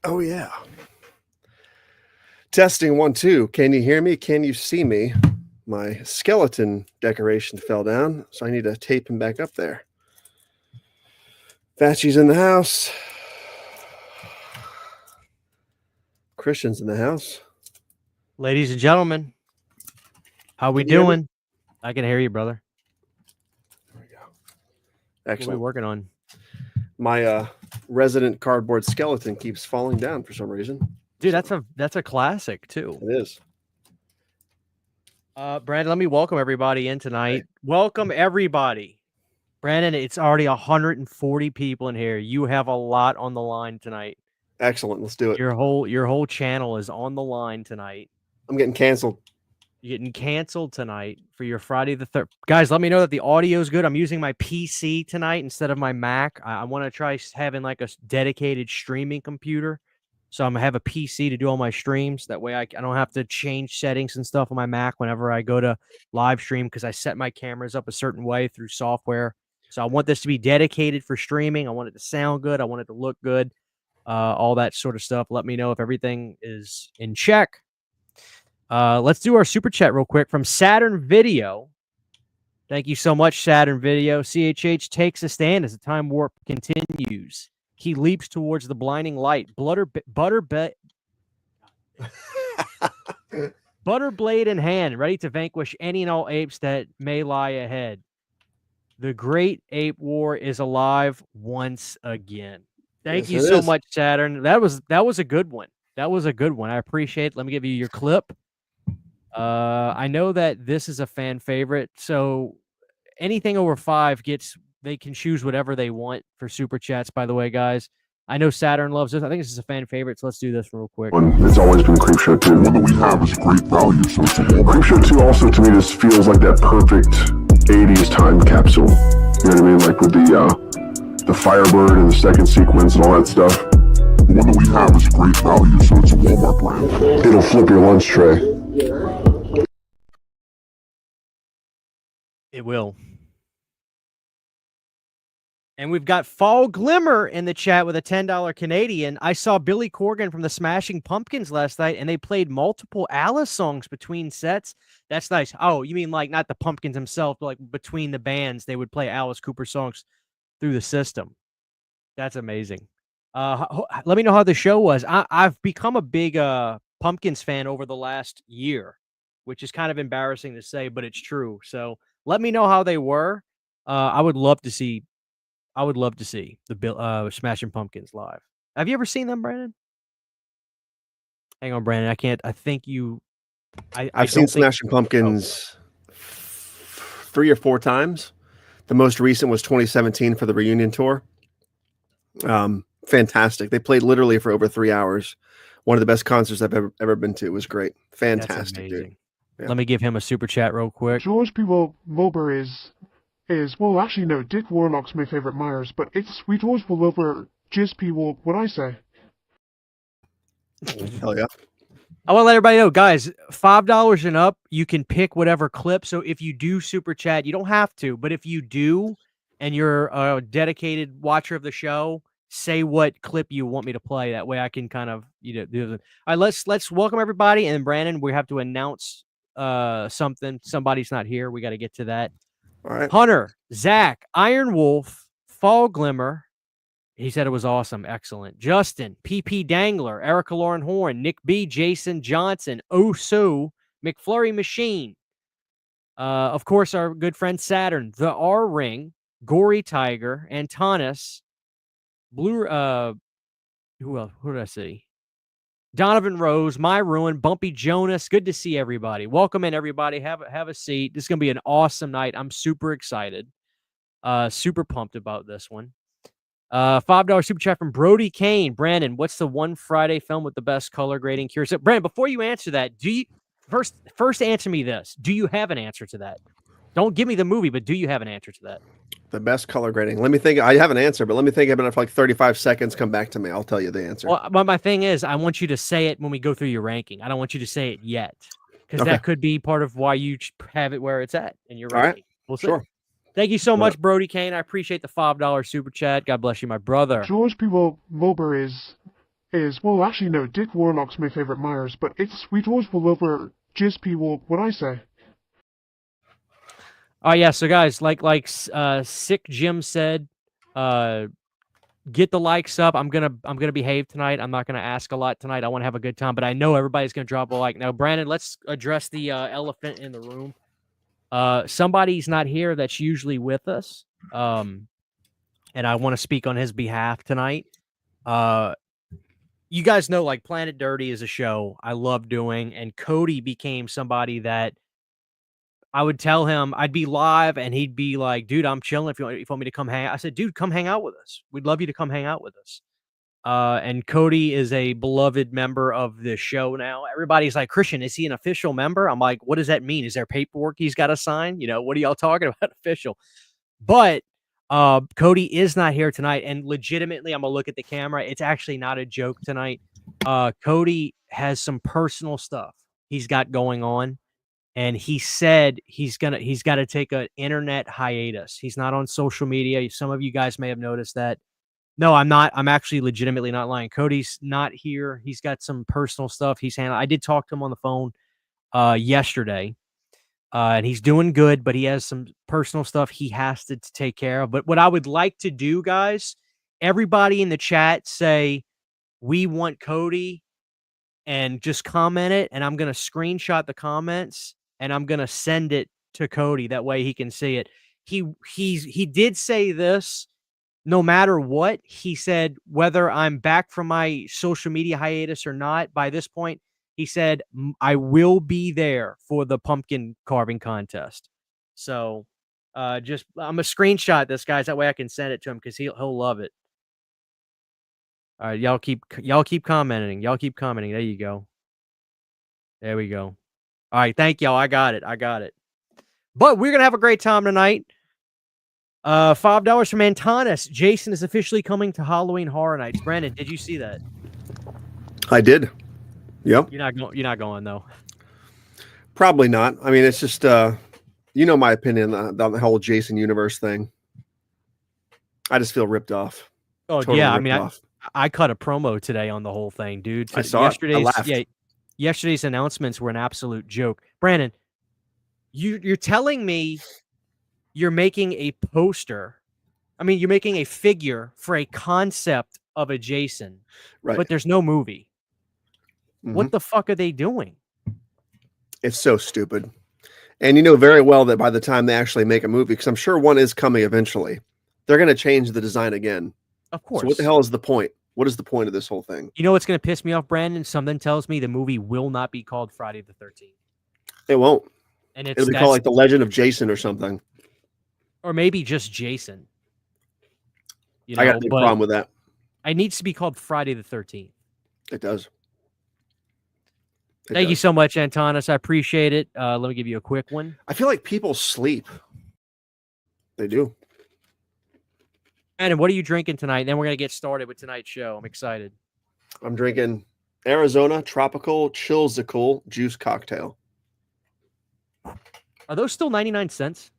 Oh, yeah. Testing 1, 2. Can you hear me? Can you see me? My skeleton decoration fell down, so I need to tape him back up there. Fatchy's in the house. Christian's in the house. Ladies and gentlemen, how we Can you hear me? doing? I can hear you, brother. There we go. What are we Excellent. working on? My resident cardboard skeleton keeps falling down for some reason. Dude, So, that's a classic too. it is. Brandon, let me welcome everybody in tonight. Welcome everybody. Brandon, it's already 140 people in here. You have a lot on the line tonight. Excellent. Let's do it. Your whole channel is on the line tonight. I'm getting canceled. You're getting canceled tonight for your Friday the 3rd. Guys, let me know that the audio is good. I'm using my PC tonight instead of my Mac. I want to try having like a dedicated streaming computer. So I'm going to have a PC to do all my streams. That way I don't have to change settings and stuff on my Mac whenever I go to live stream because I set my cameras up a certain way through software. So I want this to be dedicated for streaming. I want it to sound good. I want it to look good. All that sort of stuff. Let me know if everything is in check. Let's do our super chat real quick from Saturn Video. Thank you so much, Saturn Video. CHH takes a stand as the time warp continues. He leaps towards the blinding light. Butterblade in hand, ready to vanquish any and all apes that may lie ahead. The great ape war is alive once again. Thank you so much, Saturn. That was a good one. That was a good one. I appreciate it. Let me give you your clip. I know that this is a fan favorite, so anything over 5 they can choose whatever they want for super chats, by the way, guys. I know Saturn loves this. I think this is a fan favorite, so let's do this real quick. It's always been Creepshow 2. One that we have is great value, so it's a Creepshow 2 also, to me, just feels like that perfect 80s time capsule. You know what I mean? Like with the Firebird and the second sequence and all that stuff. The one that we have is great value, so it's a Walmart brand. It'll flip your lunch tray. It will. And we've got Fall Glimmer in the chat with a $10 Canadian. I saw Billy Corgan from the Smashing Pumpkins last night, and they played multiple Alice songs between sets. That's nice. Oh, you mean like not the Pumpkins themselves, but like between the bands, they would play Alice Cooper songs through the system. That's amazing. Let me know how the show was. I've become a big Pumpkins fan over the last year, which is kind of embarrassing to say, but it's true. So let me know how they were. I would love to see the Smashing Pumpkins live. Have you ever seen them, Brandon? Hang on, Brandon. I think you. I've seen Smashing Pumpkins 3 or 4 times. The most recent was 2017 for the reunion tour. Fantastic. They played literally for over 3 hours. One of the best concerts I've ever been to. It was great. Fantastic, dude. Yeah. Let me give him a super chat real quick. George P. Wilbur is well, actually no, Dick Warlock's my favorite Myers, but it's George P. Wilbur, just P. Wilbur, what I say. Hell yeah. I want to let everybody know, guys, $5 and up, you can pick whatever clip. So if you do super chat, you don't have to, but if you do, and you're a dedicated watcher of the show, say what clip you want me to play. That way I can kind of, do it. All right, let's welcome everybody. And Brandon, we have to announce something. Somebody's not here. We got to get to that. All right. Hunter, Zach, Iron Wolf, Fall Glimmer. He said it was awesome. Excellent. Justin, PP Dangler, Erica Lauren Horn, Nick B, Jason Johnson, Oso, McFlurry Machine. Of course, our good friend Saturn, The R Ring, Gory Tiger, Antonis, Blue. Who else? Who did I see? Donovan Rose, My Ruin, Bumpy Jonas. Good to see everybody. Welcome in, everybody. Have a seat. This is gonna be an awesome night. I'm super excited. Super pumped about this one. $5 super chat from Brody Kane. Brandon, what's the one Friday film with the best color grading cure? So, Brandon, before you answer that, do you first answer me this? Do you have an answer to that? Don't give me the movie, but do you have an answer to that? The best color grading. Let me think. I have an answer, but let me think about it for like 35 seconds. Come back to me. I'll tell you the answer. Well, but my thing is, I want you to say it when we go through your ranking. I don't want you to say it yet, because that could be part of why you have it where it's at in your ranking. Right. We'll see. Sure. Thank you so much, Brody Kane. I appreciate the $5 super chat. God bless you, my brother. George P. Wilbur is well, actually, no, Dick Warlock's my favorite Myers, but it's Sweet George will over GSP will, what I say. Oh yeah, so guys, Sick Jim said, get the likes up. I'm gonna behave tonight. I'm not gonna ask a lot tonight. I want to have a good time, but I know everybody's gonna drop a like. Now, Brandon, let's address the elephant in the room. Somebody's not here that's usually with us. And I want to speak on his behalf tonight. You guys know, like, Planet Dirty is a show I love doing, and Cody became somebody that I would tell him I'd be live, and he'd be like, "Dude, I'm chilling. If you want me to come hang out," I said, "Dude, come hang out with us. We'd love you to come hang out with us." And Cody is a beloved member of the show now. Everybody's like, "Christian, is he an official member?" I'm like, "What does that mean? Is there paperwork he's got to sign? You know, what are y'all talking about official?" But Cody is not here tonight, and legitimately, I'm gonna look at the camera. It's actually not a joke tonight. Cody has some personal stuff he's got going on, and he said he's got to take an internet hiatus. He's not on social media. Some of you guys may have noticed that. No, I'm not. I'm actually legitimately not lying. Cody's not here. He's got some personal stuff he's handling. I did talk to him on the phone yesterday. And he's doing good, but he has some personal stuff he has to take care of. But what I would like to do, guys, everybody in the chat say, we want Cody, and just comment it. And I'm going to screenshot the comments and I'm going to send it to Cody. That way he can see it. He did say this, no matter what, he said, whether I'm back from my social media hiatus or not, by this point, he said, I will be there for the pumpkin carving contest. So I'm going to screenshot this, guys. That way I can send it to him because he'll love it. All right, y'all keep commenting. Y'all keep commenting. There you go. There we go. All right, thank y'all. I got it. But we're going to have a great time tonight. $5 from Antonis. Jason is officially coming to Halloween Horror Nights. Brandon, did you see that? I did. Yep. You're not going though. Probably not. I mean, it's just you know my opinion on the whole Jason universe thing. I just feel ripped off. Oh totally yeah, I mean, I cut a promo today on the whole thing, dude. I saw it. I laughed. Yeah, yesterday's announcements were an absolute joke. Brandon, you're telling me you're making a poster. I mean, you're making a figure for a concept of a Jason, right? But there's no movie. Mm-hmm. What the fuck are they doing? It's so stupid. And you know very well that by the time they actually make a movie, because I'm sure one is coming eventually, they're going to change the design again. Of course. So what the hell is the point? What is the point of this whole thing? You know what's going to piss me off, Brandon? Something tells me the movie will not be called Friday the 13th. It won't. And it'll be called like The Legend of Jason or something. Or maybe just Jason. You know, I got a big problem with that. It needs to be called Friday the 13th. It does. Thank you so much, Antonis. I appreciate it. Let me give you a quick one. I feel like people sleep. They do. And what are you drinking tonight? Then we're going to get started with tonight's show. I'm excited. I'm drinking Arizona Tropical Chillsicle Juice Cocktail. Are those still 99 cents?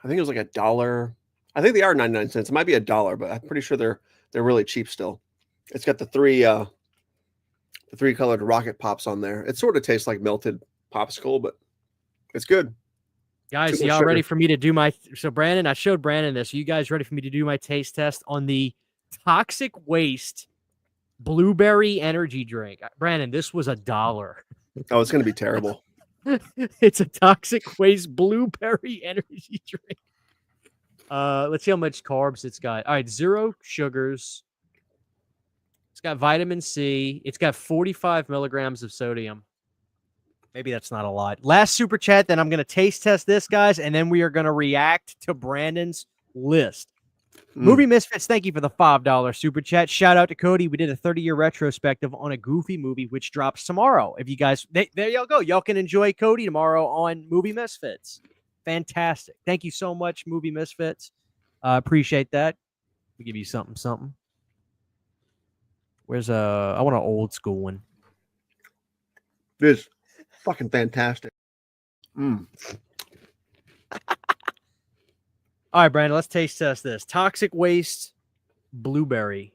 I think it was like $1. I think they are 99 cents. It might be $1, but I'm pretty sure they're really cheap still. It's got the three colored rocket pops on there. It sort of tastes like melted popsicle, but it's good. Guys, y'all ready for me to do my... So, Brandon, I showed Brandon this. Are you guys ready for me to do my taste test on the Toxic Waste Blueberry Energy Drink? Brandon, this was $1. Oh, it's going to be terrible. It's a Toxic Waste Blueberry Energy Drink. Let's see how much carbs it's got. All right, 0 sugars. It's got vitamin C. It's got 45 milligrams of sodium. Maybe that's not a lot. Last super chat, then I'm going to taste test this, guys, and then we are going to react to Brandon's list. Movie Misfits, thank you for the $5 super chat. Shout out to Cody. We did a 30-year retrospective on a Goofy movie, which drops tomorrow. If you guys, there y'all go. Y'all can enjoy Cody tomorrow on Movie Misfits. Fantastic. Thank you so much, Movie Misfits. Appreciate that. We give you something. Where's I want an old school one. This fucking fantastic. All right, Brandon, let's taste test this. Toxic Waste Blueberry.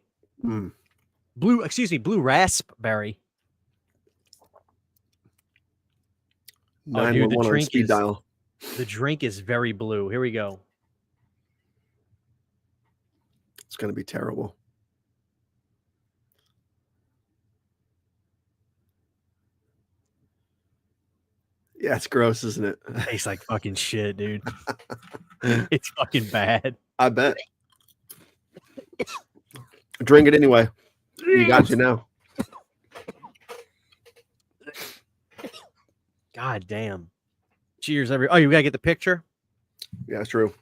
Blue raspberry. Oh, dude, 911 on speed dial. The drink is very blue. Here we go. It's going to be terrible. Yeah, it's gross, isn't it? Tastes like fucking shit, dude. It's fucking bad. I bet. Drink it anyway. You got you now. God damn. Cheers, Oh, you gotta get the picture? Yeah, it's true.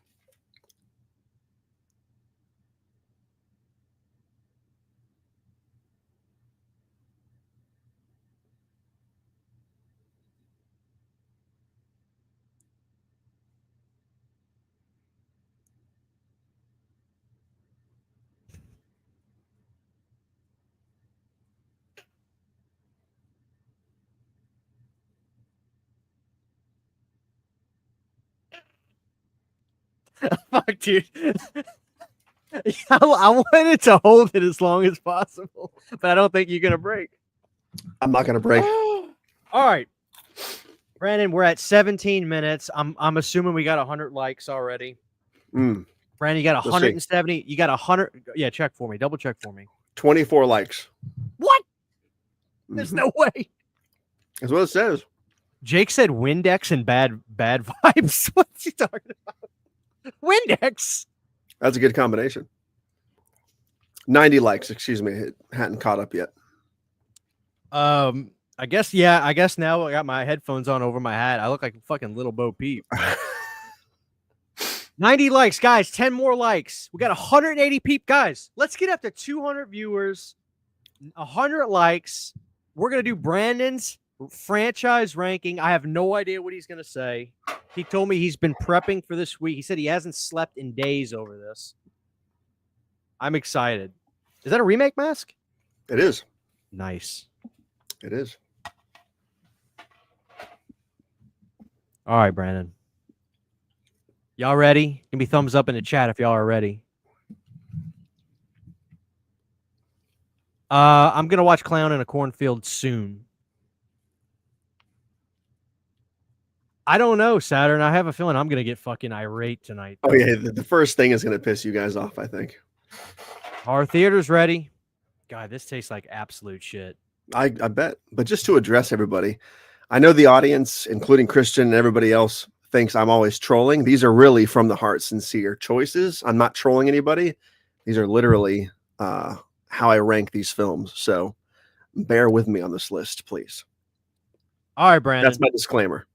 Fuck, dude. I wanted to hold it as long as possible, but I don't think you're gonna break. I'm not going to break. All right, Brandon, we're at 17 minutes. I'm assuming we got 100 likes already. Mm. Brandon, you got Let's see. 170. You got 100. Yeah, check for me. Double check for me. 24 likes. What? There's no way. That's what it says. Jake said Windex and bad vibes. What's he talking about? Windex. That's a good combination. 90 likes, excuse me. It hadn't caught up yet. I guess now I got my headphones on over my hat. I look like fucking little Bo Peep. 90 likes, guys. 10 more likes. We got 180 peep, guys. Let's get up to 200 viewers, 100 likes. We're gonna do Brandon's franchise ranking. I have no idea what he's gonna say. He told me he's been prepping for this week. He said he hasn't slept in days over this. I'm excited. Is that a remake mask? It is. Nice. It is. All right, Brandon. Y'all ready? Give me thumbs up in the chat if y'all are ready. I'm gonna watch Clown in a Cornfield soon. I don't know, Saturn. I have a feeling I'm gonna get fucking irate tonight. Oh yeah, the first thing is going to piss you guys off, I think. Our theater's ready. God, this tastes like absolute shit. I bet. But just to address everybody, I know the audience, including Christian and everybody else, thinks I'm always trolling. These are really from the heart, sincere choices. I'm not trolling anybody. These are literally how I rank these films. So bear with me on this list, please. All right, Brandon. That's my disclaimer.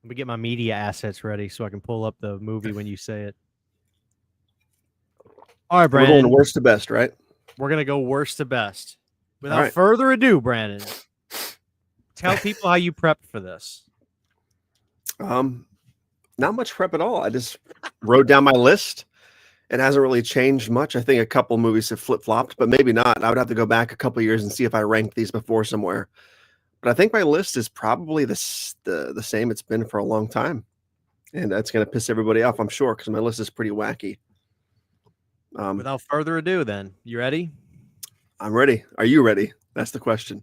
Let me get my media assets ready so I can pull up the movie when you say it. All right, Brandon. We're going worst to best, right? We're going to go worst to best. Without right. further ado, Brandon, tell people how you prepped for this. Not much prep at all. I just wrote down my list. It hasn't really changed much. I think a couple movies have flip-flopped, but maybe not. I would have to go back a couple years and see if I ranked these before somewhere. But I think my list is probably the same it's been for a long time. And that's going to piss everybody off, I'm sure, because my list is pretty wacky. Without further ado, then, you ready? I'm ready. Are you ready? That's the question.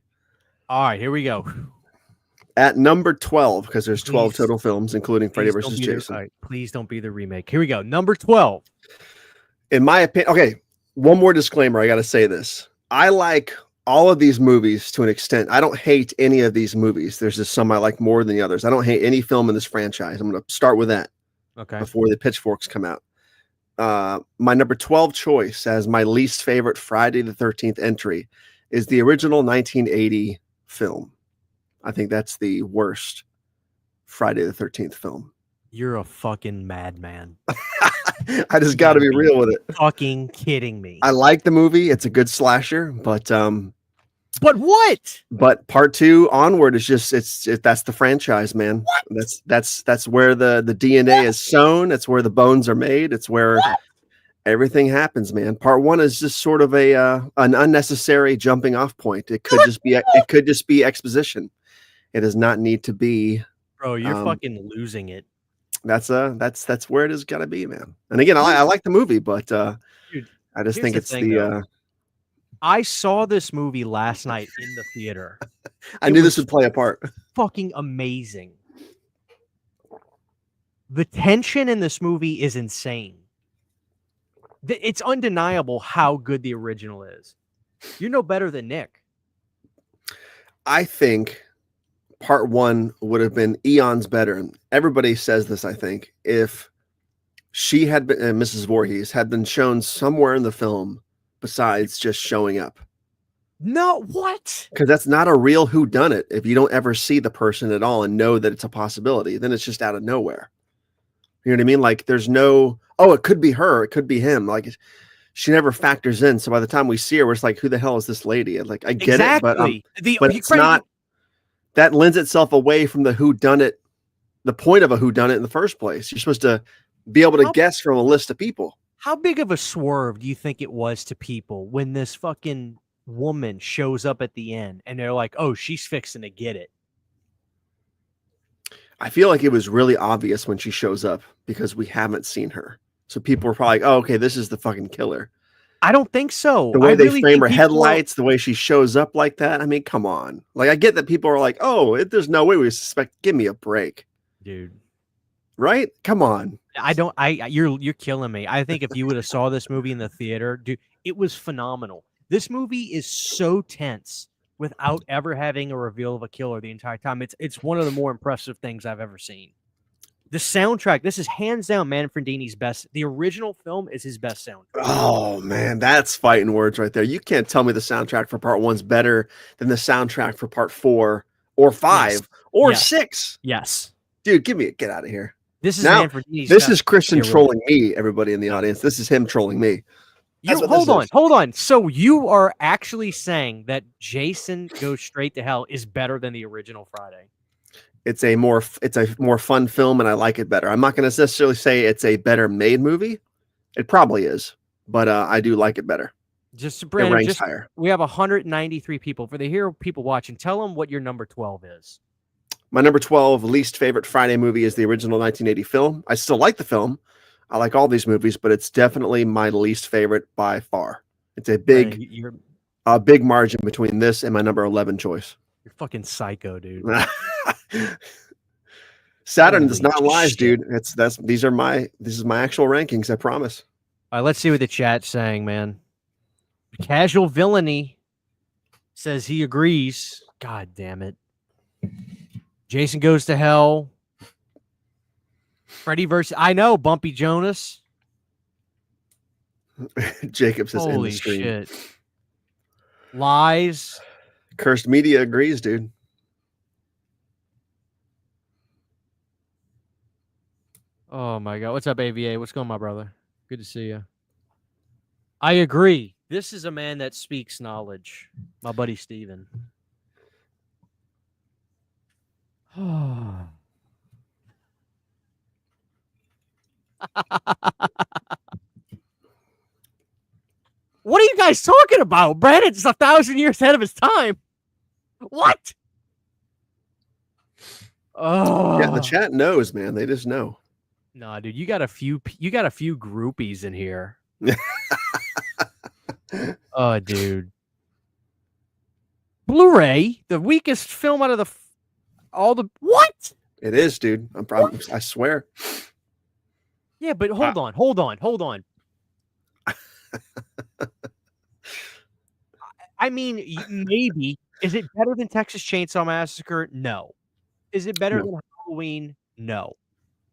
All right, here we go. At number 12, because there's 12 total films, including Freddy vs. Jason. All right, please don't be the remake. Here we go. Number 12. In my opinion, okay, one more disclaimer. I got to say this. I like all of these movies to an extent. I don't hate any of these movies. There's just some I like more than the others. I don't hate any film in this franchise. I'm going to start with that. Okay. Before the pitchforks come out. My number 12 choice as my least favorite Friday the 13th entry is the original 1980 film. I think that's the worst Friday the 13th film. You're a fucking madman. I just got to be real with it. Fucking kidding me. I like the movie. It's a good slasher, but what? But part 2 onward is just that's the franchise, man. What? That's where the DNA is sown. It's where the bones are made. It's where everything happens, man. Part 1 is just sort of an unnecessary jumping off point. It could just be exposition. It does not need to be. Bro, you're fucking losing it. That's where it has got to be, man. And again, I like the movie, but Dude, I just think it's the I saw this movie last night in the theater. I It knew this was would play a part. fucking amazing. The tension in this movie is insane. It's undeniable how good the original is. You're no better than Nick. I think part 1 would have been eons better. And everybody says this, I think, if she had been, Mrs. Voorhees had been shown somewhere in the film besides just showing up. No, what? Because that's not a real whodunit. If you don't ever see the person at all and know that it's a possibility, then it's just out of nowhere. You know what I mean? Like there's no, oh, it could be her, it could be him. Like she never factors in. So by the time we see her, we're just like, who the hell is this lady? Like I get it, but it's not. That lends itself away from the whodunit, the point of a whodunit in the first place. You're supposed to be able to guess from a list of people. How big of a swerve do you think it was to people when this fucking woman shows up at the end and they're like, oh, she's fixing to get it? I feel like it was really obvious when she shows up because we haven't seen her. So people were probably like, oh, okay, this is the fucking killer. I don't think so. The way they frame her headlights, the way she shows up like that. I mean, come on. Like, I get that people are like, oh, there's no way we suspect. Give me a break. Dude. Right? Come on. You're killing me. I think if you would have saw this movie in the theater, dude, it was phenomenal. This movie is so tense without ever having a reveal of a killer the entire time. It's one of the more impressive things I've ever seen. The soundtrack, this is hands down Manfredini's best. The original film is his best soundtrack. Oh, man, that's fighting words right there. You can't tell me the soundtrack for part 1's better than the soundtrack for part 4 or 5 or 6. Yes. Dude, get out of here. This is now, Manfredini's this is Christian trolling me, everybody in the audience. This is him trolling me. Hold on. So you are actually saying that Jason Goes Straight to Hell is better than the original Friday? It's a more fun film, and I like it better. I'm not going to necessarily say it's a better made movie. It probably is, but I do like it better. Brandon, it ranks higher. We have 193 people. For the hero people watching, tell them what your number 12 is. My number 12 least favorite Friday movie is the original 1980 film. I still like the film. I like all these movies, but it's definitely my least favorite by far. It's a big margin between this and my number 11 choice. You're fucking psycho, dude. Saturn does not lies, dude. This is my actual rankings, I promise. All right, let's see what the chat's saying, man. Casual Villainy says he agrees. God damn it. Jason Goes to Hell. Freddy versus Bumpy Jonas. Jacob says holy in the stream. Shit. Lies. Cursed Media agrees, dude. Oh my God. What's up, AVA? What's going on, my brother? Good to see you. I agree. This is a man that speaks knowledge. My buddy Steven. What are you guys talking about? Brandon's 1,000 years ahead of his time. What? Oh, yeah, the chat knows, man. They just know. Nah, dude, you got a few groupies in here. Oh, dude. Blu-ray, the weakest film out of what? It is, dude. I swear. Yeah, but hold on. I mean, maybe. Is it better than Texas Chainsaw Massacre? No. Is it better than Halloween? No.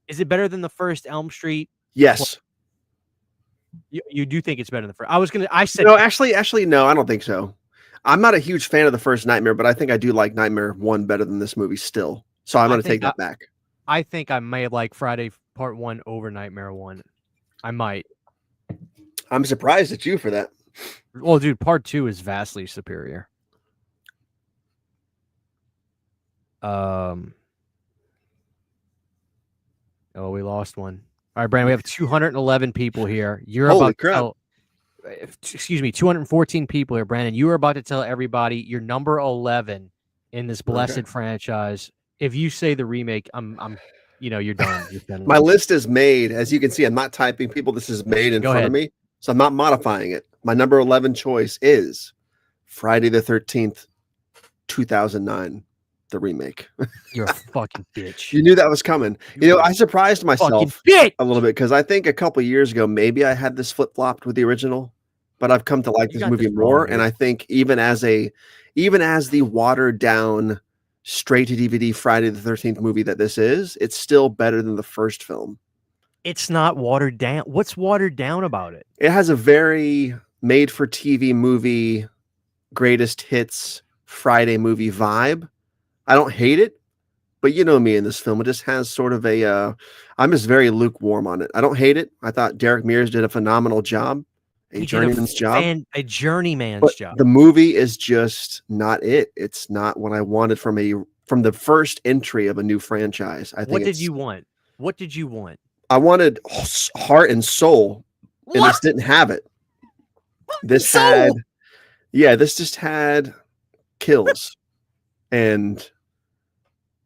Is it better than the first Elm Street? Yes. You do think it's better than the first? I said no. Actually, no. I don't think so. I'm not a huge fan of the first Nightmare, but I think I do like Nightmare 1 better than this movie still. So I'm going to take that back. I think I may like Friday Part 1 over Nightmare 1. I might. I'm surprised at you for that. Well, dude, Part 2 is vastly superior. Oh, we lost one. All right, Brandon, we have 211 people here. You're Holy about crap. to tell, 214 people here, Brandon. You are about to tell everybody you're number 11 in this blessed franchise. If you say the remake, I'm you're done. You're done. My list is made. As you can see, I'm not typing people. This is made in front of me. So I'm not modifying it. My number 11 choice is Friday the 13th, 2009, the remake. You're a fucking bitch. You knew that was coming. You know, I surprised myself bitch. a little bit because I think a couple years ago, maybe I had this flip-flopped with the original, but I've come to like You this got movie this wrong, more. dude. And I think even as the watered down straight to DVD Friday the 13th movie that this is, it's still better than the first film. It's not watered down. What's watered down about it? It has a very made for TV movie, greatest hits Friday movie vibe. I don't hate it, but you know me in this film. It just has sort of a, I'm just very lukewarm on it. I don't hate it. I thought Derek Mears did a phenomenal job, a journeyman's job. A journeyman's But job. the movie is just not it. It's not what I wanted from the first entry of a new franchise. I think. What did you want? What did you want? I wanted heart and soul, and this didn't have it. This had, this just had kills, and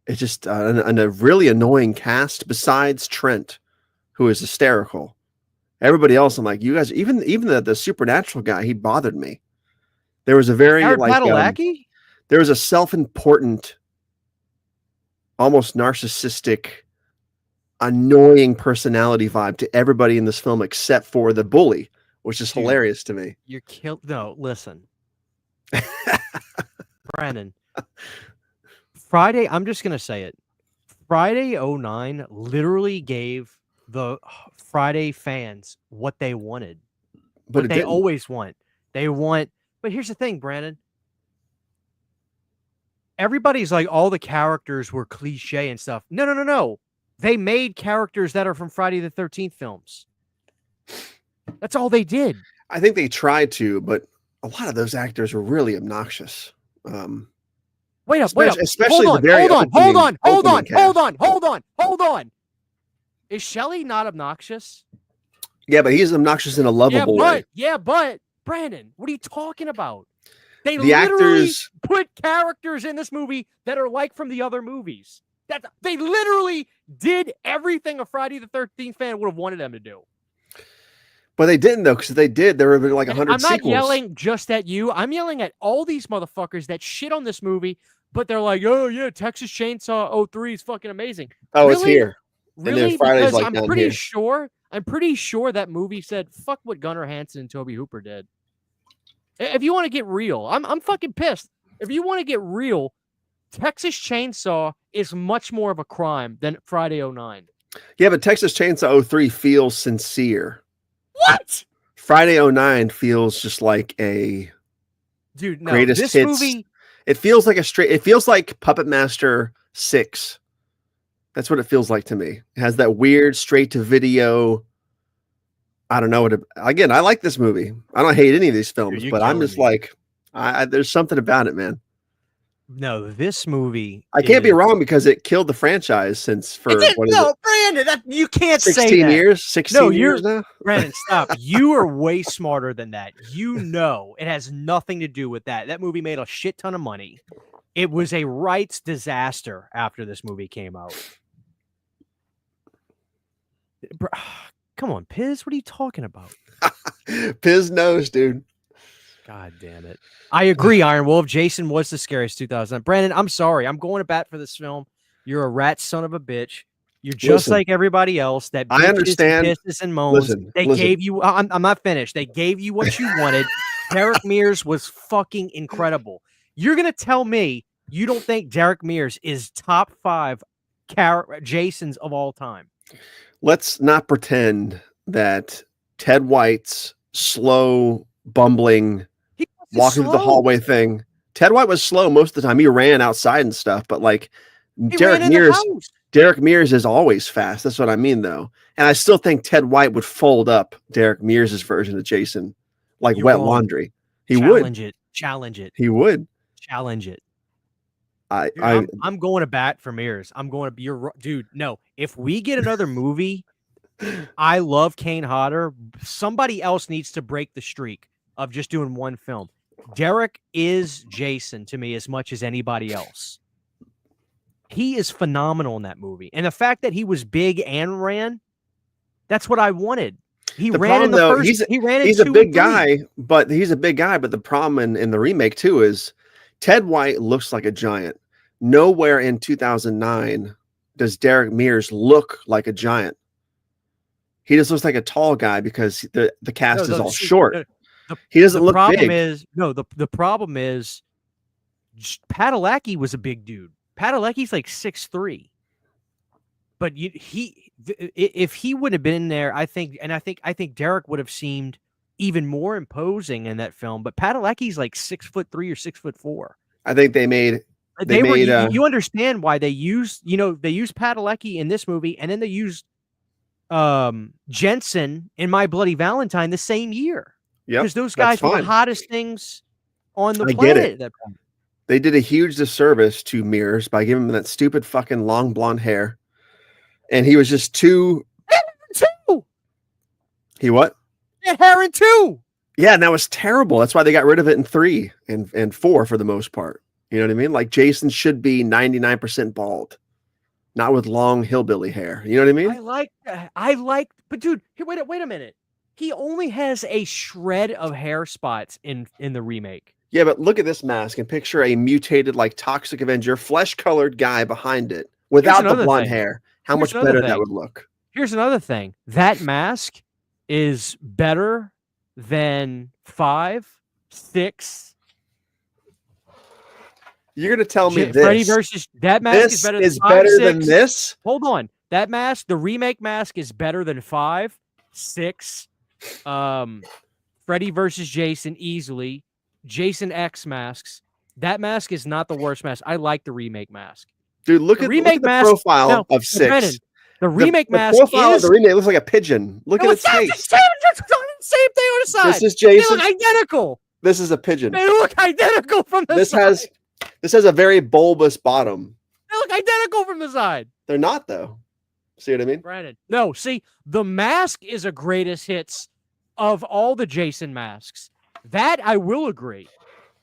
it's just a really annoying cast. Besides Trent, who is hysterical, everybody else, I'm like, you guys. Even the supernatural guy, he bothered me. There was a very there was a self-important, almost narcissistic, annoying personality vibe to everybody in this film except for the bully, which is hilarious to me. You're killed. No, listen, Brandon. Friday, I'm just gonna say it. Friday 09 literally gave the Friday fans what they wanted, But what they always want. They want. But here's the thing, Brandon. Everybody's like, all the characters were cliche and stuff. No. They made characters that are from Friday the 13th films. That's all they did. I think they tried to, but a lot of those actors were really obnoxious. Wait up. Especially hold on. Is Shelley not obnoxious? Yeah, but he's obnoxious in a lovable way. Yeah, but Brandon, what are you talking about? They The literally actors put characters in this movie that are like from the other movies. They literally did everything a Friday the 13th fan would have wanted them to do. But they didn't, though, because if they did, there would have been like 100 sequels. I'm not yelling just at you. I'm yelling at all these motherfuckers that shit on this movie, but they're like, oh, yeah, Texas Chainsaw 03 is fucking amazing. Oh, really? It's here. Really? Because like I'm pretty sure that movie said, fuck what Gunnar Hansen and Toby Hooper did. If you want to get real, I'm fucking pissed. If you want to get real, Texas Chainsaw is much more of a crime than Friday 09. Yeah, but Texas Chainsaw 03 feels sincere. What? Friday 09 feels just like a greatest this hits. Movie... It feels like it feels like Puppet Master 6. That's what it feels like to me. It has that weird straight to video. I don't know again, I like this movie. I don't hate any of these films, but I'm just like, there's something about it, man. No, this movie. I can't be wrong because it killed the franchise Brandon, you can't say that. 16 years? 16 years now? Brandon, stop. You are way smarter than that. You know it has nothing to do with that. That movie made a shit ton of money. It was a rights disaster after this movie came out. Come on, Piz. What are you talking about? Piz knows, dude. God damn it. I agree, Iron Wolf. Jason was the scariest 2000. Brandon, I'm sorry. I'm going to bat for this film. You're a rat son of a bitch. You're just like everybody else. That I understand. Pisses and moans. They gave you. I'm not finished. They gave you what you wanted. Derek Mears was fucking incredible. You're gonna tell me you don't think Derek Mears is top 5 Jasons of all time? Let's not pretend that Ted White's slow, bumbling, walking through the hallway thing. Ted White was slow most of the time. He ran outside and stuff, but like Derek Mears is always fast. That's what I mean, though. And I still think Ted White would fold up Derek Mears' version of Jason like wet laundry. He would. Challenge it. He would. Challenge it. I'm going to bat for Mears. I'm going to be your dude. No, if we get another movie, I love Kane Hodder. Somebody else needs to break the streak of just doing one film. Derek is Jason to me as much as anybody else. He is phenomenal in that movie. And the fact that he was big and ran, that's what I wanted. He The ran in problem, the though, first. He ran in he's a 2 and big 3. guy, but the problem in the remake too is Ted White looks like a giant. Nowhere in 2009 does Derek Mears look like a giant. He just looks like a tall guy because the cast is all short. He doesn't look problem big. is the problem is Padalecki was a big dude. Padalecki's like 6'3". But if he would have been there, I think Derek would have seemed even more imposing in that film. But Padalecki's like 6'3" or 6'4". I think they made you understand why they used Padalecki in this movie, and then they used Jensen in My Bloody Valentine the same year. Yep, Because those guys were the fine. hottest things on the I get planet it. at that point. They did a huge disservice to Mears by giving him that stupid fucking long blonde hair. And he was just too. Two. He what? Yeah, hair in 2. Yeah, and that was terrible. That's why they got rid of it in 3 and 4 for the most part. You know what I mean? Like Jason should be 99% bald, not with long hillbilly hair. You know what I mean? I like, but dude, here, wait a minute. He only has a shred of hair spots in the remake. Yeah, but look at this mask and picture a mutated, like Toxic Avenger, flesh-colored guy behind it without the blonde hair. How much better that would look. Here's another thing. That mask is better than 5, 6. You're gonna tell me this? Freddy versus that mask this is better. Is 5, better 6. than this? Hold on. That mask, the remake mask, is better than 5, 6. Freddy versus Jason easily. Jason X masks. That mask is not the worst mask. I like the remake mask. Dude, look at the profile of 6. Brennan, the remake mask profile of the remake looks like a pigeon. Look at its face. Same thing on the side. This is Jason. They look identical. This is a pigeon. They look identical from the side. This has a very bulbous bottom. They look identical from the side. They're not, though. See what I mean? Brandon. No, see, the mask is a greatest hits of all the Jason masks. That I will agree.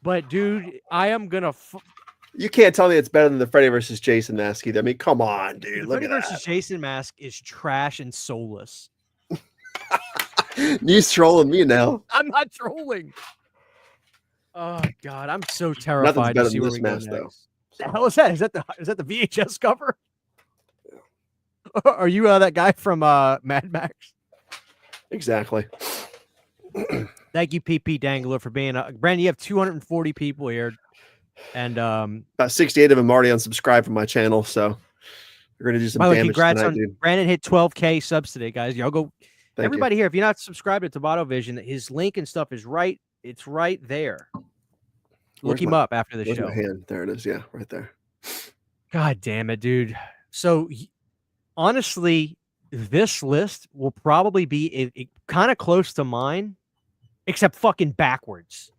But, dude, I am going to... You can't tell me it's better than the Freddy versus Jason mask either. I mean, come on, dude. The Look Freddy at versus Jason mask is trash and soulless. You trolling me now. I'm not trolling. Oh, God. I'm so terrified to see where we go next. Though. The hell is that? Is that the VHS cover? Are you that guy from Mad Max? Exactly. Thank you, PP Dangler, for being Brandon. You have 240 people here, and about 68 of them already unsubscribed from my channel. So we're gonna do some damage congrats tonight, on dude. Brandon hit 12K subs today, guys. Y'all go. Thank everybody you. here, if you're not subscribed to Tabata Vision, his link and stuff is right. It's right there. Look him up after the show. My hand? There it is. Yeah, right there. God damn it, dude. So honestly, this list will probably be kind of close to mine, except fucking backwards.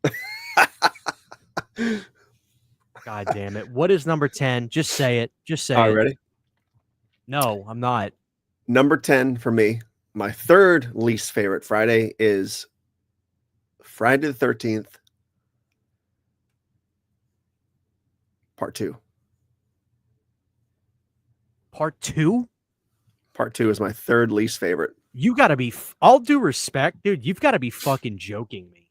God damn it. What is number 10? Just say it. Just say it. Ready? No, I'm not. Number 10 for me, my third least favorite Friday is Friday the 13th, Part 2. Part 2? Part 2 is my third least favorite. You got to be, all due respect, dude, you've got to be fucking joking me.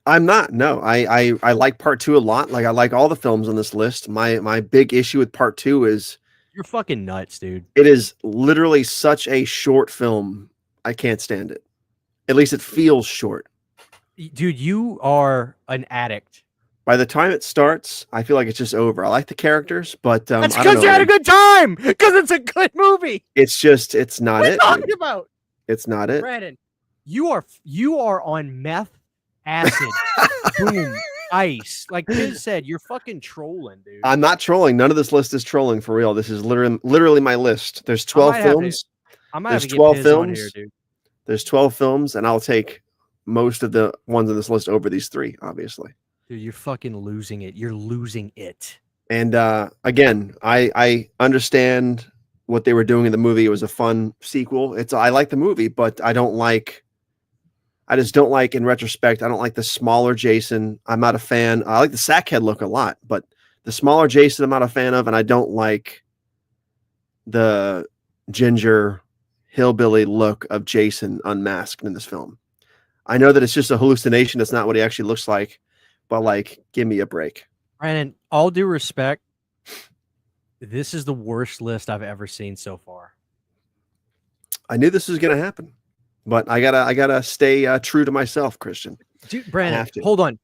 I'm not. No, I like Part 2 a lot. Like I like all the films on this list. My big issue with Part 2 is you're fucking nuts, dude. It is literally such a short film. I can't stand it. At least it feels short. Dude, you are an addict. By the time it starts, I feel like it's just over. I like the characters, but that's because you had a good time. Because it's a good movie. It's not what it. What are you talking about? It's not it. Brandon, you are on meth, acid, boom, ice. Like Piz said, you're fucking trolling, dude. I'm not trolling. None of this list is trolling for real. This is literally my list. There's 12 films. There's 12 films. Here, dude. There's 12 films, and I'll take most of the ones on this list over these 3, obviously. Dude, you're fucking losing it. You're losing it. And again, I understand what they were doing in the movie. It was a fun sequel. I like the movie, but I just don't like, in retrospect, I don't like the smaller Jason. I'm not a fan. I like the Sackhead look a lot, but the smaller Jason I'm not a fan of, and I don't like the ginger hillbilly look of Jason unmasked in this film. I know that it's just a hallucination. It's not what he actually looks like, but like, give me a break. Brandon, all due respect, this is the worst list I've ever seen so far. I knew this was going to happen, but I gotta stay true to myself, Christian. Dude, Brandon, hold on.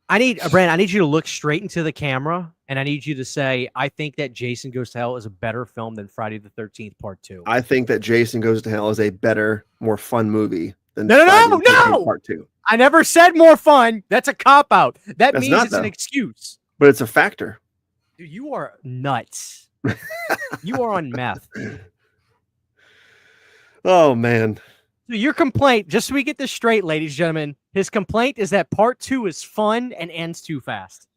Brandon, I need you to look straight into the camera, and I need you to say, I think that Jason Goes to Hell is a better film than Friday the 13th Part 2. I think that Jason Goes to Hell is a better, more fun movie than No, Friday the 13th no! Part 2. I never said more fun. That's a cop-out. That That's means not, it's an though. excuse. But it's a factor. Dude, you are nuts. You are on meth. Oh, man. So your complaint, just so we get this straight, ladies and gentlemen, his complaint is that Part 2 is fun and ends too fast.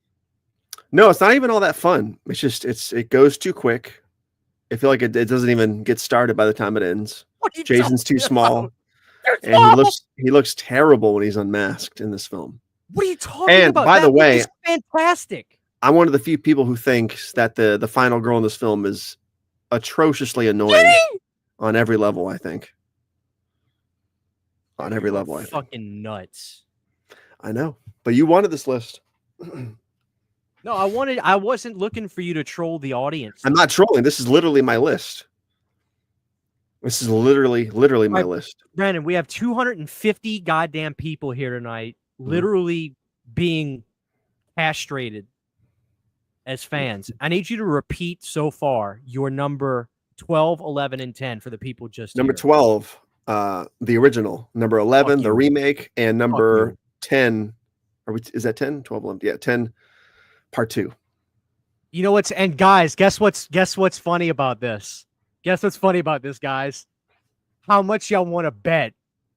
No, it's not even all that fun. It's just it goes too quick. I feel like it doesn't even get started by the time it ends. Jason's too small. And he looks terrible when he's unmasked in this film. What are you talking about? And by the way, fantastic. I'm one of the few people who thinks that the final girl in this film is atrociously annoying on every level, I think. On every level, I think. Fucking nuts. I know. But you wanted this list. No, I wasn't looking for you to troll the audience. I'm not trolling. This is literally my list. This is literally my list. Brandon, we have 250 goddamn people here tonight, literally being castrated as fans. I need you to repeat so far your number 12, 11, and 10 for the people just Number here. 12, the original. Number 11, the remake, and number 10. Is that 10? 12, 11. Yeah, 10, Part 2. You know what's and guys, guess what's funny about this? Guess what's funny about this, guys? How much y'all want to bet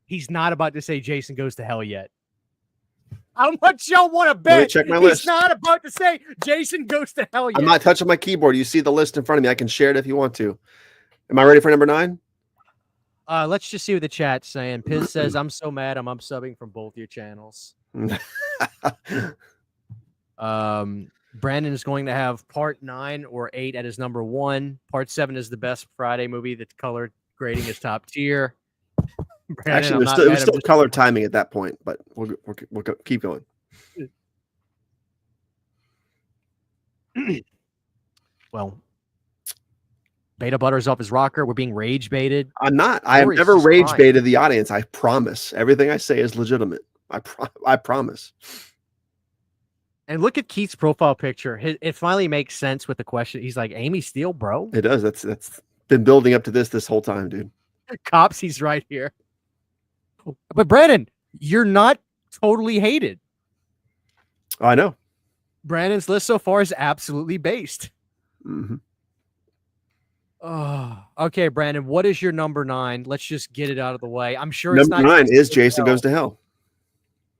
he's not about to say Jason Goes to Hell yet? How much y'all want to bet check my he's list. not about to say Jason Goes to Hell yet? I'm not touching my keyboard. You see the list in front of me. I can share it if you want to. Am I ready for number 9? Let's just see what the chat's saying. Piz says, I'm so mad I'm subbing from both your channels. Brandon is going to have Part 9 or 8 at his number 1. Part 7 is the best Friday movie. The color grading is top tier. Brandon, Actually, it was still color timing at that point, but we'll keep going. Well, Beta Butter's off his rocker. We're being rage baited. I'm not. I have never rage baited the audience. I promise. Everything I say is legitimate. I promise. And look at Keith's profile picture. It finally makes sense with the question. He's like, Amy Steele, bro? It does. That's been building up to this whole time, dude. Cops, he's right here. But Brandon, you're not totally hated. I know. Brandon's list so far is absolutely based. Mm-hmm. Oh, okay, Brandon. What is your number 9? Let's just get it out of the way. I'm sure number 9 is Jason Goes to Hell.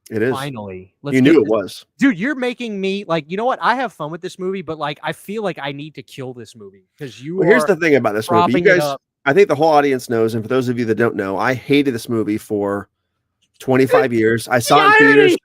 It is. Finally. You knew it was. Dude, you're making me like, you know what? I have fun with this movie, but like, I feel like I need to kill this movie because you here's the thing about this movie. You guys, I think the whole audience knows, and for those of you that don't know, I hated this movie for 25 years. I saw it in theaters.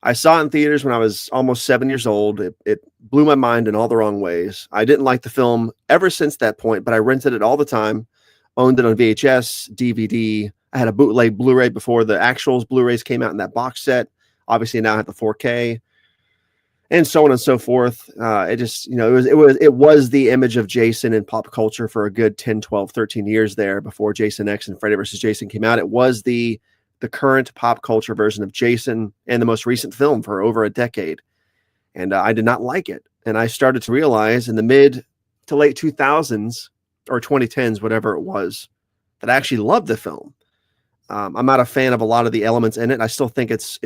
I saw it in theaters when I was almost 7 years old. It blew my mind in all the wrong ways. I didn't like the film ever since that point, but I rented it all the time, owned it on VHS, DVD. I had a bootleg Blu-ray before the actuals Blu-rays came out in that box set. Obviously now I have the 4K and so on and so forth. It just, it was the image of Jason in pop culture for a good 10, 12, 13 years there before Jason X and Freddy vs. Jason came out. It was the current pop culture version of Jason and the most recent film for over a decade. And I did not like it. And I started to realize in the mid to late 2000s or 2010s, whatever it was, that I actually loved the film. I'm not a fan of a lot of the elements in it. I still think it's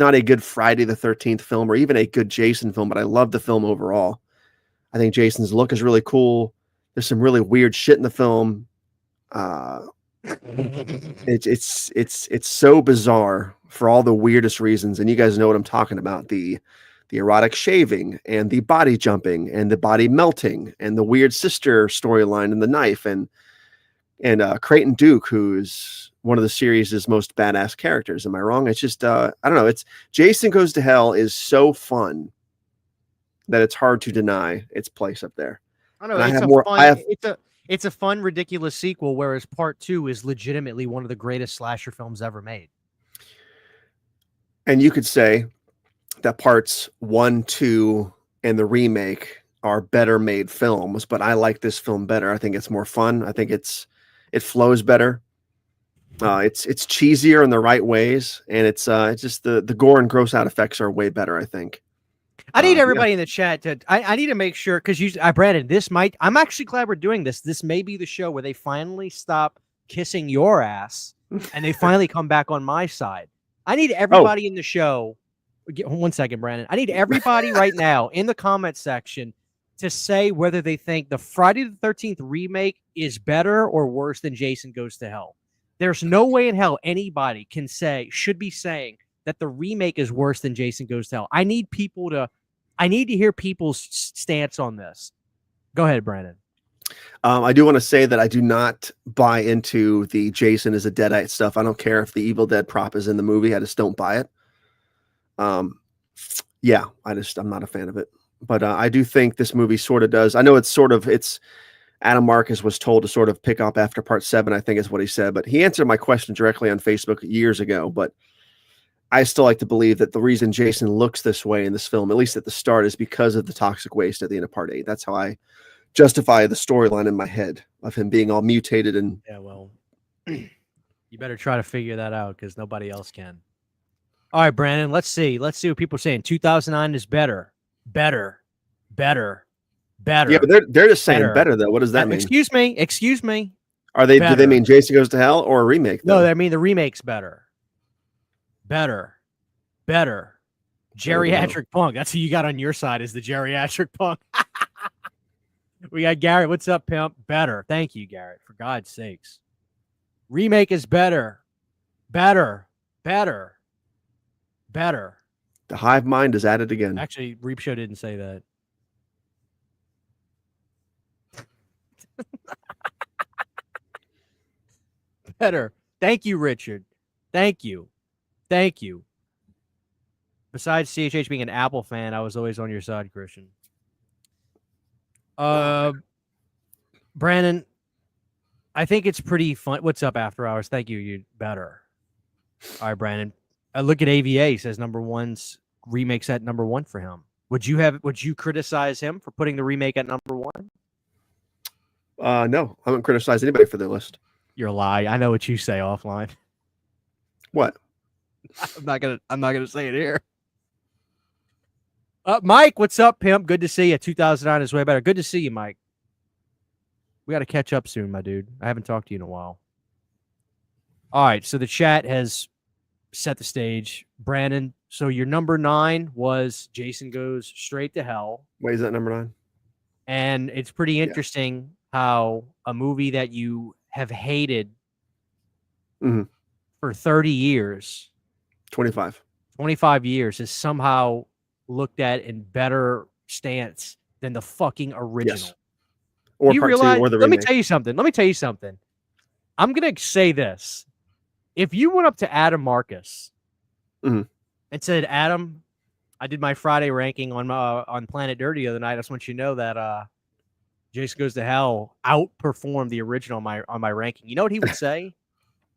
not a good Friday the 13th film or even a good Jason film, but I love the film overall. I think Jason's look is really cool. There's some really weird shit in the film. It's so bizarre for all the weirdest reasons, and you guys know what I'm talking about. The erotic shaving and the body jumping and the body melting and the weird sister storyline and the knife and Creighton Duke, who's one of the series' most badass characters. Am I wrong? It's just I don't know. It's Jason Goes to Hell is so fun that it's hard to deny its place up there. I know. It's a fun, ridiculous sequel, whereas part 2 is legitimately one of the greatest slasher films ever made. And you could say that parts 1, 2, and the remake are better made films, but I like this film better. I think it's more fun. I think it flows better. It's cheesier in the right ways, and it's just the gore and gross out effects are way better, I think. I need Yeah. everybody in the chat to. I need to make sure because Brandon, I'm actually glad we're doing this. This may be the show where they finally stop kissing your ass and they finally come back on my side. I need everybody in the show. One second, Brandon. I need everybody right now in the comment section to say whether they think the Friday the 13th remake is better or worse than Jason Goes to Hell. There's no way in hell anybody should be saying that the remake is worse than Jason Goes to Hell. I need to hear people's stance on this. Go ahead, Brandon. I do want to say that I do not buy into the Jason is a Deadite stuff. I don't care if the Evil Dead prop is in the movie. I just don't buy it. Yeah, I'm not a fan of it. But I do think this movie sort of does. I know it's Adam Marcus was told to sort of pick up after part 7, I think is what he said. But he answered my question directly on Facebook years ago. But I still like to believe that the reason Jason looks this way in this film, at least at the start, is because of the toxic waste at the end of part 8. That's how I justify the storyline in my head of him being all mutated. And yeah, well, you better try to figure that out because nobody else can. All right, Brandon, let's see what people are saying. 2009 is better. Yeah, but they're just saying better though. What does that mean? Excuse me. Do they mean Jason Goes to Hell or a remake though? No, I mean the remake's better. Geriatric punk. That's who you got on your side is the geriatric punk. We got Garrett. What's up, pimp? Better. Thank you, Garrett. For God's sakes. Remake is better. The hive mind is at it again. Actually, Reap Show didn't say that. Better. Thank you, Richard. Thank you. Besides CHH being an Apple fan, I was always on your side, Christian. Brandon, I think it's pretty fun. What's up, After Hours? Thank you. You better. All right, Brandon. Look at AVA. He says number one's remakes at number 1 for him. Would you criticize him for putting the remake at number 1? No, I haven't criticized anybody for their list. You're a lie. I know what you say offline. What? I'm not gonna say it here. Mike, what's up, pimp? Good to see you. 2009 is way better. Good to see you, Mike. We got to catch up soon, my dude. I haven't talked to you in a while. All right, so the chat has set the stage. Brandon, so your number 9 was Jason Goes Straight to Hell. Wait, is that number 9? And it's pretty interesting how a movie that you have hated for 30 years, 25 years is somehow looked at in better stance than the fucking original. Yes. Or you part realize, 2 or the remake. remake. Let me tell you something. I'm going to say this. If you went up to Adam Marcus and said, Adam, I did my Friday ranking on Planet Dirty the other night. I just want you to know that Jason Goes to Hell outperformed the original on my ranking. You know what he would say?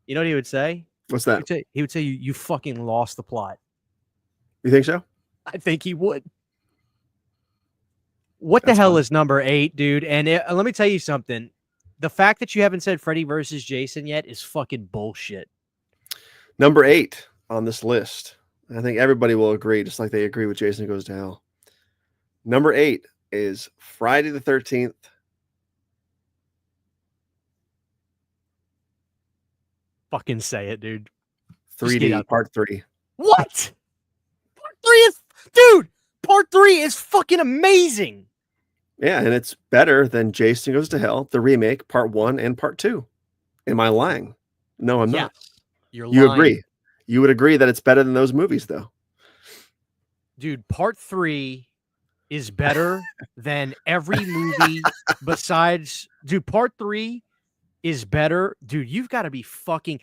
What's that? He would say you fucking lost the plot. You think so? I think he would. What the hell is number 8, dude? And let me tell you something. The fact that you haven't said Freddy versus Jason yet is fucking bullshit. Number 8 on this list. I think everybody will agree, just like they agree with Jason Goes to Hell. Number 8 is Friday the 13th. Fucking say it, dude. 3D part 3. What? Part 3 is fucking amazing. Yeah, and it's better than Jason Goes to Hell, the remake, part 1 and part 2. Am I lying? No, I'm not. You agree. You would agree that it's better than those movies, though. Dude, part 3 is better than every movie besides. Dude, part 3 is better. Dude, you've got to be fucking.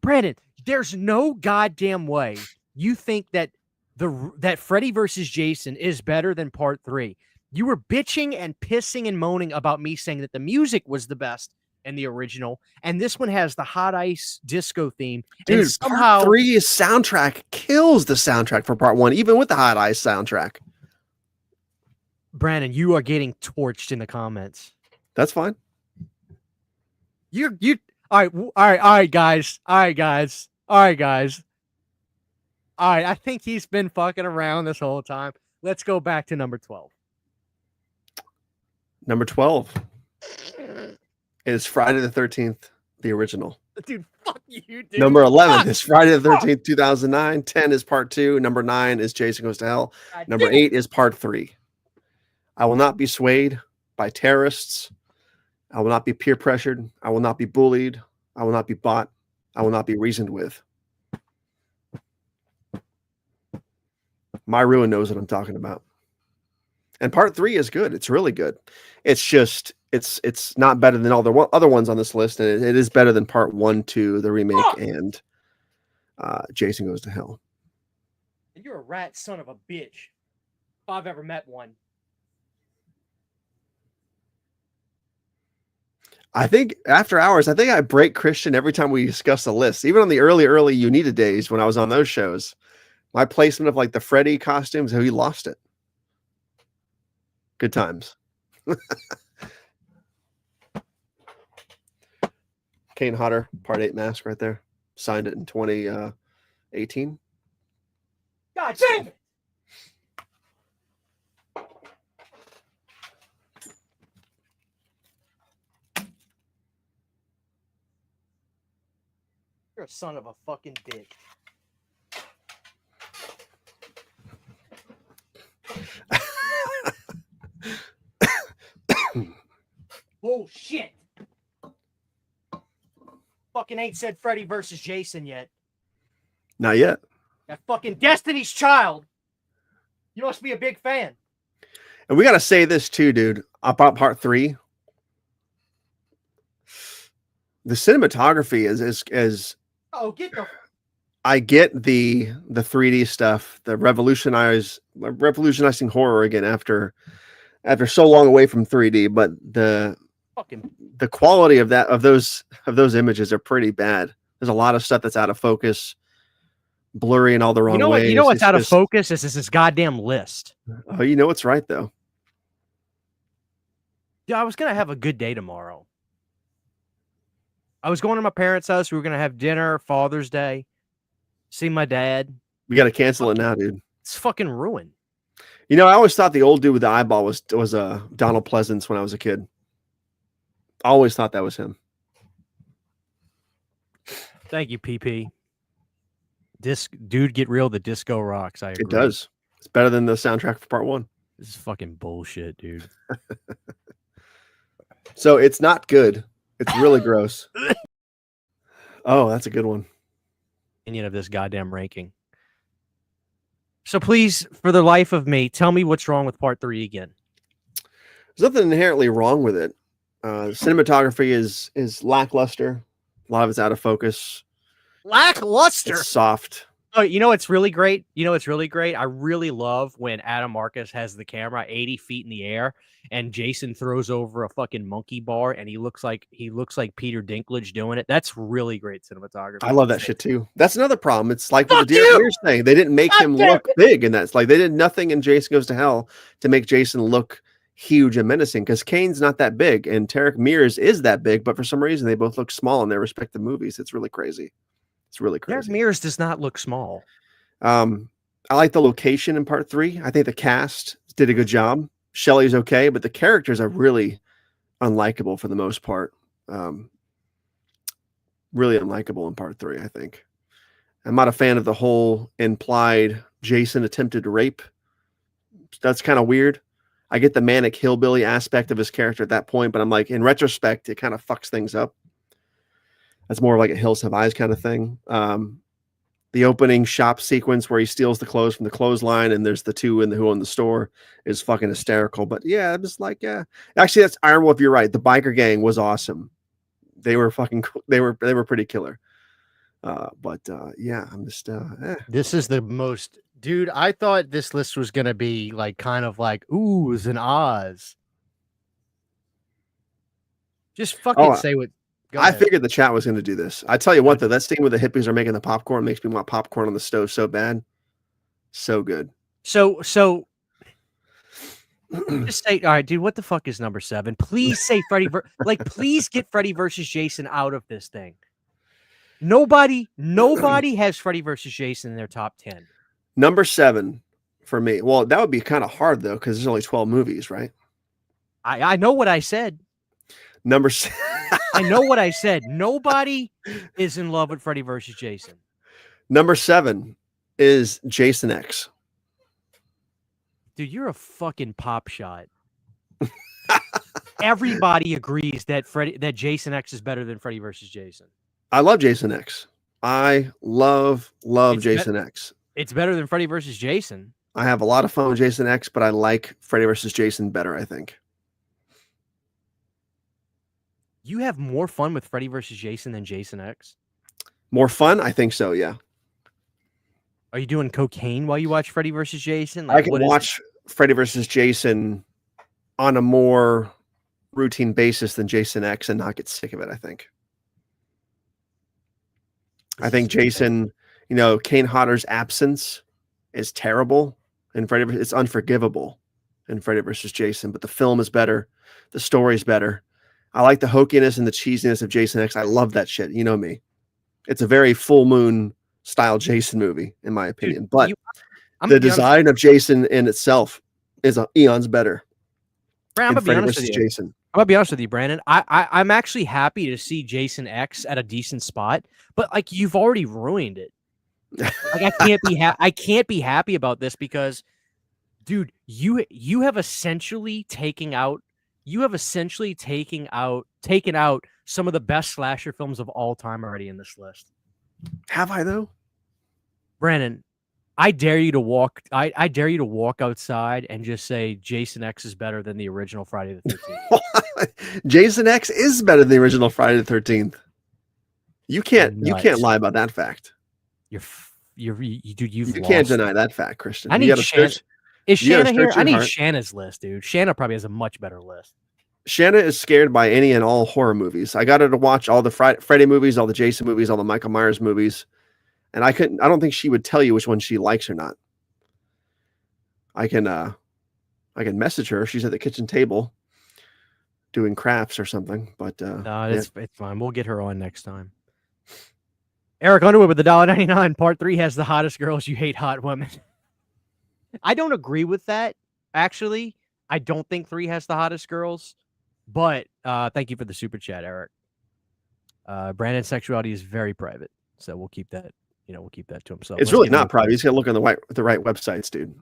Brandon, there's no goddamn way you think that that Freddy versus Jason is better than part 3. You were bitching and pissing and moaning about me saying that the music was the best in the original, and this one has the Hot Ice disco theme. Dude, and somehow part 3's soundtrack kills the soundtrack for part 1, even with the Hot Ice soundtrack. Brandon, you are getting torched in the comments. That's fine. You all right, guys. All right. I think he's been fucking around this whole time. Let's go back to number 12. Number 12 is Friday the 13th, the original. Dude, fuck you, dude. Number 11 Fuck. is Friday the 13th, 2009. 10 is part 2. Number 9 is Jason Goes to Hell. God Number damn it. 8 is part 3. I will not be swayed by terrorists. I will not be peer pressured. I will not be bullied. I will not be bought. I will not be reasoned with. My Ruin knows what I'm talking about. And part 3 is good. It's really good. It's just it's not better than all the other ones on this list, and it is better than part 1, 2, the remake, and Jason Goes to Hell. You're a rat son of a bitch. If I've ever met one. I think After Hours, I think I break Christian every time we discuss the list. Even on the early Unita days when I was on those shows, my placement of like the Freddy costumes, he lost it. Good times. Kane Hodder, part 8 mask right there. Signed it in 2018. God damn it! You're a son of a fucking bitch. Bullshit. Fucking ain't said Freddy versus Jason yet. Not yet. That fucking Destiny's Child. You must be a big fan. And we got to say this too, dude, about part 3. The cinematography is Oh, get the I get the 3D stuff, the revolutionizing horror again after so long away from 3D, but the quality of those images are pretty bad. There's a lot of stuff that's out of focus, blurry in all the wrong ways. You know what's out of focus is this goddamn list. Oh, you know what's right though. Yeah, I was gonna have a good day tomorrow. I was going to my parents' house. We were gonna have dinner, Father's Day, see my dad. We got to cancel it now, dude. It's fucking ruined. You know, I always thought the old dude with the eyeball was Donald Pleasance when I was a kid. I always thought that was him. Thank you, PP. Dude, get real. The disco rocks. I agree. It does. It's better than the soundtrack for part 1. This is fucking bullshit, dude. So it's not good. It's really gross. Oh, that's a good one. Opinion of this goddamn ranking. So please, for the life of me, tell me what's wrong with part 3 again. There's nothing inherently wrong with it. Cinematography is lackluster. A lot of it's out of focus. Lackluster. It's soft. Oh, you know what's really great? I really love when Adam Marcus has the camera 80 feet in the air and Jason throws over a fucking monkey bar and he looks like Peter Dinklage doing it. That's really great cinematography. I love that shit too. That's another problem. It's like with the Derek Mears thing. They didn't make him look big, and that's like they did nothing in Jason Goes to Hell to make Jason look huge and menacing because Kane's not that big and Derek Mears is that big, but for some reason they both look small in their respective movies. It's really crazy. It's really crazy. Derek Mears does not look small. I like the location in part 3. I think the cast did a good job. Shelley's okay, but the characters are really unlikable for the most part. Really unlikable in part 3, I think. I'm not a fan of the whole implied Jason attempted rape. That's kind of weird. I get the manic hillbilly aspect of his character at that point, but I'm like, in retrospect, it kind of fucks things up. That's more like a Hills Have Eyes kind of thing. The opening shop sequence where he steals the clothes from the clothesline and there's the two who own the store is fucking hysterical. But yeah, it was like, yeah. Actually, that's Iron Wolf. You're right. The biker gang was awesome. They were fucking cool. They were pretty killer. Yeah, I'm just This is the most, dude. I thought this list was gonna be like kind of like oohs and ahs. Just fucking Oh, say what. Go I ahead. figured the chat was going to do this. I tell you what, though, that scene where the hippies are making the popcorn makes me want popcorn on the stove so bad. So good. So just say, all right, dude. What the fuck is number 7? Please say Freddy. Please get Freddy versus Jason out of this thing. Nobody has Freddy versus Jason in their top 10. Number 7 for me. Well, that would be kind of hard though, because there's only 12 movies, right? I know what I said. Number I know what I said. Nobody is in love with Freddy versus Jason. Number 7 is Jason X. Dude, you're a fucking pop shot. Everybody agrees that Jason X is better than Freddy versus Jason. I love Jason X. I love Jason X. It's better than Freddy versus Jason. I have a lot of fun with Jason X, but I like Freddy versus Jason better, I think. You have more fun with Freddy versus Jason than Jason X? More fun? I think so, yeah. Are you doing cocaine while you watch Freddy versus Jason? Like, I can watch Freddy versus Jason on a more routine basis than Jason X and not get sick of it, I think. I think Jason, Kane Hodder's absence is terrible, and it's unforgivable in Freddy versus Jason, but the film is better. The story is better. I like the hokiness and the cheesiness of Jason X. I love that shit. You know me. It's a very Full Moon style Jason movie, in my opinion. Dude, but the design of Jason in itself is eons better. I'm gonna be honest with you. Jason. I'm gonna be honest with you, Brandon. I'm actually happy to see Jason X at a decent spot, but like you've already ruined it. Like I can't be happy about this because, dude, you have essentially taken out some of the best slasher films of all time already in this list. Have I though? Brandon, I dare you to walk. I dare you to walk outside and just say Jason X is better than the original Friday the 13th. Jason X is better than the original Friday the 13th. You can't lie about that fact. Dude, you can't deny that fact, Christian. I need Shanna. Is Shanna here? I need Shanna's list, dude. Shanna probably has a much better list. Shanna is scared by any and all horror movies. I got her to watch all the Freddy movies, all the Jason movies, all the Michael Myers movies. And I don't think she would tell you which one she likes or not. I can message her. She's at the kitchen table doing crafts or something. But no, it's fine. We'll get her on next time. Eric Underwood with the $1.99. Part 3 has the hottest girls. You hate hot women. I don't agree with that. Actually, I don't think 3 has the hottest girls. But thank you for the super chat, Eric. Brandon's sexuality is very private, so we'll keep that. We'll keep that to himself. It's really not private. He's got to look on the right websites, dude.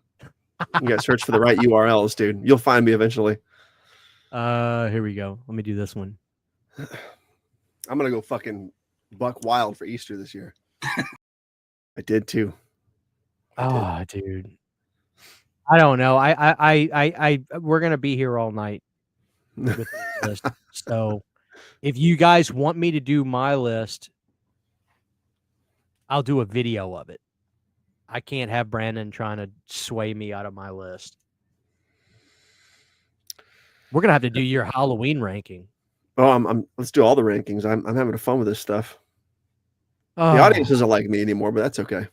You got to search for the right URLs, dude. You'll find me eventually. Here we go. Let me do this one. I'm gonna go fucking buck wild for Easter this year. I did too. Dude. I don't know. We're gonna be here all night with this list. So if you guys want me to do my list, I'll do a video of it. I can't have Brandon trying to sway me out of my list. We're gonna have to do your Halloween ranking. Oh, let's do all the rankings. I'm having fun with this stuff. The audience doesn't like me anymore, but that's okay.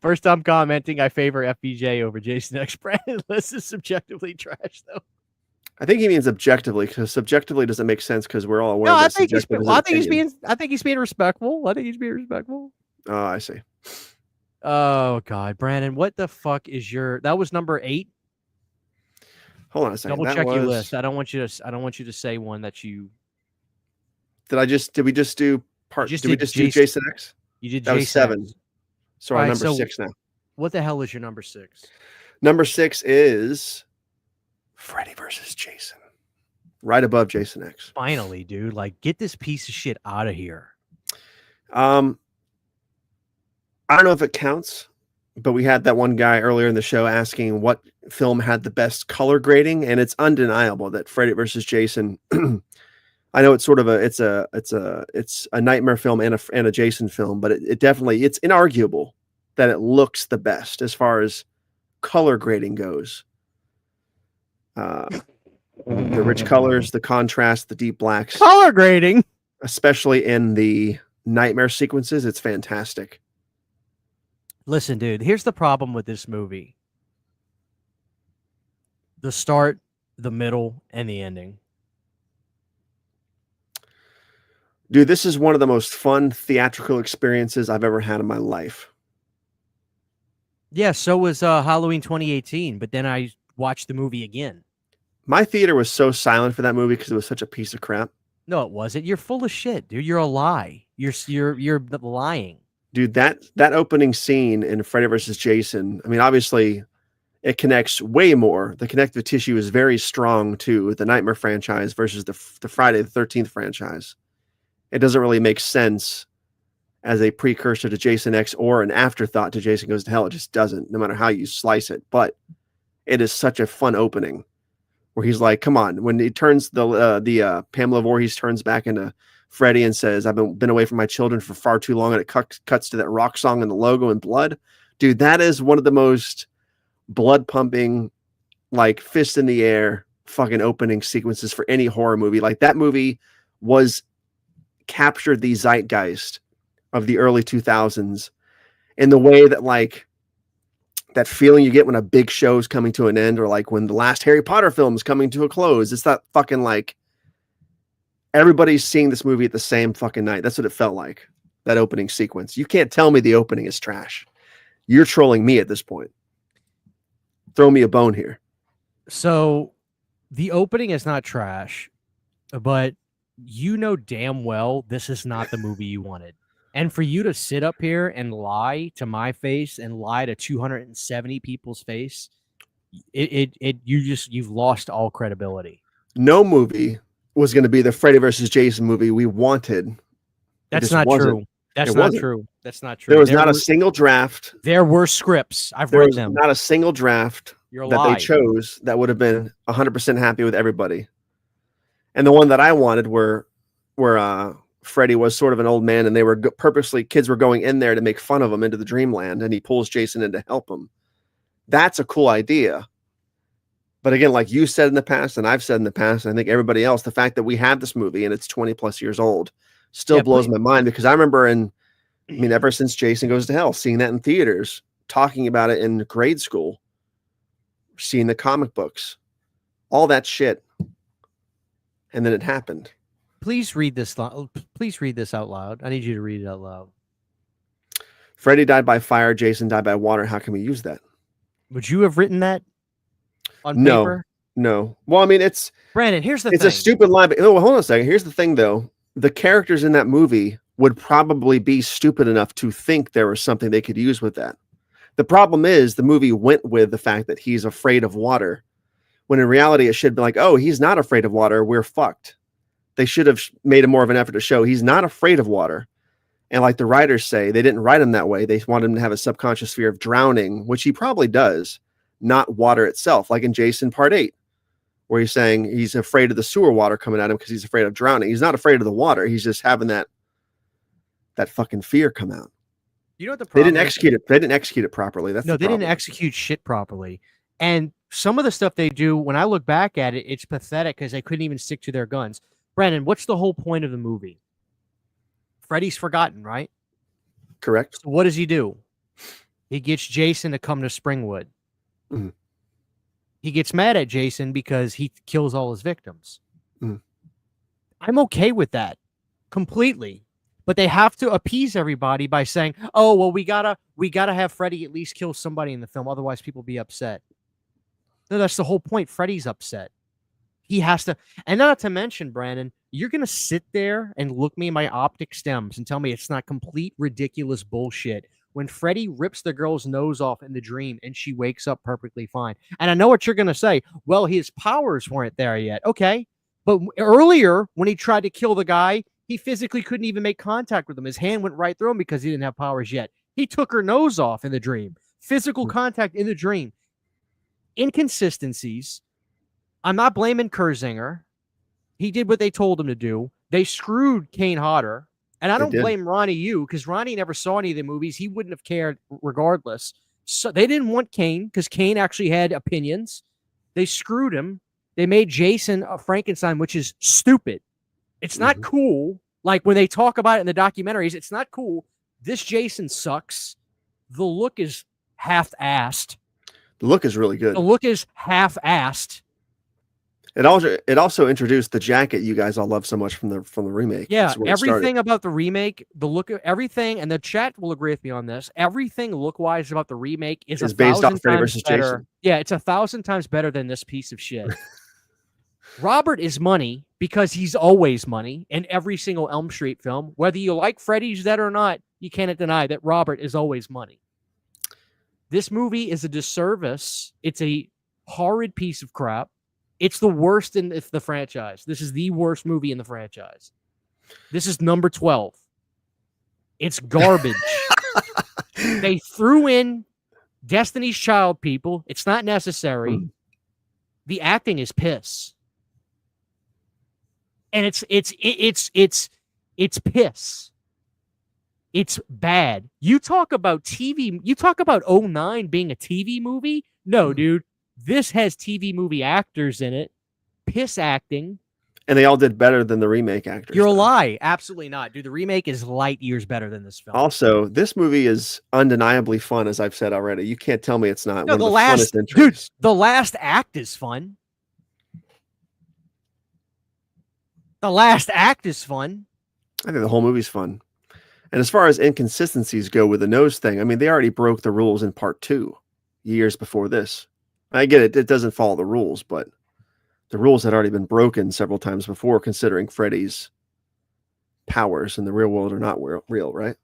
First time commenting, I favor FBJ over Jason X. Brandon list is subjectively trash, though. I think he means objectively, because subjectively doesn't make sense because we're all aware. No, I think he's being respectful. Oh, I see. Oh God, Brandon, what the fuck is that was number 8? Hold on a second. Double check your list. I don't want you to say one that you. Did we just do Jason X? You did. That was 7. So we're on number 6 now. What the hell is your number 6? Number 6 is Freddy versus Jason. Right above Jason X. Finally, dude. Like, get this piece of shit out of here. I don't know if it counts but we had that one guy earlier in the show asking what film had the best color grading, and it's undeniable that Freddy versus Jason. I know it's sort of it's a nightmare film and a Jason film, but it definitely, it's inarguable that it looks the best as far as color grading goes. The rich colors, the contrast, the deep blacks, Color grading, especially in the nightmare sequences, it's fantastic. Listen, dude, here's the problem with this movie. The start, the middle, and the ending. Dude, this is one of the most fun theatrical experiences I've ever had in my life. Yeah, so was Halloween 2018, but then I watched the movie again. My theater was so silent for that movie because it was such a piece of crap. No, it wasn't. You're full of shit, dude. You're a lie. You're lying. Dude, that opening scene in Freddy versus Jason, I mean, obviously it connects way more. The connective tissue is very strong to the Nightmare franchise versus the Friday the 13th franchise. It doesn't really make sense as a precursor to Jason X or an afterthought to Jason Goes to Hell. It just doesn't, no matter how you slice it. But it is such a fun opening where he's like, come on. When he turns the Pamela Voorhees turns back into Freddy and says, I've been away from my children for far too long. And it cuts to that rock song and the logo in blood. Dude, that is one of the most blood pumping, like fist in the air fucking opening sequences for any horror movie. Like that movie captured the zeitgeist of the early 2000s in the way that, like, that feeling you get when a big show is coming to an end, or like when the last Harry Potter film is coming to a close. It's that fucking, like, everybody's seeing this movie at the same fucking night. That's what it felt like, that opening sequence. You can't tell me the opening is trash. You're trolling me at this point. Throw me a bone here. So the opening is not trash, but you know damn well this is not the movie you wanted. And for you to sit up here and lie to my face and lie to 270 people's face, you've lost all credibility. No movie was going to be the Freddy versus Jason movie we wanted. That's not true. That's not true. That's not true. There was not a single draft. There were scripts. I've read them. Not a single draft that they chose that would have been 100% happy with everybody. And the one that I wanted where Freddy was sort of an old man, and they were kids were going in there to make fun of him into the dreamland, and he pulls Jason in to help him. That's a cool idea. But again, like you said in the past, and I've said in the past, and I think everybody else, the fact that we have this movie and it's 20 plus years old still blows my mind, because I remember ever since Jason Goes to Hell, seeing that in theaters, talking about it in grade school, seeing the comic books, all that shit. And then it happened. Please read this. Please read this out loud. I need you to read it out loud. Freddy died by fire. Jason died by water. How can we use that? Would you have written that on paper? No. Well, I mean, it's Brandon. Here's the thing. It's a stupid line. But, hold on a second. Here's the thing, though. The characters in that movie would probably be stupid enough to think there was something they could use with that. The problem is the movie went with the fact that he's afraid of water, when in reality it should be like, oh, he's not afraid of water. We're fucked. They should have made more of an effort to show he's not afraid of water. And like the writers say, they didn't write him that way. They wanted him to have a subconscious fear of drowning, which he probably does, not water itself. Like in Jason Part 8, where he's saying he's afraid of the sewer water coming at him because he's afraid of drowning. He's not afraid of the water. He's just having that fucking fear come out. You know what the problem They didn't execute it. They didn't execute it properly. They didn't execute shit properly. And some of the stuff they do, when I look back at it, it's pathetic because they couldn't even stick to their guns. Brandon, what's the whole point of the movie? Freddy's forgotten, right? Correct. So what does he do? He gets Jason to come to Springwood. Mm-hmm. He gets mad at Jason because he kills all his victims. Mm-hmm. I'm okay with that completely. But they have to appease everybody by saying, "Oh, well, we gotta have Freddy at least kill somebody in the film, otherwise people be upset." No, that's the whole point. Freddy's upset. He has to, and not to mention, Brandon, you're gonna sit there and look me in my optic stems and tell me it's not complete ridiculous bullshit when Freddy rips the girl's nose off in the dream and she wakes up perfectly fine. And I know what you're gonna say. Well, his powers weren't there yet. Okay, but earlier when he tried to kill the guy, he physically couldn't even make contact with him. His hand went right through him because he didn't have powers yet. He took her nose off in the dream. physical contact in the dream. Inconsistencies. I'm not blaming Kurzinger. He did what they told him to do. They screwed Kane Hodder. And I don't blame Ronnie Yu because Ronnie never saw any of the movies. He wouldn't have cared regardless. So they didn't want Kane because Kane actually had opinions. They screwed him. They made Jason a Frankenstein, which is stupid. It's not cool. Like when they talk about it in the documentaries, it's not cool. This Jason sucks. The look is half-assed. The look is really good. The look is half-assed. It also introduced the jacket you guys all love so much from the remake. Yeah, everything about the remake, the look of everything, and the chat will agree with me on this. Everything look-wise about the remake is based off Freddy versus Jason. Yeah, it's 1,000 times better than this piece of shit. Robert is money because he's always money in every single Elm Street film. Whether you like Freddy's dead or not, you cannot deny that Robert is always money. This movie is a disservice. It's a horrid piece of crap. It's the worst in the franchise. This is the worst movie in the franchise. This is number 12. It's garbage. They threw in Destiny's Child people. It's not necessary. The acting is piss. And it's piss. It's bad. You talk about TV. You talk about 09 being a TV movie. No, dude. This has TV movie actors in it. Piss acting. And they all did better than the remake actors. You're a lie. Absolutely not. Dude, the remake is light years better than this film. Also, this movie is undeniably fun, as I've said already. You can't tell me it's not. No, one of the funnest entries. Dude, the last act is fun. The last act is fun. I think the whole movie's fun. And as far as inconsistencies go with the nose thing, I mean, they already broke the rules in part 2 years before this. I get it. It doesn't follow the rules, but the rules had already been broken several times before, considering Freddy's powers in the real world are not real, right?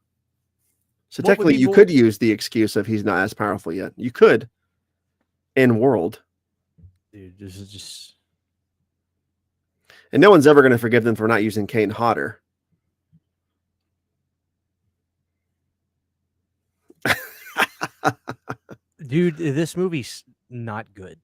So technically, you could use the excuse of he's not as powerful yet. You could, in world. Dude, this is just... And no one's ever going to forgive them for not using Kane Hodder. Dude, this movie's not good.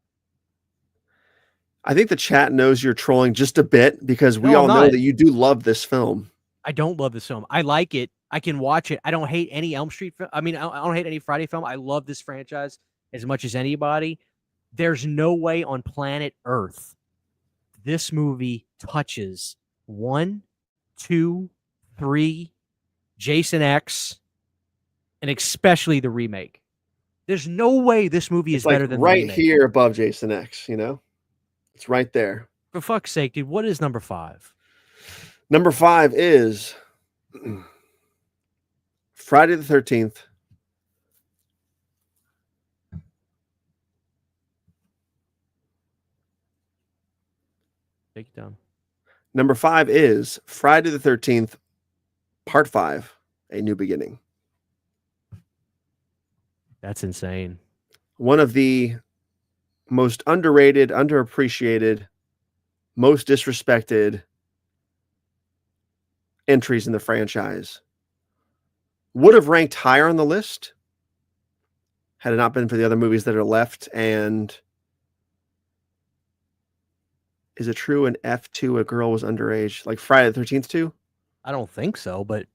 I think the chat knows you're trolling just a bit because we all know that you do love this film. I don't love this film. I like it. I can watch it. I don't hate any Elm Street film. I mean, I don't hate any Friday film. I love this franchise as much as anybody. There's no way on planet Earth this movie touches 1, 2, 3, Jason X, and especially the remake. There's no way this movie is better than right the remake. Here above Jason X, you know? It's right there. For fuck's sake, dude, what is number 5? Number 5 is Friday the 13th. Take it down. Number 5 is Friday the 13th, Part 5, A New Beginning. That's insane. One of the most underrated, underappreciated, most disrespected entries in the franchise. Would have ranked higher on the list had it not been for the other movies that are left. And is it true in F2 a girl was underage? Like Friday the 13th too? I don't think so, but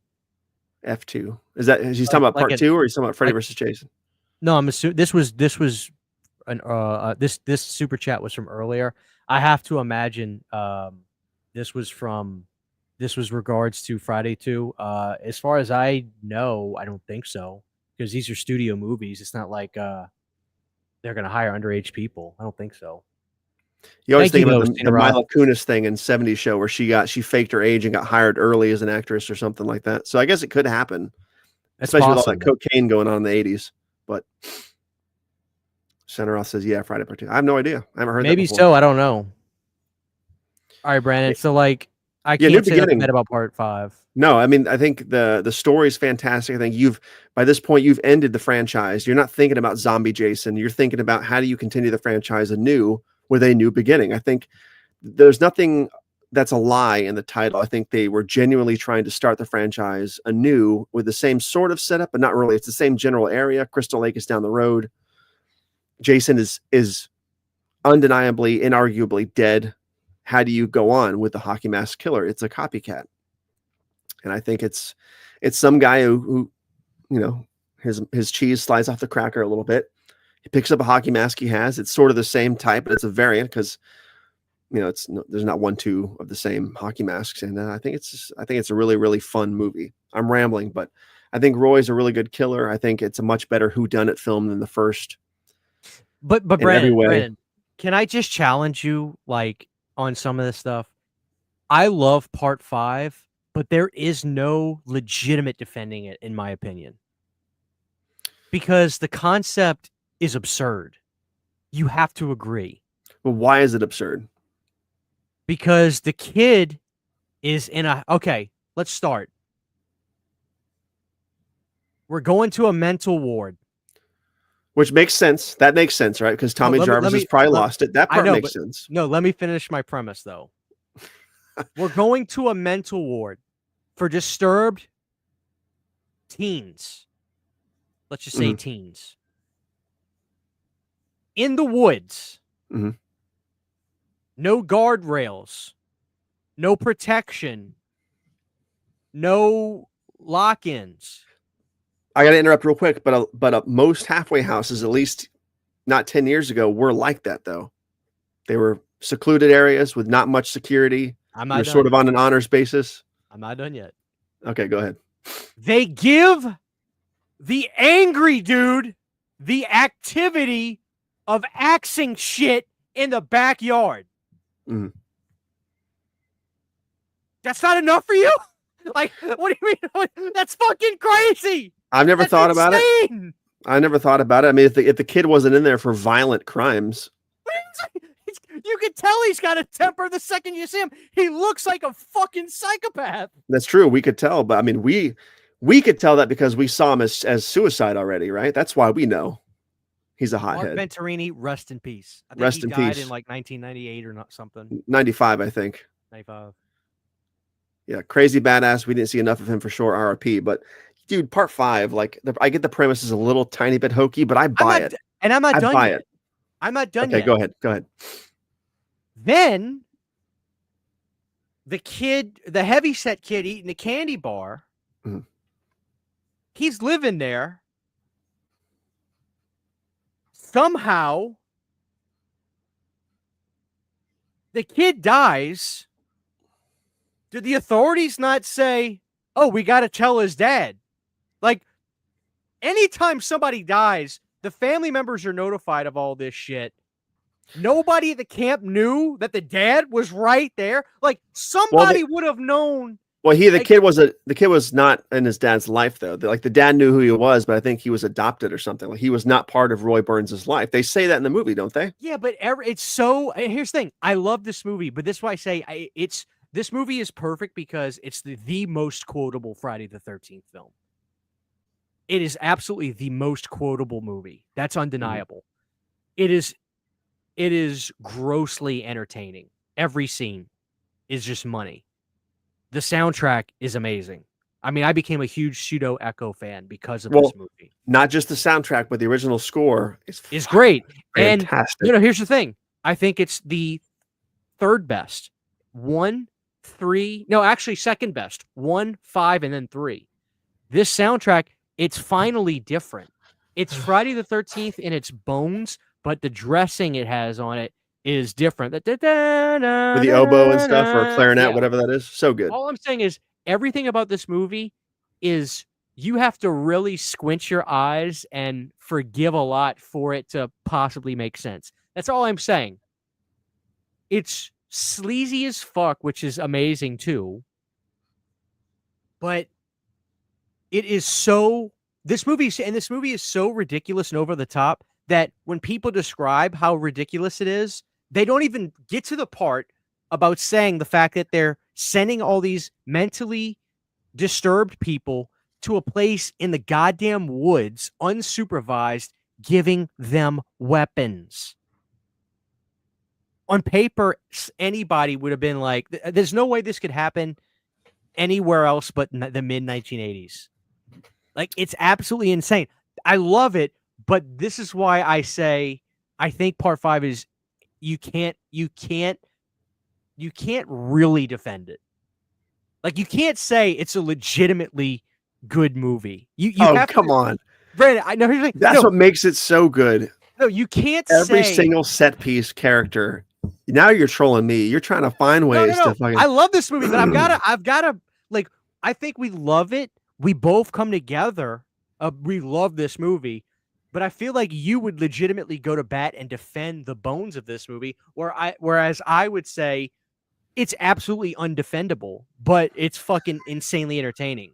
F2. Is he's talking about part 2 or he's talking about Freddy versus Jason? No, I'm assuming this was an this super chat was from earlier. I have to imagine this was regards to Friday 2. As far as I know, I don't think so because these are studio movies. It's not like they're going to hire underage people. I don't think so. You always think about the Mila Kunis thing in 70s show where she faked her age and got hired early as an actress or something like that. So I guess it could happen, especially with all that cocaine going on in the 80s. But Centeroff says, yeah, Friday part 2. I have no idea. I haven't heard Maybe that before. so. I don't know. All right, Brandon. So like, I can't say nothing bad about part 5. No, I mean, I think the story is fantastic. I think by this point, you've ended the franchise. You're not thinking about zombie Jason. You're thinking about how do you continue the franchise anew with a new beginning. I think there's nothing that's a lie in the title. I think they were genuinely trying to start the franchise anew with the same sort of setup, but not really. It's the same general area. Crystal Lake is down the road. Jason is undeniably, inarguably dead. How do you go on with the hockey mask killer? It's a copycat. And I think it's some guy who his cheese slides off the cracker a little bit. He picks up a hockey mask he has. It's sort of the same type, but it's a variant because there's not 1-2 of the same hockey masks. And I think it's a really, really fun movie. I'm rambling, but I think Roy's a really good killer. I think it's a much better whodunit film than the first. But Brandon, can I just challenge you on some of this stuff? I love part 5, but there is no legitimate defending it, in my opinion. Because the concept is absurd. You have to agree. Well, why is it absurd? Because the kid is in a... Okay, let's start. We're going to a mental ward. Which makes sense. That makes sense, right? Because Tommy Jarvis has probably lost it. That part makes sense. No, let me finish my premise, though. We're going to a mental ward for disturbed teens. Let's just say teens. In the woods. Mm-hmm. No guardrails. No protection. No lock-ins. I got to interrupt real quick, but most halfway houses, at least not 10 years ago, were like that, though. They were secluded areas with not much security. You're sort of on an honors basis. I'm not done yet. Okay, go ahead. They give the angry dude the activity of axing shit in the backyard. Mm-hmm. That's not enough for you? What do you mean? That's fucking crazy. I've never thought about it. I never thought about it. I mean, if the kid wasn't in there for violent crimes. You can tell he's got a temper the second you see him. He looks like a fucking psychopath. That's true. We could tell, but I mean, we could tell that because we saw him as suicide already, right? That's why we know he's a hothead. Mark Venturini, rest in peace. I think he died in 1998 or not something. 95, I think. 95. Yeah, crazy badass. We didn't see enough of him for sure. RRP, but dude, part 5, I get the premise is a little tiny bit hokey, but I buy it. And I'm not done buy yet. it. I'm not done yet. Okay, go ahead. Then the kid, the heavyset kid eating the candy bar, he's living there. Somehow, the kid dies. Did the authorities not say, oh, we got to tell his dad? Anytime somebody dies, the family members are notified of all this shit. Nobody at the camp knew that the dad was right there. Somebody would have known. Well, the kid was not in his dad's life though. The dad knew who he was, but I think he was adopted or something. He was not part of Roy Burns' life. They say that in the movie, don't they? Yeah, but it's so. Here's the thing. I love this movie, but this is why I say this movie is perfect because it's the most quotable Friday the 13th film. It is absolutely the most quotable movie. That's undeniable. It is grossly entertaining. Every scene is just money. The soundtrack is amazing. I mean, I became a huge Pseudo Echo fan because of this movie. Not just the soundtrack, but the original score is great. Fantastic. And here's the thing. I think it's the third best. 1, 3, no, actually second best. 1, 5, and then 3. This soundtrack, it's finally different. It's Friday the 13th in its bones, but the dressing it has on it is different. With the oboe and stuff, or clarinet, whatever that is. So good. All I'm saying is everything about this movie is you have to really squint your eyes and forgive a lot for it to possibly make sense. That's all I'm saying. It's sleazy as fuck, which is amazing too. But it is so... This movie is so ridiculous and over the top that when people describe how ridiculous it is, they don't even get to the part about saying the fact that they're sending all these mentally disturbed people to a place in the goddamn woods, unsupervised, giving them weapons. on paper, anybody would have been like, there's no way this could happen anywhere else but the mid 1980s. Like, it's absolutely insane. I love it, but this is why I say I think part 5 is you can't really defend it. Like, you can't say it's a legitimately good movie. You have come to, on. Brandon, I know here's the thing. That's what makes it so good. No, you can't Every say single set piece character. Now you're trolling me. You're trying to find ways to fucking. I love this movie, but I've gotta like, I think we love it. We both come together. We love this movie, but I feel like you would legitimately go to bat and defend the bones of this movie, whereas I would say it's absolutely undefendable, but it's fucking insanely entertaining.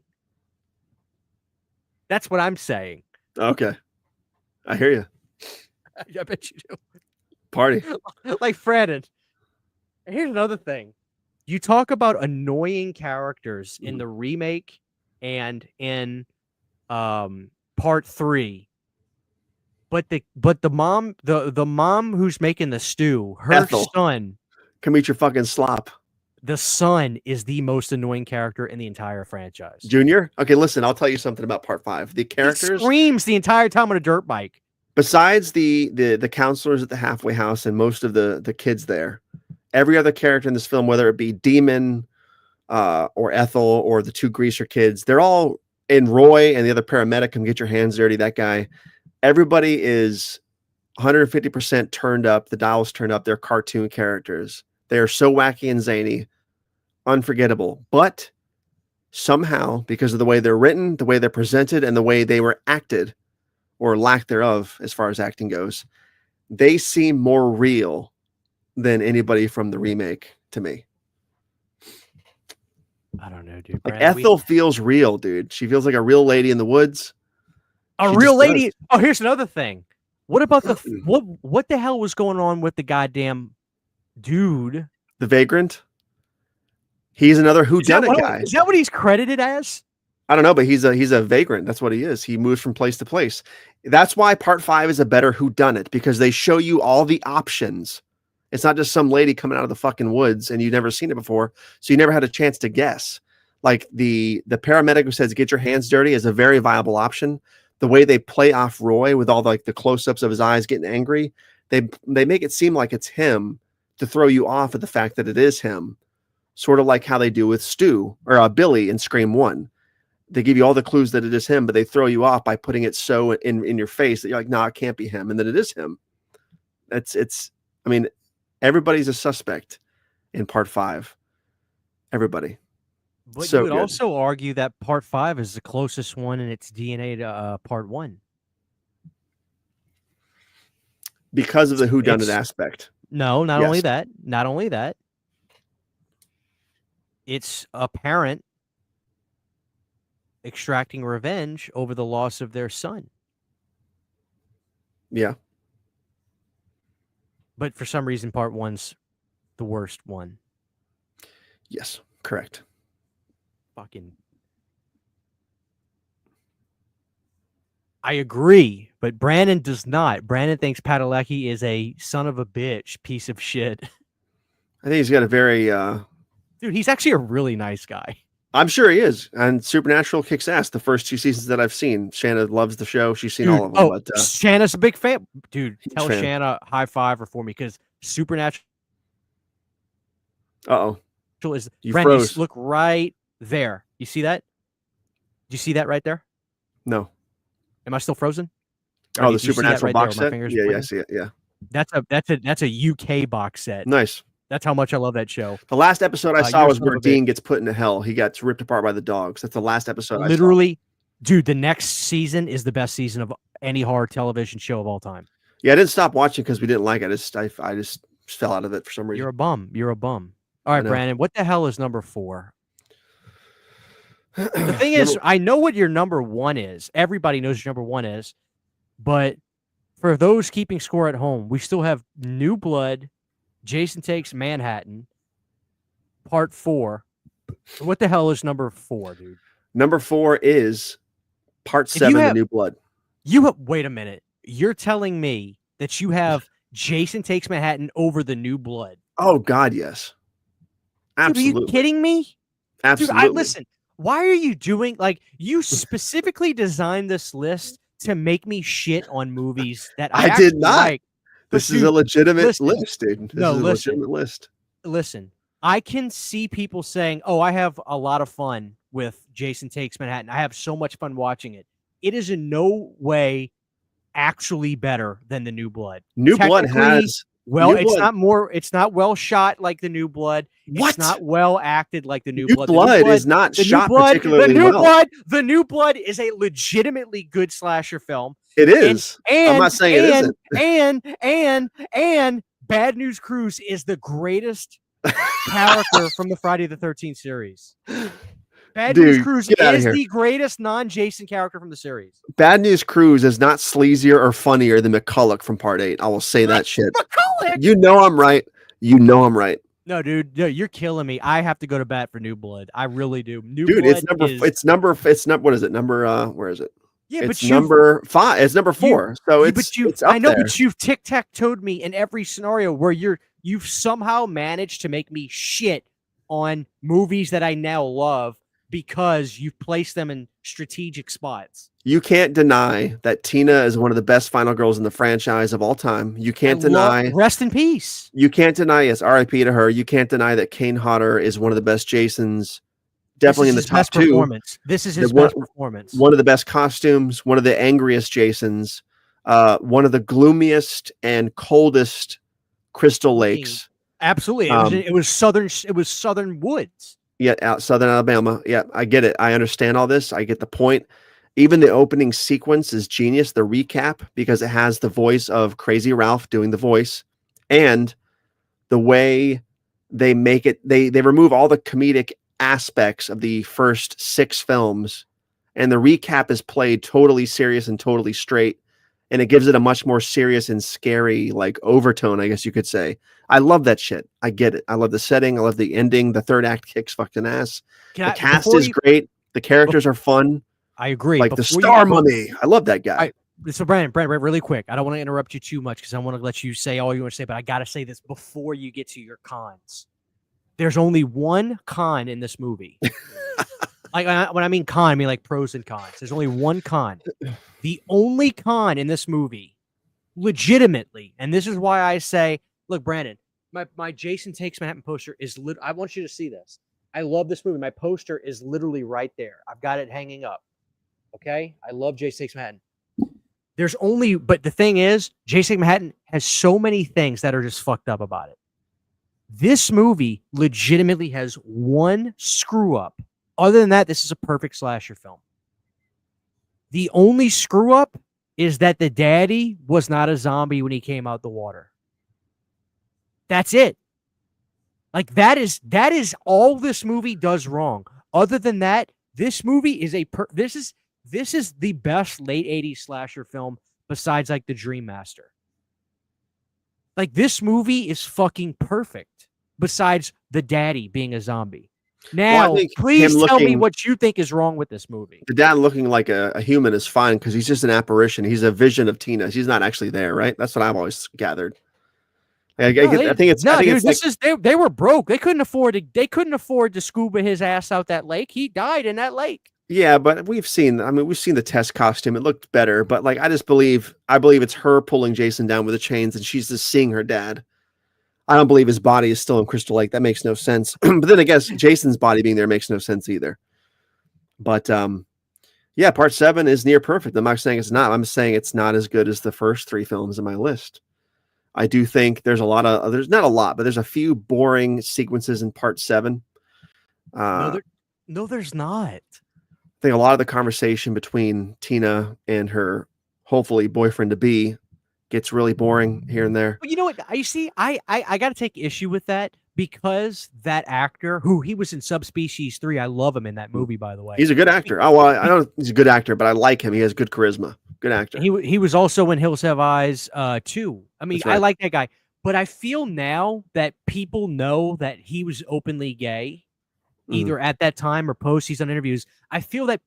That's what I'm saying. Okay. I hear you. I bet you do. Party. Like, Fred, and here's another thing. You talk about annoying characters in the remake and in part 3. But the mom who's making the stew, her Ethel. son, Come eat your fucking slop. the son is the most annoying character in the entire franchise. Junior? Okay, listen, I'll tell you something about part 5. The He characters, screams the entire time on a dirt bike. besides the counselors at the halfway house and most of the kids there, every other character in this film, whether it be Demon or Ethel or the 2 greaser kids, they're all in Roy and the other paramedic, come get your hands dirty, that guy. Everybody is 150% turned up. The dial's turned up. They're cartoon characters. They are so wacky and zany, unforgettable. But somehow, because of the way they're written, the way they're presented, and the way they were acted, or lack thereof, as far as acting goes, they seem more real than anybody from the remake to me. I don't know, dude. Like, Ethel feels real, dude. She feels like a real lady in the woods. A She real just lady. does. Oh, here's another thing. What about what the hell was going on with the goddamn dude? The Vagrant. He's another whodunit guy. Is that what he's credited as? I don't know, but he's a vagrant. That's what he is. He moves from place to place. That's why part 5 is a better whodunit, because they show you all the options. It's not just some lady coming out of the fucking woods and you've never seen it before, so you never had a chance to guess. Like the paramedic who says "get your hands dirty" is a very viable option. The way they play off Roy with all the close-ups of his eyes getting angry, they make it seem like it's him to throw you off of the fact that it is him. Sort of like how they do with Stu or Billy in Scream 1. They give you all the clues that it is him, but they throw you off by putting it so in your face that you're like, no, it can't be him. And then it is him. I mean, everybody's a suspect in part 5. Everybody. But So you would good. also argue that part 5 is the closest one in its DNA to part 1. Because of the whodunit aspect. No, not Yes. only that. Not only that. It's a parent extracting revenge over the loss of their son. Yeah. But for some reason, part 1's the worst one. Yes, correct. Fucking. I agree, but Brandon does not. Brandon thinks Padalecki is a son of a bitch, piece of shit. I think he's got a very Dude, he's actually a really nice guy. I'm sure he is. And Supernatural kicks ass the first 2 seasons that I've seen. Shanna loves the show. She's seen all of them. But Shanna's a big fan. Dude, tell fan. Shanna high five her for me, because Supernatural is You Brandon, froze. look right there. You see that? Do you see that right there? No. Am I still frozen? Or Oh, do the you see that Supernatural right there box where my set? fingers are Yeah, I pointing? see it. Yeah. That's a UK box set. Nice. That's how much I love that show. The last episode I saw You're a was son of where a bitch. Dean gets put into hell. He got ripped apart by the dogs. That's the last episode I saw. Literally, dude, the next season is the best season of any horror television show of all time. Yeah, I didn't stop watching because we didn't like it. I just fell out of it for some reason. You're a bum. You're a bum. All right, know. Brandon, what the hell is number 4? The thing is, I know what your number 1 is. Everybody knows what your number 1 is. But for those keeping score at home, we still have New Blood, Jason Takes Manhattan, part 4. What the hell is number 4, dude? Number 4 is part 7, The New Blood. Wait a minute. You're telling me that you have Jason Takes Manhattan over The New Blood. Oh God, yes. Dude, are Absolutely. you kidding me? Absolutely. Dude, listen. Why are you doing you specifically designed this list to make me shit on movies that I I did actually not. like? This is a legitimate list, dude. This No, is a listen. legitimate list. Listen, I can see people saying, "Oh, I have a lot of fun with Jason Takes Manhattan. I have so much fun watching it." It is in no way actually better than The New Blood. New Blood Technically, has well, New it's Blood. not well shot like The New Blood. What? It's not well acted like The New New Blood. Blood is not shot particularly well. The New Blood is a legitimately good slasher film. It is. I'm not saying it isn't. And Bad News Cruise is the greatest character from the Friday the 13th series. Bad News Cruise is the greatest non-Jason character from the series. Bad News Cruise is not sleazier or funnier than McCulloch from Part 8. I will say that shit. McCulloch! You know I'm right. You know I'm right. No, dude, no, you're killing me. I have to go to bat for New Blood. I really do. Dude, Blood what is it? Where is it? Yeah, it's number 5. It's number 4. So it's up I know, there. but you've tic-tac-toed me in every scenario where you've somehow managed to make me shit on movies that I now love because you've placed them in strategic spots. You can't deny that Tina is one of the best final girls in the franchise of all time. You can't deny. Rest in peace. You can't deny, yes, RIP to her. You can't deny that Kane Hodder is one of the best Jasons. Definitely in the top 2. Performance. This is his best performance. One of the best costumes, one of the angriest Jasons, one of the gloomiest and coldest Crystal Lakes. Absolutely. It was southern woods. Yeah, out Southern Alabama. Yeah, I get it. I understand all this. I get the point. Even the opening sequence is genius, the recap, because it has the voice of Crazy Ralph doing the voice, and the way they make it, they remove all the comedic aspects of the first 6 films, and the recap is played totally serious and totally straight, and it gives it a much more serious and scary like overtone, I guess you could say. I love that shit. I get it. I love the setting. I love the ending. The third act kicks fucking ass. The cast is great. The characters are fun. I agree. Like the Star Mummy. I love that guy. So Brandon, really quick. I don't want to interrupt you too much because I want to let you say all you want to say, but I got to say this before you get to your cons. There's only one con in this movie. When I mean con, I mean like pros and cons. There's only one con. The only con in this movie, legitimately, and this is why I say, look, Brandon, my Jason Takes Manhattan poster is I want you to see this. I love this movie. My poster is literally right there. I've got it hanging up. Okay? I love Jason Takes Manhattan. But the thing is, Jason Takes Manhattan has so many things that are just fucked up about it. This movie legitimately has one screw up. Other than that, this is a perfect slasher film. The only screw up is that the daddy was not a zombie when he came out the water. That's it. Like that is all this movie does wrong. Other than that, this movie is this is the best late 80s slasher film besides like The Dream Master. Like this movie is fucking perfect besides the daddy being a zombie. Now, please tell me what you think is wrong with this movie. The dad looking like a human is fine because he's just an apparition. He's a vision of Tina. She's not actually there, right? That's what I've always gathered. I think they were broke. They couldn't afford to scuba his ass out that lake. He died in that lake. Yeah, but we've seen the test costume. It looked better, but like I believe it's her pulling Jason down with the chains and she's just seeing her dad. I don't believe his body is still in Crystal Lake. That makes no sense. But then I guess Jason's body being there makes no sense either. But yeah, part 7 is near perfect. I'm not saying it's not. I'm saying it's not as good as the first 3 films in my list. I do think there's not a lot, but there's a few boring sequences in part 7. No, there's not. I think a lot of the conversation between Tina and her hopefully boyfriend to be gets really boring here and there. But you know what? I got to take issue with that because that actor who he was in Subspecies 3, I love him in that movie, by the way. He's a good actor. Oh, well, I don't he's a good actor, but I like him. He has good charisma. Good actor. He was also in Hills Have Eyes 2. I mean, right. I like that guy, but I feel now that people know that he was openly gay, either at that time or post. He's on interviews. I feel that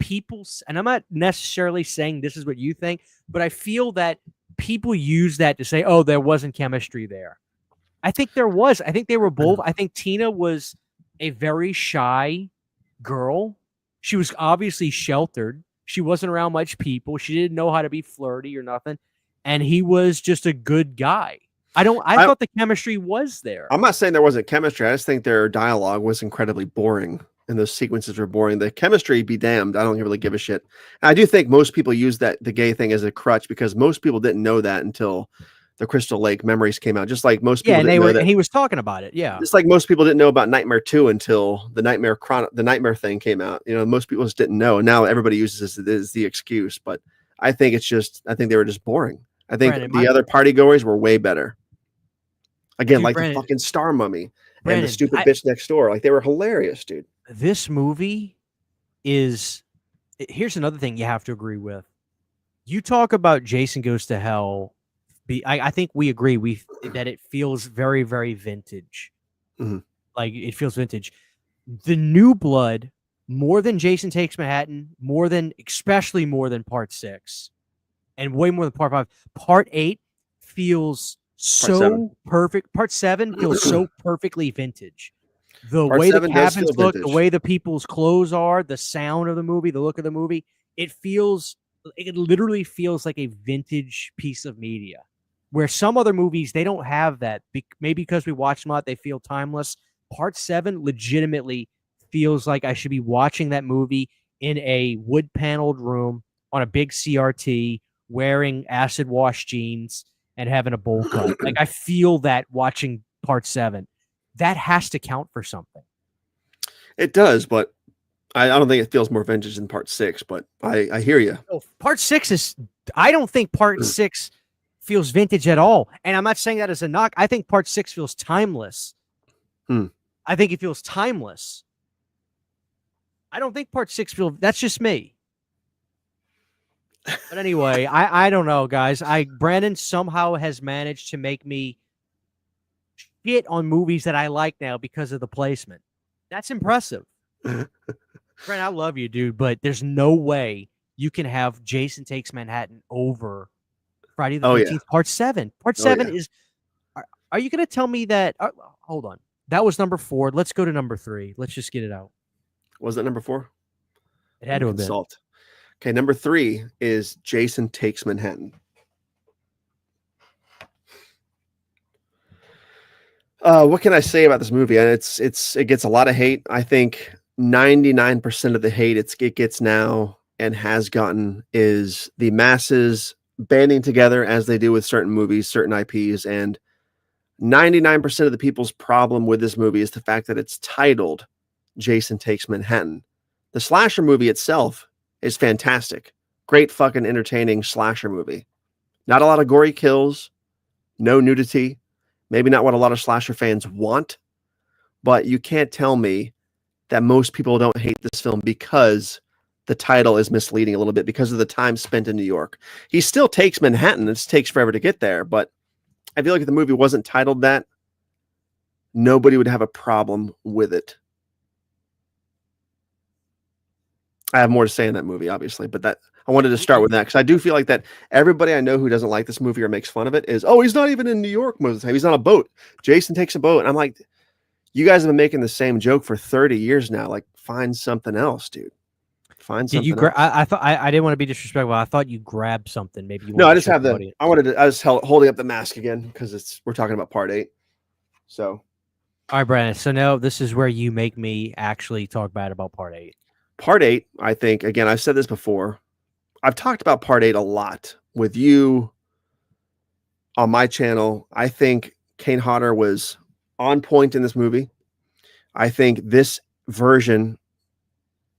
and I'm not necessarily saying this is what you think, but I feel that people use that to say, oh, there wasn't chemistry there. I think there was. I think they were both. I think Tina was a very shy girl. She was obviously sheltered. She wasn't around much people. She didn't know how to be flirty or nothing. And he was just a good guy. I thought the chemistry was there. I'm not saying there wasn't chemistry. I just think their dialogue was incredibly boring and those sequences were boring. The chemistry be damned. I don't really give a shit. And I do think most people use the gay thing as a crutch because most people didn't know that until the Crystal Lake memories came out. Just like most people didn't know that. And he was talking about it. Yeah. Just like most people didn't know about Nightmare 2 until the Nightmare thing came out. You know, most people just didn't know. And now everybody uses this as the excuse. But I think they were just boring. I think Brandon, the other party goers were way better. Again, Dude, like Brandon, the fucking Star Mummy Brandon, and the stupid bitch next door. Like they were hilarious, dude. This movie is. Here's another thing you have to agree with. You talk about Jason Goes to Hell. I think we agree that it feels very, very vintage. Mm-hmm. Like it feels vintage. The New Blood, more than Jason Takes Manhattan, especially more than Part 6, and way more than Part 5. Part 8 feels so perfect. Part 7 feels so perfitly vintage. The way the cabins look, the way the people's clothes are, the sound of the movie, the look of the movie, it literally feels like a vintage piece of media. Where some other movies, they don't have that. Maybe because we watch them a lot, they feel timeless. Part 7 legitimately feels like I should be watching that movie in a wood-paneled room on a big CRT, wearing acid-wash jeans and having a bowl cut. Like, I feel that watching Part 7. That has to count for something. It does, but I don't think it feels more vintage than Part 6, but I hear you. Oh, Part 6 is... I don't think Part 6... feels vintage at all. And I'm not saying that as a knock. I think Part 6 feels timeless. I think it feels timeless. I don't think Part 6 feels... That's just me. But anyway, I don't know, guys. Brandon somehow has managed to make me shit on movies that I like now because of the placement. That's impressive. Brandon, I love you, dude, but there's no way you can have Jason Takes Manhattan over Friday the 13th, Part 7. Part 7 is... Are you going to tell me that... hold on. That was number 4. Let's go to number 3. Let's just get it out. Was that number 4? It had to have been. Okay, number 3 is Jason Takes Manhattan. What can I say about this movie? And it gets a lot of hate. I think 99% of the hate it gets now and has gotten is the masses banding together as they do with certain movies, certain IPs, and 99% of the people's problem with this movie is the fact that it's titled Jason Takes Manhattan. The slasher movie itself is fantastic. Great fucking entertaining slasher movie. Not a lot of gory kills, no nudity, maybe not what a lot of slasher fans want, but you can't tell me that most people don't hate this film because the title is misleading a little bit because of the time spent in New York. He still takes Manhattan. It takes forever to get there, but I feel like if the movie wasn't titled that, nobody would have a problem with it. I have more to say in that movie, obviously, but I wanted to start with that because I do feel like that everybody I know who doesn't like this movie or makes fun of it is, oh, he's not even in New York most of the time. He's on a boat. Jason takes a boat. And I'm like, you guys have been making the same joke for 30 years now. Like, find something else, dude. Find something. Did you? I thought I didn't want to be disrespectful. I thought you grabbed something. Maybe you. No, I just have the. I was holding up the mask again because we're talking about Part 8. So. All right, Brandon. So now this is where you make me actually talk bad about Part 8. Part 8, I think. Again, I've said this before. I've talked about Part 8 a lot with you on my channel. I think Kane Hodder was on point in this movie. I think this version,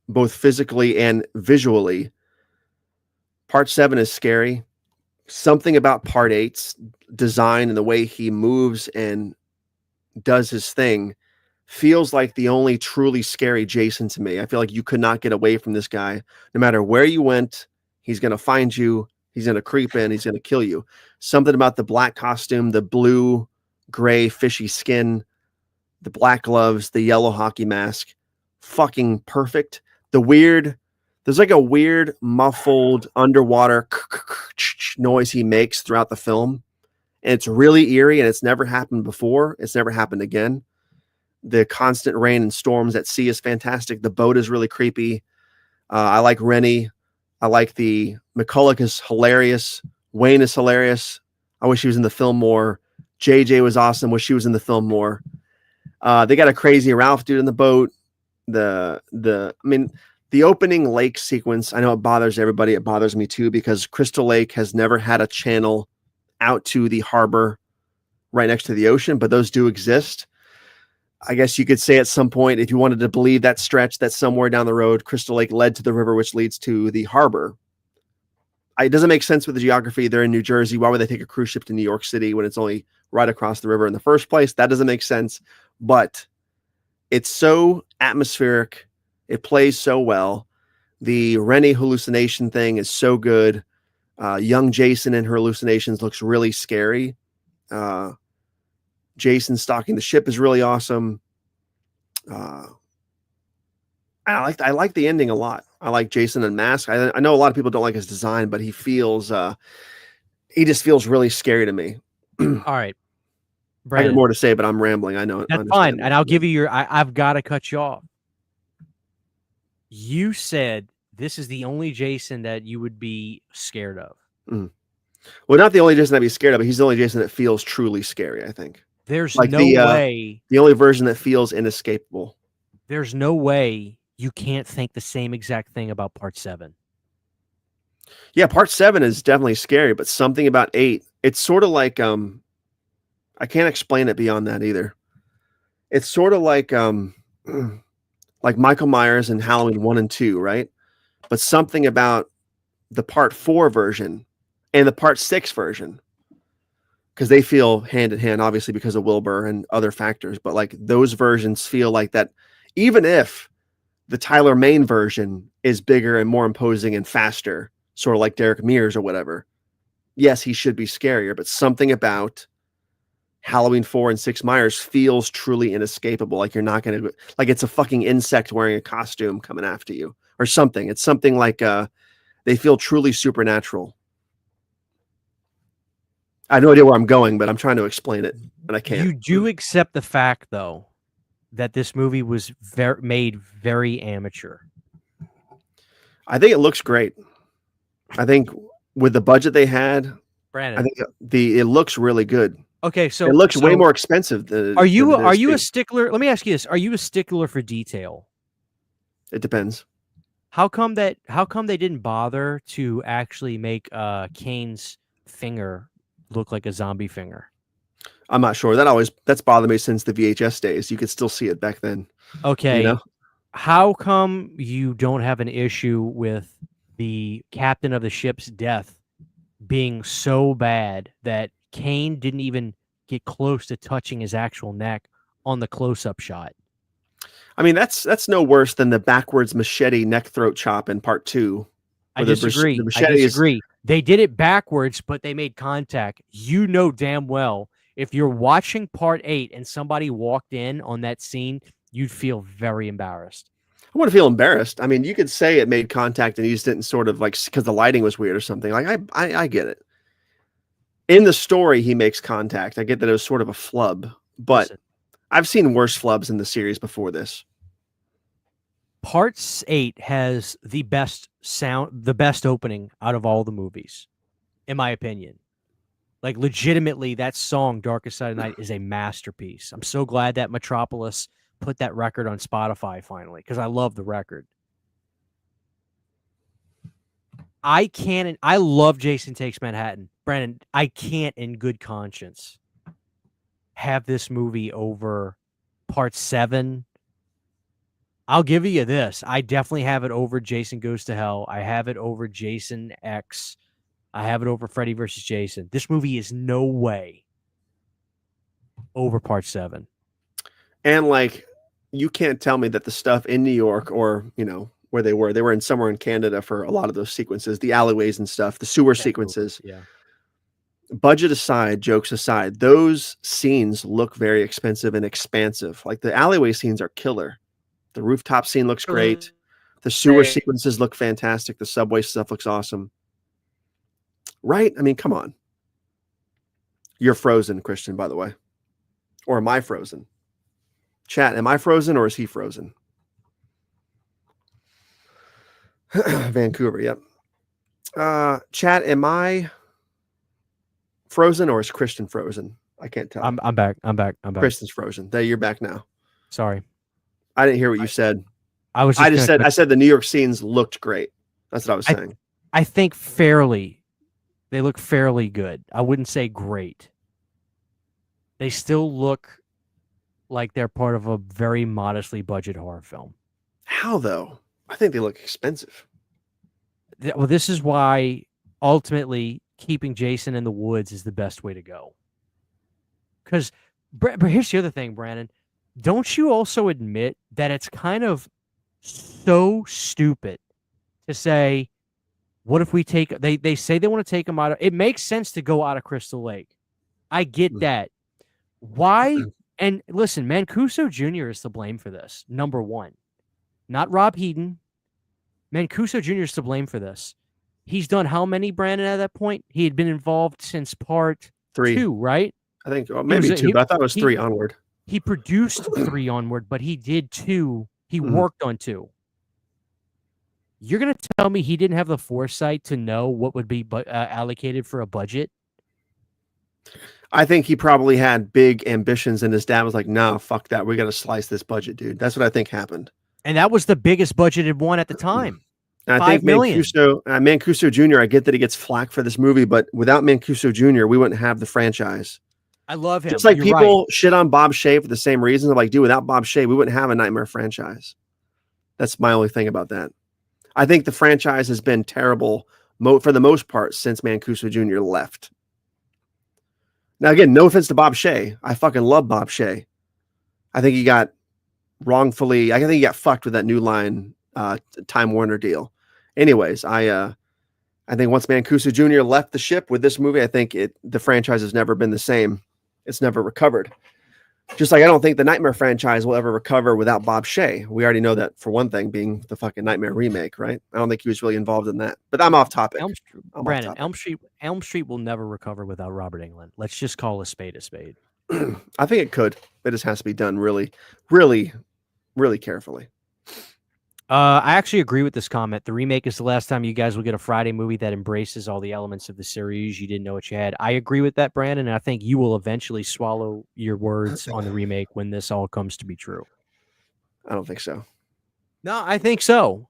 both physically and visually, Part 7 is scary. Something about Part 8's design and the way he moves and does his thing feels like the only truly scary Jason to me. I feel like you could not get away from this guy. No matter where you went, he's going to find you. He's going to creep in. He's going to kill you. Something about the black costume, the blue, gray, fishy skin, the black gloves, the yellow hockey mask. Fucking perfect. The weird There's like a weird muffled underwater noise he makes throughout the film. And it's really eerie, and it's never happened before. It's never happened again. The constant rain and storms at sea is fantastic. The boat is really creepy. I like Rennie. I like the McCulloch is hilarious. Wayne is hilarious. I wish he was in the film more. JJ was awesome. Wish he was in the film more. They got a crazy Ralph dude in the boat. The opening lake sequence, I know it bothers everybody. It bothers me too, because Crystal Lake has never had a channel out to the harbor right next to the ocean, but those do exist. I guess you could say at some point, if you wanted to believe that stretch, that somewhere down the road, Crystal Lake led to the river, which leads to the harbor. It doesn't make sense with the geography. They're in New Jersey. Why would they take a cruise ship to New York City when it's only right across the river in the first place? That doesn't make sense, but it's so atmospheric. It plays so well. The Rennie hallucination thing is so good. Young Jason and her hallucinations looks really scary. Jason stalking the ship is really awesome. I like the ending a lot. I like Jason Unmasked. I know a lot of people don't like his design, but he just feels really scary to me. All right, I Brandon. got more to say, but I'm rambling. I know. That's fine, and I'll give you your. I've got to cut you off. You said this is the only Jason that you would be scared of. Mm. Well, not the only Jason I'd be scared of, but he's the only Jason that feels truly scary, I think. There's like no way. The only version that feels inescapable. There's no way you can't think the same exact thing about Part 7. Yeah, Part 7 is definitely scary, but something about 8, it's sort of like I can't explain it beyond that either. It's sort of like Michael Myers and Halloween 1 and 2, right? But something about the Part 4 version and the Part 6 version, because they feel hand in hand, obviously because of Wilbur and other factors, but like those versions feel like that, even if the Tyler Mane version is bigger and more imposing and faster, sort of like Derek Mears or whatever. Yes, he should be scarier, but something about Halloween 4 and 6 Myers feels truly inescapable. Like you're not going to, like it's a fucking insect wearing a costume coming after you or something. It's something like they feel truly supernatural. I have no idea where I'm going, but I'm trying to explain it, but I can't. You do accept the fact, though, that this movie was made very amateur. I think it looks great. I think with the budget they had, Brandon, I think it looks really good. Okay, so it looks way more expensive than. Are you a stickler? Let me ask you this: are you a stickler for detail? It depends. How come they didn't bother to actually make Kane's finger look like a zombie finger? I'm not sure. That's bothered me since the VHS days. You could still see it back then. Okay. You know? How come you don't have an issue with the captain of the ship's death being so bad that Kane didn't even get close to touching his actual neck on the close-up shot? I mean, that's no worse than the backwards machete neck throat chop in Part 2. I disagree. They did it backwards, but they made contact. You know damn well if you're watching Part 8 and somebody walked in on that scene, you'd feel very embarrassed. I wouldn't feel embarrassed. I mean, you could say it made contact and you just didn't sort of like, because the lighting was weird or something. Like, I get it. In the story, he makes contact. I get that it was sort of a flub, but I've seen worse flubs in the series before this. Part 8 has the best opening out of all the movies, in my opinion. Like, legitimately, that song, Darkest Side of Night, is a masterpiece. I'm so glad that Metropolis put that record on Spotify finally, because I love the record. I love Jason Takes Manhattan. Brandon, I can't in good conscience have this movie over Part 7. I'll give you this. I definitely have it over Jason Goes to Hell. I have it over Jason X. I have it over Freddy versus Jason. This movie is no way over Part 7. And like, you can't tell me that the stuff in New York or, where they were in somewhere in Canada for a lot of those sequences, the alleyways and stuff, the sewer sequences. Yeah. Budget aside, jokes aside, those scenes look very expensive and expansive. Like the alleyway scenes are killer. The rooftop scene looks great. The sewer They- sequences look fantastic. The subway stuff looks awesome. Right? I mean, come on. You're frozen, Christian, by the way. Or am I frozen? Chat, am I frozen or is he frozen? Vancouver, yep. Chat, am I frozen or is Christian frozen? I can't tell. I'm back. I'm back. I'm back. Christian's frozen. There, you're back now. Sorry. I didn't hear what you said. I was I just just gonna said I said the New York scenes looked great. That's what I was saying. I think fairly. They look fairly good. I wouldn't say great. They still look like they're part of a very modestly budgeted horror film. How though? I think they look expensive. Well, this is why ultimately keeping Jason in the woods is the best way to go. Because, but here's the other thing, Brandon. Don't you also admit that it's kind of so stupid to say, what if we take, they say they want to take him out of, it makes sense to go out of Crystal Lake. I get that. Why? And listen, Mancuso Jr. is to blame for this. Number one, not Rob Heaton. Mancuso Jr. is to blame for this. He's done how many, Brandon, at that point? He had been involved since part 2, right? I think maybe 2, but I thought it was 3 onward. He produced 3 onward, but he did 2. He worked on 2. You're going to tell me he didn't have the foresight to know what would be allocated for a budget? I think he probably had big ambitions, and his dad was like, "No, fuck that. We got to slice this budget, dude." That's what I think happened. And that was the biggest budgeted one at the time. And I think Mancuso Jr., I get that he gets flack for this movie, but without Mancuso Jr., we wouldn't have the franchise. I love him. Just like people shit on Bob Shea for the same reason. They're like, dude, without Bob Shea, we wouldn't have a Nightmare franchise. That's my only thing about that. I think the franchise has been terrible for the most part since Mancuso Jr. left. Now, again, no offense to Bob Shea. I fucking love Bob Shea. I think he got wrongfully, I think he got fucked with that New Line Time Warner deal. Anyways, I think once Mancuso Jr. left the ship with this movie, I think the franchise has never been the same. It's never recovered. Just like I don't think the Nightmare franchise will ever recover without Bob Shea. We already know that, for one thing, being the fucking Nightmare remake, right? I don't think he was really involved in that. But I'm off topic. Brandon, Elm Street will never recover without Robert Englund. Let's just call a spade a spade. I think it could. It just has to be done really, really, really carefully. I actually agree with this comment. The remake is the last time you guys will get a Friday movie that embraces all the elements of the series you didn't know what you had. I agree with that, Brandon, and I think you will eventually swallow your words on the remake when this all comes to be true. I don't think so. No, I think so.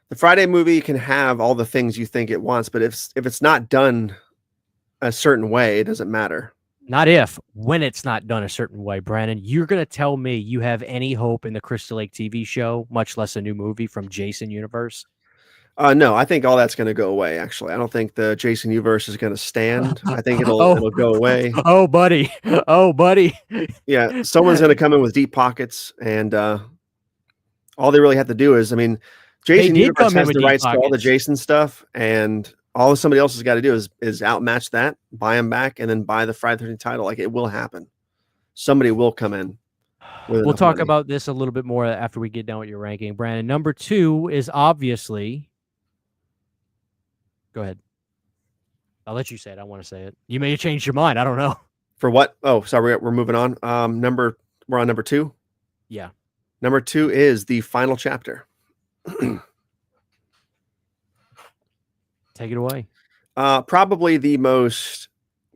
The Friday movie can have all the things you think it wants, but if it's not done a certain way, it doesn't matter. Not when it's not done a certain way, Brandon. You're going to tell me you have any hope in the Crystal Lake TV show, much less a new movie from Jason Universe? No, I think all that's going to go away, actually. I don't think the Jason Universe is going to stand. I think it'll go away. Oh, buddy. Oh, buddy. Yeah, someone's going to come in with deep pockets, and all they really have to do is, I mean, Jason Universe has the rights to all the Jason stuff, and all somebody else has got to do is outmatch that, buy them back, and then buy the Friday the 13th title. Like, it will happen. Somebody will come in. We'll talk about this a little bit more after we get down with your ranking, Brandon. Number 2 is obviously. Go ahead. I'll let you say it. I want to say it. You may have changed your mind. I don't know. For what? Oh, sorry. We're moving on. We're on number 2. Yeah. Number 2 is the final chapter. Take it away. Probably the most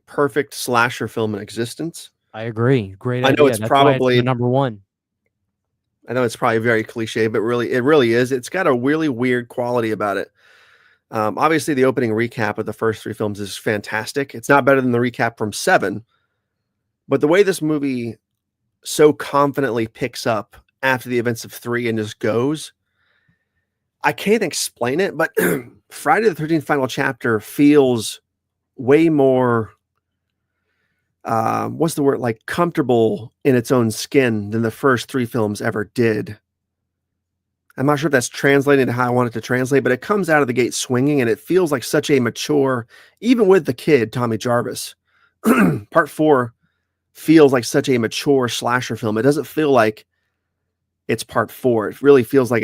perfect slasher film in existence. I agree. Great idea. I know it's probably number 1. I know it's probably very cliche, but it really is. It's got a really weird quality about it. Obviously, the opening recap of the first 3 films is fantastic. It's not better than the recap from 7, but the way this movie so confidently picks up after the events of 3 and just goes, I can't explain it, but Friday the 13th final chapter feels way more, what's the word, like comfortable in its own skin than the first 3 films ever did. I'm not sure if that's translated to how I want it to translate, but it comes out of the gate swinging, and it feels like such a mature, even with the kid, Tommy Jarvis. Part 4 feels like such a mature slasher film. It doesn't feel like it's part 4. It really feels like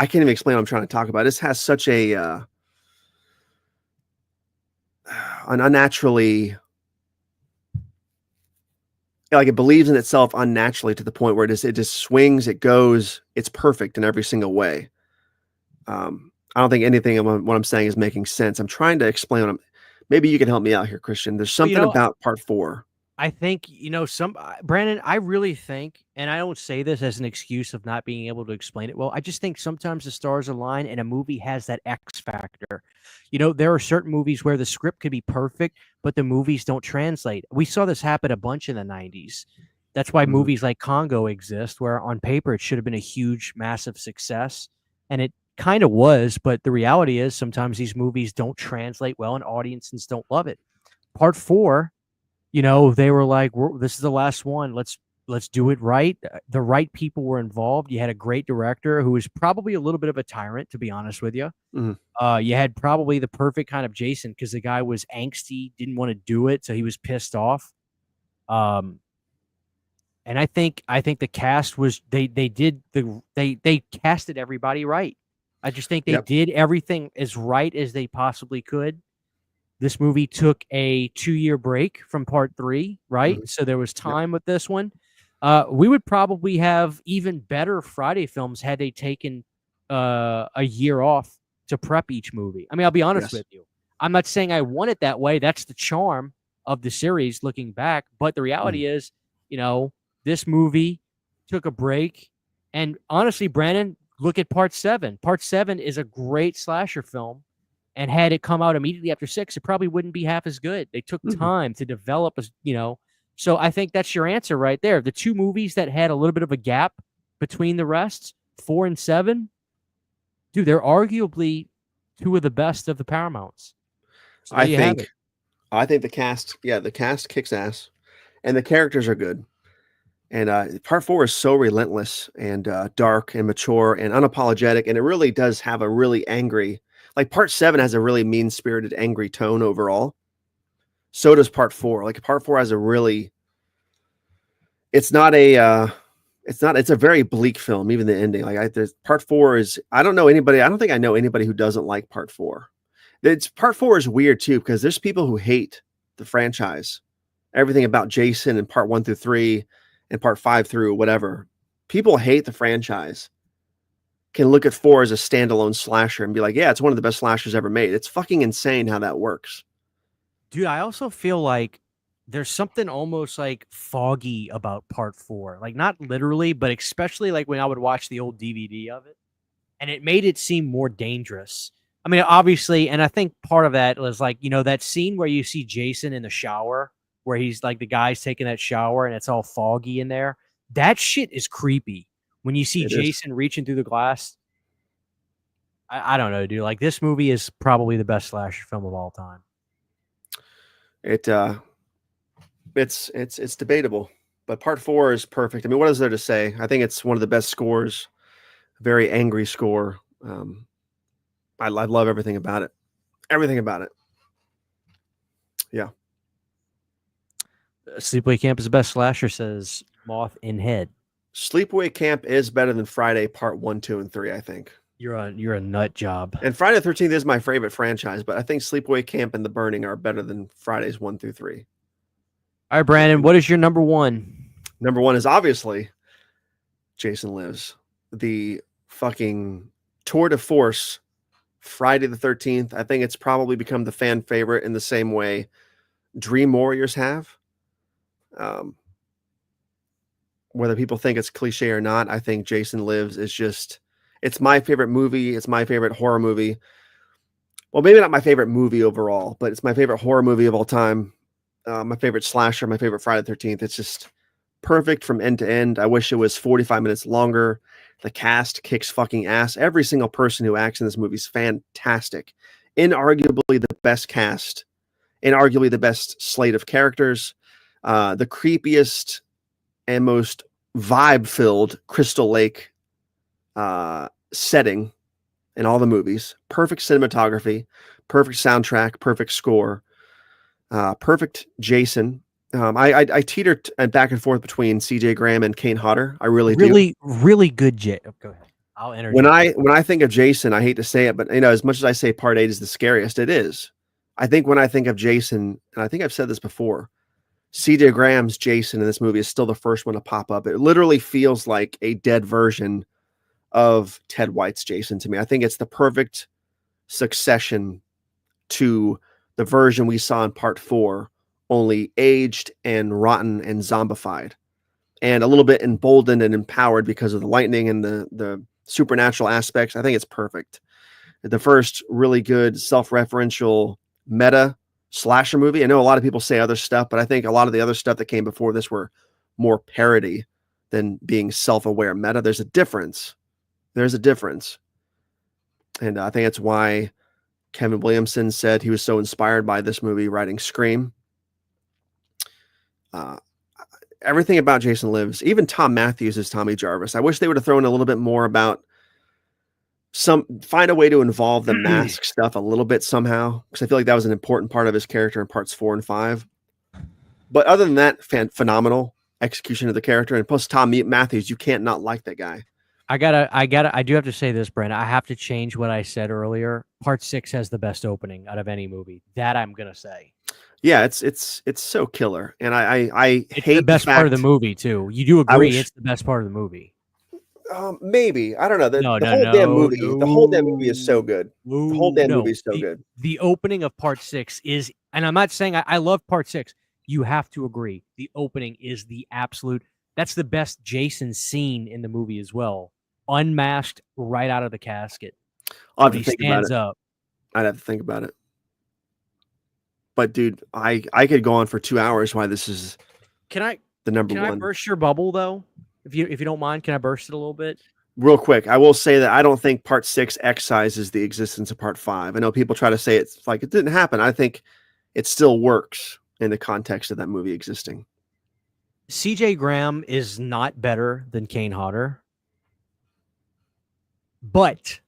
I can't even explain what I'm trying to talk about. This has such a an unnaturally, like, it believes in itself unnaturally to the point where it just swings, it goes, it's perfect in every single way. I don't think anything of what I'm saying is making sense. I'm trying to explain what I'm. Maybe you can help me out here, Christian. There's Well, you something know, about part 4. I think, Brandon, I really think, and I don't say this as an excuse of not being able to explain it well. I just think sometimes the stars align and a movie has that X factor. There are certain movies where the script could be perfect, but the movies don't translate. We saw this happen a bunch in the 90s. That's why Mhm. movies like Congo exist, where on paper it should have been a huge, massive success. And it kind of was, but the reality is sometimes these movies don't translate well and audiences don't love it. Part 4, they were like, this is the last one. Let's do it right. The right people were involved. You had a great director who was probably a little bit of a tyrant, to be honest with you. Mhm. You had probably the perfect kind of Jason because the guy was angsty, didn't want to do it, so he was pissed off. And I think the cast was they casted everybody right. I just think they Yep. did everything as right as they possibly could. This movie took a 2-year break from part 3, right? Mhm. So there was time with this one. We would probably have even better Friday films had they taken a year off to prep each movie. I mean, I'll be honest Yes. with you. I'm not saying I want it that way. That's the charm of the series looking back. But the reality is, this movie took a break. And honestly, Brandon, look at part 7. Part 7 is a great slasher film. And had it come out immediately after 6, it probably wouldn't be half as good. They took Mhm. time to develop, So I think that's your answer right there. The 2 movies that had a little bit of a gap between the rest, 4 and 7, dude, they're arguably 2 of the best of the Paramounts. So there I you have think it. the cast kicks ass, and the characters are good. And part 4 is so relentless and dark and mature and unapologetic, and it really does have a really angry. Like, part 7 has a really mean-spirited, angry tone overall. So does part 4. Like, part 4 has a really. It's not a. It's a very bleak film. Even the ending. Like, part 4 is. I don't know anybody. I don't think I know anybody who doesn't like part 4. Part 4 is weird too because there's people who hate the franchise, everything about Jason and part 1 through 3 and part 5 through whatever. People hate the franchise. Can look at 4 as a standalone slasher and be like, yeah, it's one of the best slashers ever made. It's fucking insane how that works. Dude, I also feel like there's something almost like foggy about part 4. Like, not literally, but especially like when I would watch the old DVD of it. And it made it seem more dangerous. I mean, obviously, and I think part of that was like, that scene where you see Jason in the shower, where he's like the guy's taking that shower and it's all foggy in there. That shit is creepy. When you see It is. Jason reaching through the glass, I don't know, dude. Like, this movie is probably the best slasher film of all time. It's debatable, but part 4 is perfect. I mean, what is there to say? I think it's one of the best scores. Very angry score. I love everything about it. Everything about it. Yeah. Sleepaway Camp is the best slasher, says Moth in Head. Sleepaway Camp is better than Friday part 1, 2, and 3, I think. You're a nut job. And Friday the 13th is my favorite franchise, but I think Sleepaway Camp and The Burning are better than Fridays 1 through 3. All right, Brandon, what is your number 1? Number 1 is obviously Jason Lives. The fucking tour de force Friday the 13th. I think it's probably become the fan favorite in the same way Dream Warriors have. Whether people think it's cliche or not, I think Jason Lives is just, it's my favorite movie. It's my favorite horror movie. Well, maybe not my favorite movie overall, but it's my favorite horror movie of all time. My favorite slasher, my favorite Friday the 13th. It's just perfect from end to end. I wish it was 45 minutes longer. The cast kicks fucking ass. Every single person who acts in this movie is fantastic. Inarguably the best cast. Inarguably the best slate of characters. The creepiest and most vibe-filled Crystal Lake setting in all the movies. Perfect cinematography, perfect soundtrack, perfect score, perfect Jason. I teeter back and forth between C.J. Graham and Kane Hodder. I really do. Really good, Jay. Oh, go ahead. I'll interject. When I think of Jason, I hate to say it, but as much as I say Part 8 is the scariest, it is. I think when I think of Jason, and I think I've said this before, CJ Graham's Jason in this movie is still the first one to pop up. It literally feels like a dead version of Ted White's Jason to me. I think it's the perfect succession to the version we saw in Part 4, only aged and rotten and zombified, and a little bit emboldened and empowered because of the lightning and the supernatural aspects. I think it's perfect. The first really good self-referential meta slasher movie. I know a lot of people say other stuff, but I think a lot of the other stuff that came before this were more parody than being self-aware meta. There's a difference. There's a difference. And I think that's why Kevin Williamson said he was so inspired by this movie writing Scream. Everything about Jason Lives, even Tom Matthews as Tommy Jarvis. I wish they would have thrown a little bit more about find a way to involve the mask stuff a little bit somehow, because I feel like that was an important part of his character in parts 4 and 5. But other than that, phenomenal execution of the character. And plus Tom Matthews, you can't not like that guy. I do have to say this, Brent. I have to change what I said earlier. Part 6 has the best opening out of any movie. That I'm gonna say. Yeah, it's so killer, and I it's hate the best part of the movie too. You do agree it's the best part of the movie? Maybe, I don't know. The whole damn movie is so good. The whole damn movie is so good. The opening of Part 6 is, and I'm not saying I love Part 6. You have to agree. The opening is the absolute. That's the best Jason scene in the movie as well. Unmasked right out of the casket. I'll have to think stands about it. Up. I'd have to think about it. But dude, I could go on for 2 hours why this is the number one. Can I burst your bubble though? If you don't mind, can I burst it a little bit? Real quick, I will say that I don't think Part 6 excises the existence of Part 5. I know people try to say it's like it didn't happen. I think it still works in the context of that movie existing. CJ Graham is not better than Kane Hodder, but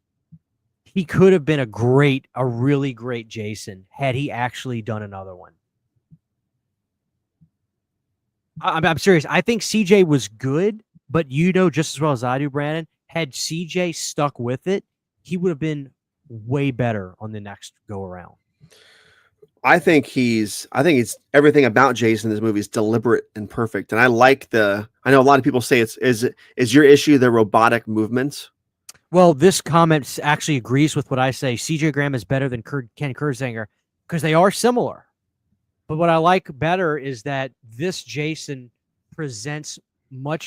he could have been a really great Jason had he actually done another one. I'm serious. I think CJ was good, but just as well as I do, Brandon, had CJ stuck with it, he would have been way better on the next go around. I think it's everything about Jason in this movie is deliberate and perfect. And I know a lot of people say is your issue the robotic movements? Well, this comment actually agrees with what I say. CJ Graham is better than Ken Kurzinger because they are similar. But what I like better is that this Jason presents more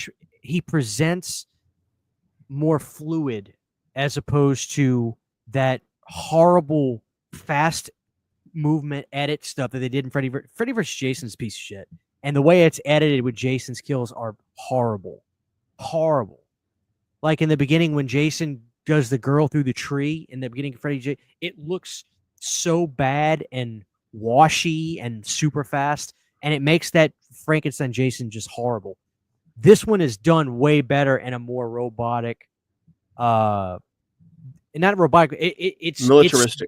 fluid as opposed to that horrible fast movement edit stuff that they did in Freddy vs. Jason's a piece of shit. And the way it's edited with Jason's kills are horrible. Horrible. Like in the beginning when Jason does the girl through the tree in the beginning of Freddy, it looks so bad and washy and super fast, and it makes that Frankenstein Jason just horrible. This one is done way better and a more robotic, not robotic. It's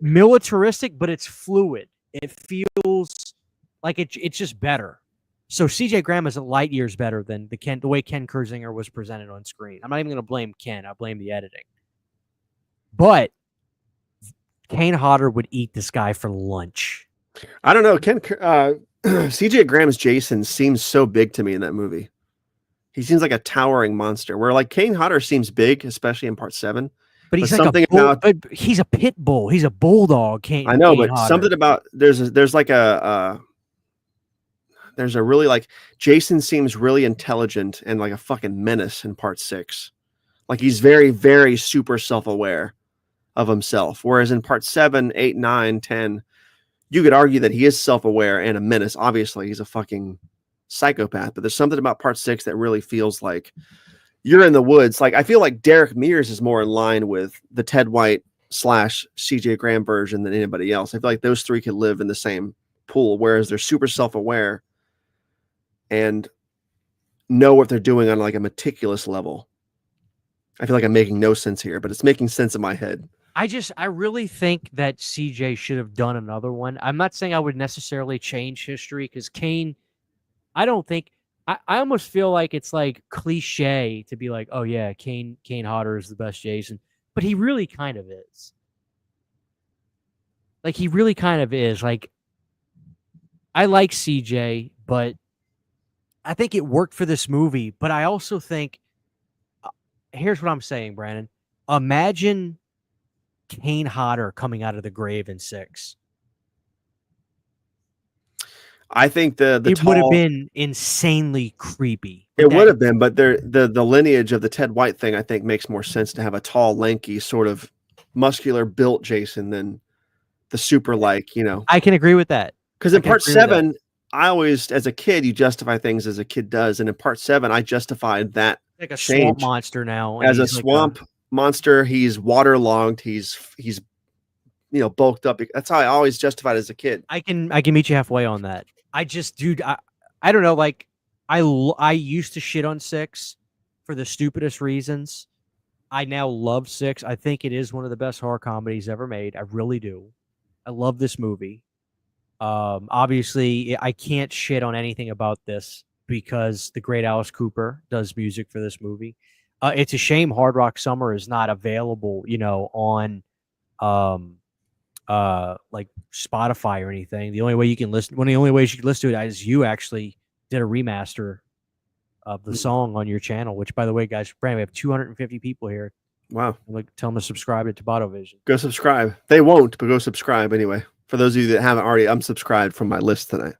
militaristic, but it's fluid. It feels like it's just better. So CJ Graham is light years better than the way Ken Kurzinger was presented on screen. I'm not even going to blame Ken. I blame the editing. But Kane Hodder would eat this guy for lunch. I don't know. CJ Graham's Jason seems so big to me in that movie. He seems like a towering monster. Where like Kane Hodder seems big, especially in Part 7. But he's he's a pit bull. He's a bulldog. I know, but something about there's a really like Jason seems really intelligent and like a fucking menace in Part 6. Like he's very, very super self-aware of himself. Whereas in Part 7, 8, 9, 10, you could argue that he is self-aware and a menace. Obviously, he's a fucking psychopath. But there's something about Part 6 that really feels like you're in the woods. Like I feel like Derek Mears is more in line with the Ted White / CJ Graham version than anybody else. I feel like those three could live in the same pool, whereas they're super self-aware and know what they're doing on like a meticulous level. I feel like I'm making no sense here, but it's making sense in my head. I really think that CJ should have done another one. I'm not saying I would necessarily change history because Kane, I I almost feel like it's like cliche to be like, oh yeah, Kane Hodder is the best Jason, but he really kind of is. Like he really kind of is. Like I like CJ, but I think it worked for this movie. But I also think here's what I'm saying, Brandon. Imagine Kane Hodder coming out of the grave in 6. I think the It would have tall been insanely creepy. it would have been, but the lineage of the Ted White thing I think makes more sense to have a tall, lanky, sort of muscular built Jason than the super like, you know. I can agree with that. Because in part 7, I always, as a kid, you justify things as a kid does, and in part 7, I justified that like a change swamp monster now. as a swamp monster. He's waterlogged. He's bulked up. That's how I always justified it as a kid. I can meet you halfway on that. I just, dude, I don't know. Like, I used to shit on 6 for the stupidest reasons. I now love 6. I think it is one of the best horror comedies ever made. I really do. I love this movie. Obviously, I can't shit on anything about this because the great Alice Cooper does music for this movie. It's a shame Hard Rock Summer is not available, on like Spotify or anything. The only way you can listen, one of the only ways you can listen to it is you actually did a remaster of the song on your channel, which, by the way, guys, Brandon, we have 250 people here. Wow. I'm like, tell them to subscribe to Tabata Vision. Go subscribe. They won't, but go subscribe anyway. For those of you that haven't already unsubscribed from my list tonight.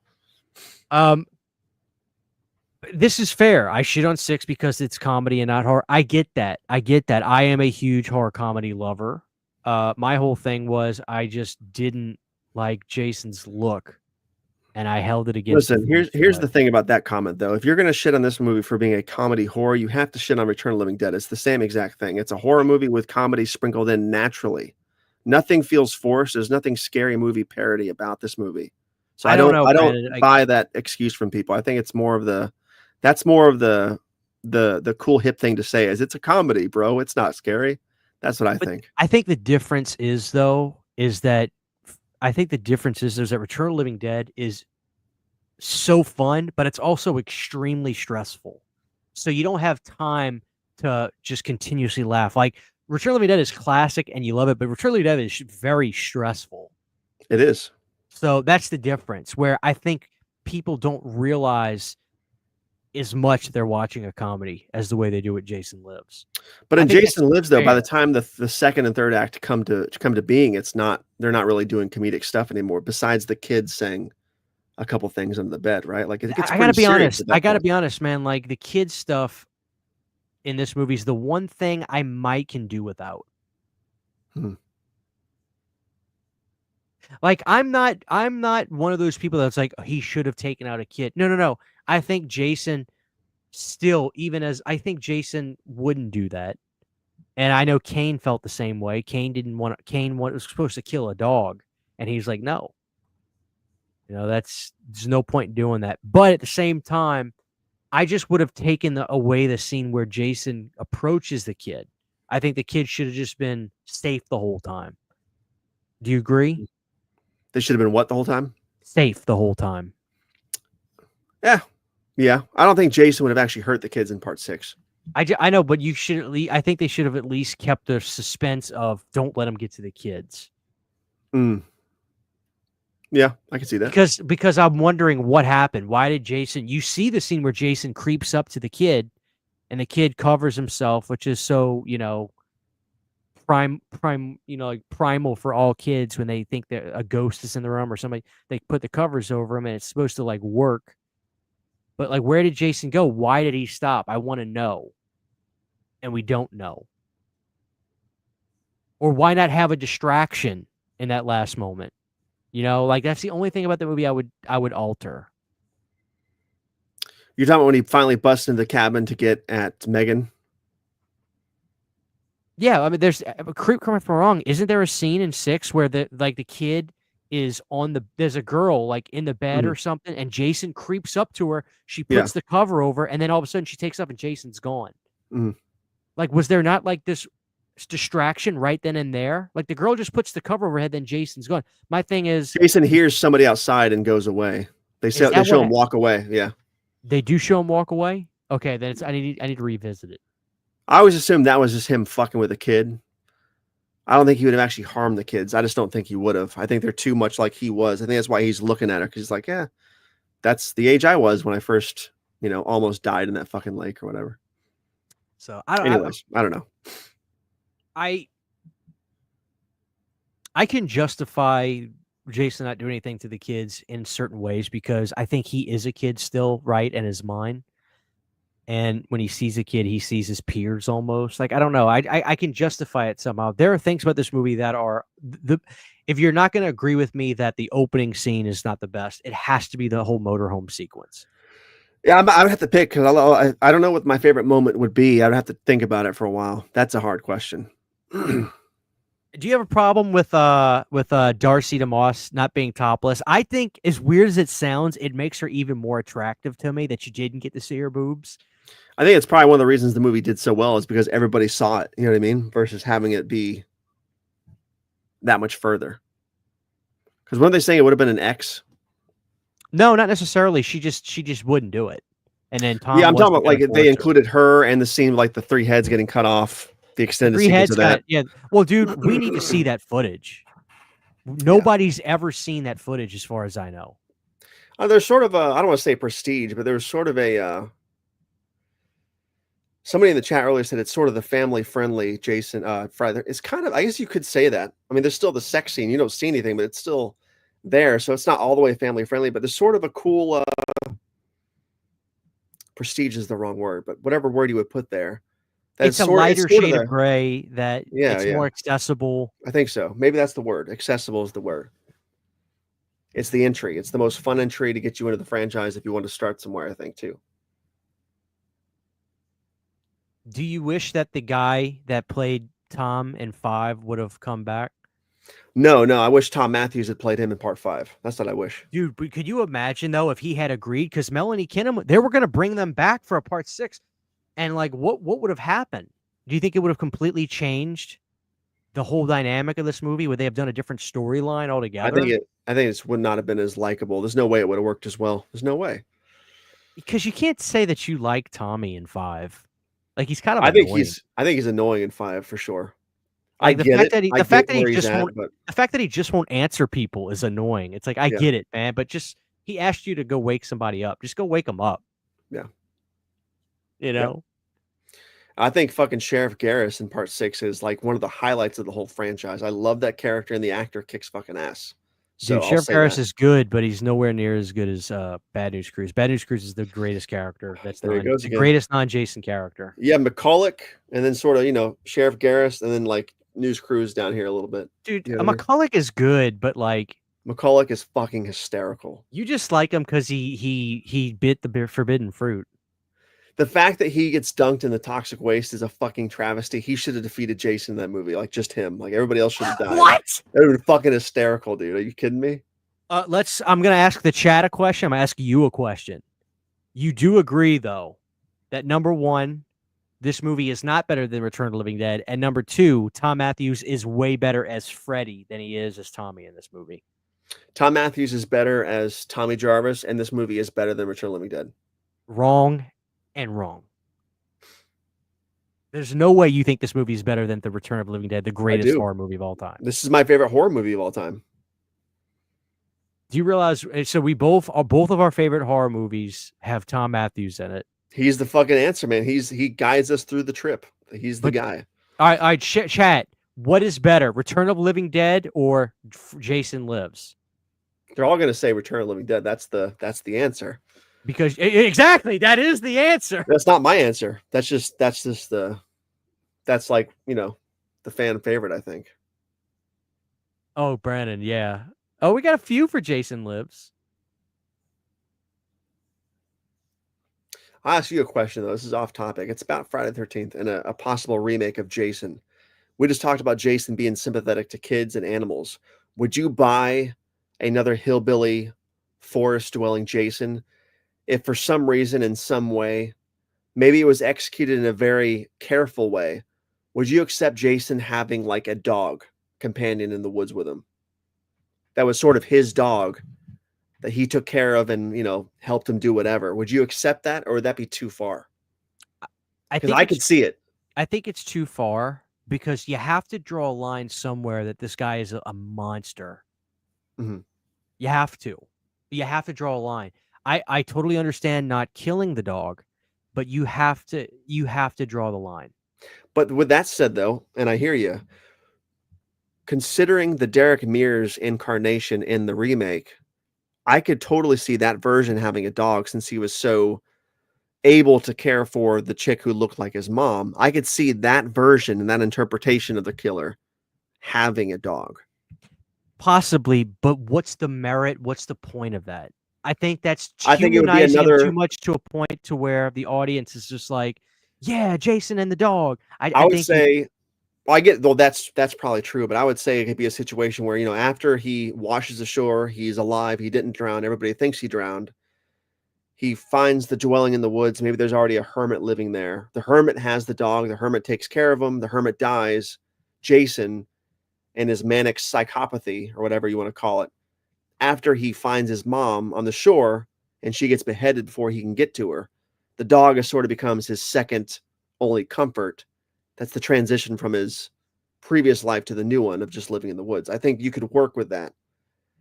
This is fair. I shit on 6 because it's comedy and not horror. I get that. I am a huge horror comedy lover. My whole thing was I just didn't like Jason's look, and I held it against him. Listen, here's the thing about that comment, though. If you're going to shit on this movie for being a comedy horror, you have to shit on Return of the Living Dead. It's the same exact thing. It's a horror movie with comedy sprinkled in naturally. Nothing feels forced. There's nothing scary movie parody about this movie. So I don't buy that excuse from people. I think it's more of the cool hip thing to say is it's a comedy, bro. It's not scary. That's what I think. I think the difference is that Return of the Living Dead is so fun, but it's also extremely stressful. So you don't have time to just continuously laugh. Like Return of the Living Dead is classic and you love it, but Return of the Living Dead is very stressful. It is. So that's the difference where I think people don't realize as much they're watching a comedy as the way they do with Jason Lives. But in Jason Lives, though, by the time the second and third act come to being, they're not really doing comedic stuff anymore. Besides the kids saying a couple things under the bed, right? Like it gets. I gotta be honest, man. Like the kids stuff in this movie is the one thing I might can do without. Like I'm not one of those people that's like he should have taken out a kid. No. I think Jason I think Jason wouldn't do that. And I know Kane felt the same way. Kane was supposed to kill a dog. And he's like, no. There's no point in doing that. But at the same time, I just would have taken away the scene where Jason approaches the kid. I think the kid should have just been safe the whole time. Do you agree? They should have been what the whole time? Safe the whole time. Yeah. I don't think Jason would have actually hurt the kids in part 6. I know, but you should I think they should have at least kept the suspense of don't let them get to the kids. Yeah, I can see that. Because I'm wondering what happened. Why did Jason? You see the scene where Jason creeps up to the kid, and the kid covers himself, which is so like primal for all kids when they think that a ghost is in the room or somebody. They put the covers over him, and it's supposed to like work. But like, where did Jason go? Why did he stop? I want to know, and we don't know. Or why not have a distraction in that last moment? Like that's the only thing about the movie I would alter. You're talking about when he finally busts into the cabin to get at Megan? Yeah, I mean, correct me if I'm wrong. Isn't there a scene in 6 where the kid is there's a girl like in the bed or something, and Jason creeps up to her. She puts the cover over, and then all of a sudden she takes up and Jason's gone. Like, was there not like this distraction right then and there? Like the girl just puts the cover over her head, then Jason's gone. My thing is Jason hears somebody outside and goes away. They show him walk away. Yeah. They do show him walk away. Okay, then I need to revisit it. I always assumed that was just him fucking with a kid. I don't think he would have actually harmed the kids. I just don't think he would have. I think they're too much like he was. I think that's why he's looking at her, because he's like, yeah, that's the age I was when I first, almost died in that fucking lake or whatever. So Anyways, I don't know. I can justify Jason not doing anything to the kids in certain ways because I think he is a kid still, right, in his mind. And when he sees a kid, he sees his peers almost. Like, I don't know. I can justify it somehow. There are things about this movie that are if you're not going to agree with me that the opening scene is not the best, it has to be the whole motorhome sequence. Yeah, I would have to pick because I don't know what my favorite moment would be. I would have to think about it for a while. That's a hard question. Do you have a problem with Darcy DeMoss not being topless? I think, as weird as it sounds, it makes her even more attractive to me that you didn't get to see her boobs. I think it's probably one of the reasons the movie did so well is because everybody saw it. You know what I mean? Versus having it be that much further. Because weren't they saying it would have been an X? No, not necessarily. She just wouldn't do it. And then Tom. Yeah, I'm talking wasn't about gonna like they force her. included her and the scene like the 3 heads getting cut off. The extended Three sequence heads of that. yeah. Well, dude, we need to see that footage. Nobody's ever seen that footage, as far as I know. There's sort of a, I don't want to say prestige, but there's sort of a. Somebody in the chat earlier said it's sort of the family-friendly Jason Friday. It's kind of, I guess you could say that. I mean, there's still the sex scene. You don't see anything, but it's still there. So it's not all the way family-friendly, but there's sort of a cool prestige is the wrong word, but whatever word you would put there. It's a lighter shade of gray that it's more accessible. I think so. Maybe that's the word. Accessible is the word. It's the entry. It's the most fun entry to get you into the franchise if you want to start somewhere, I think, too. Do you wish that the guy that played Tom in 5 would have come back? No. I wish Tom Matthews had played him in part 5. That's what I wish. Dude, but could you imagine, though, if he had agreed? Because Melanie Kinham, they were going to bring them back for a part 6. And, like, what would have happened? Do you think it would have completely changed the whole dynamic of this movie? Would they have done a different storyline altogether? I think it would not have been as likable. There's no way it would have worked as well. There's no way. Because you can't say that you like Tommy in 5. Like, he's kind of I annoying. think he's annoying in 5 for sure. Like, the fact that he just won't answer people is annoying. It's like, I get it, man, but just he asked you to go wake somebody up. Just go wake him up. Yeah. You know? Yep. I think fucking Sheriff Garris in part 6 is like one of the highlights of the whole franchise. I love that character, and the actor kicks fucking ass. So Dude, Sheriff Garris is good, but he's nowhere near as good as Bad News Cruz. Bad News Cruz is the greatest character. That's the greatest non-Jason character. Yeah, McCulloch, and then sort of, Sheriff Garris, and then like News Cruz down here a little bit. Dude, McCulloch is good, but like McCulloch is fucking hysterical. You just like him because he bit the forbidden fruit. The fact that he gets dunked in the toxic waste is a fucking travesty. He should have defeated Jason in that movie, like just him. Like everybody else should have died. What? That would have been fucking hysterical, dude. Are you kidding me? I'm gonna ask the chat a question. I'm gonna ask you a question. You do agree, though, that number 1, this movie is not better than Return of the Living Dead, and number 2, Tom Matthews is way better as Freddy than he is as Tommy in this movie. Tom Matthews is better as Tommy Jarvis, and this movie is better than Return of the Living Dead. Wrong and wrong. There's no way you think this movie is better than The Return of the Living Dead, the greatest horror movie of all time. This is my favorite horror movie of all time. Do you realize? So we both of our favorite horror movies have Tom Matthews in it. He's the fucking answer, man. He guides us through the trip. He's the guy. All right, chat. What is better, Return of the Living Dead or Jason Lives? They're all going to say Return of the Living Dead. That's the answer. Because exactly, that is the answer. That's not my answer. That's like, the fan favorite, I think. Oh, Brandon, yeah. Oh, we got a few for Jason Lives. I'll ask you a question, though. This is off topic. It's about Friday the 13th and a possible remake of Jason. We just talked about Jason being sympathetic to kids and animals. Would you buy another hillbilly, forest-dwelling Jason if for some reason, in some way, maybe it was executed in a very careful way? Would you accept Jason having like a dog companion in the woods with him? That was sort of his dog, that he took care of and, helped him do whatever. Would you accept that, or would that be too far? I Because think I could see it. I think it's too far because you have to draw a line somewhere that this guy is a monster. Mhm. You have to. You have to draw a line. I totally understand not killing the dog, but you have to draw the line. But with that said, though, and I hear you, considering the Derek Mears incarnation in the remake, I could totally see that version having a dog since he was so able to care for the chick who looked like his mom. I could see that version and that interpretation of the killer having a dog. Possibly, but what's the merit? What's the point of that? I think that's I think it would be humanizing him too another. much to a point to where the audience is just like, yeah, Jason and the dog. I I would think you say, well, I get though that's probably true, but I would say it could be a situation where after he washes ashore, he's alive, he didn't drown, everybody thinks he drowned. He finds the dwelling in the woods. Maybe there's already a hermit living there. The hermit has the dog. The hermit takes care of him. The hermit dies. Jason, and his manic psychopathy, or whatever you want to call it, after he finds his mom on the shore and she gets beheaded before he can get to her, the dog is sort of becomes his second only comfort. That's the transition from his previous life to the new one of just living in the woods. I think you could work with that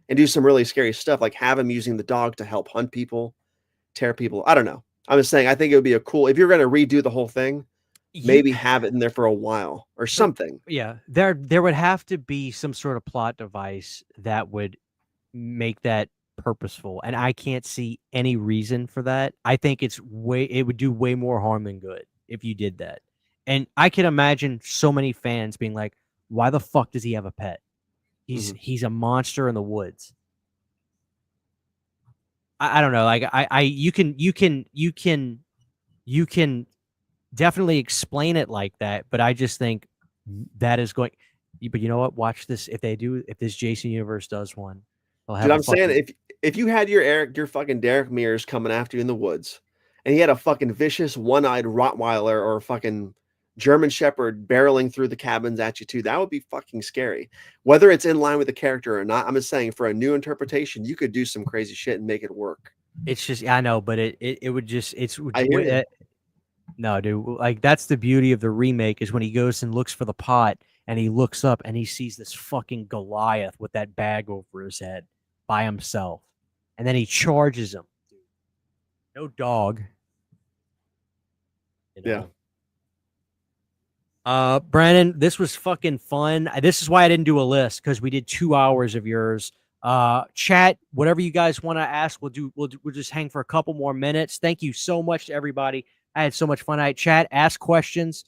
and do some really scary stuff, like have him using the dog to help hunt people, tear people. I don't know. I'm just saying, I think it would be a cool, if you're going to redo the whole thing, you maybe have it in there for a while or something. yeah, there would have to be some sort of plot device that would make that purposeful, and I can't see any reason for that. I think it would do way more harm than good if you did that. And I can imagine so many fans being like, "Why the fuck does he have a pet? He's a monster in the woods." I don't know. Like you can definitely explain it like that, but I just think that is going. But you know what? Watch this. If this Jason universe does one, they'll Dude, have a I'm saying fucking. if you had your fucking Derek Mears coming after you in the woods, and he had a fucking vicious one-eyed Rottweiler or a fucking German Shepherd barreling through the cabins at you too, that would be fucking scary. Whether it's in line with the character or not, I'm just saying for a new interpretation, you could do some crazy shit and make it work. It's just I know, but it would just I hear you. no, dude. Like that's the beauty of the remake is when he goes and looks for the pot and he looks up and he sees this fucking Goliath with that bag over his head by himself, and then he charges him. No dog. You know? Yeah. Brandon, this was fucking fun. This is why I didn't do a list because we did 2 hours of yours. Chat, whatever you guys want to ask, we'll just hang for a couple more minutes. Thank you so much to everybody. I had so much fun. I chat, ask questions.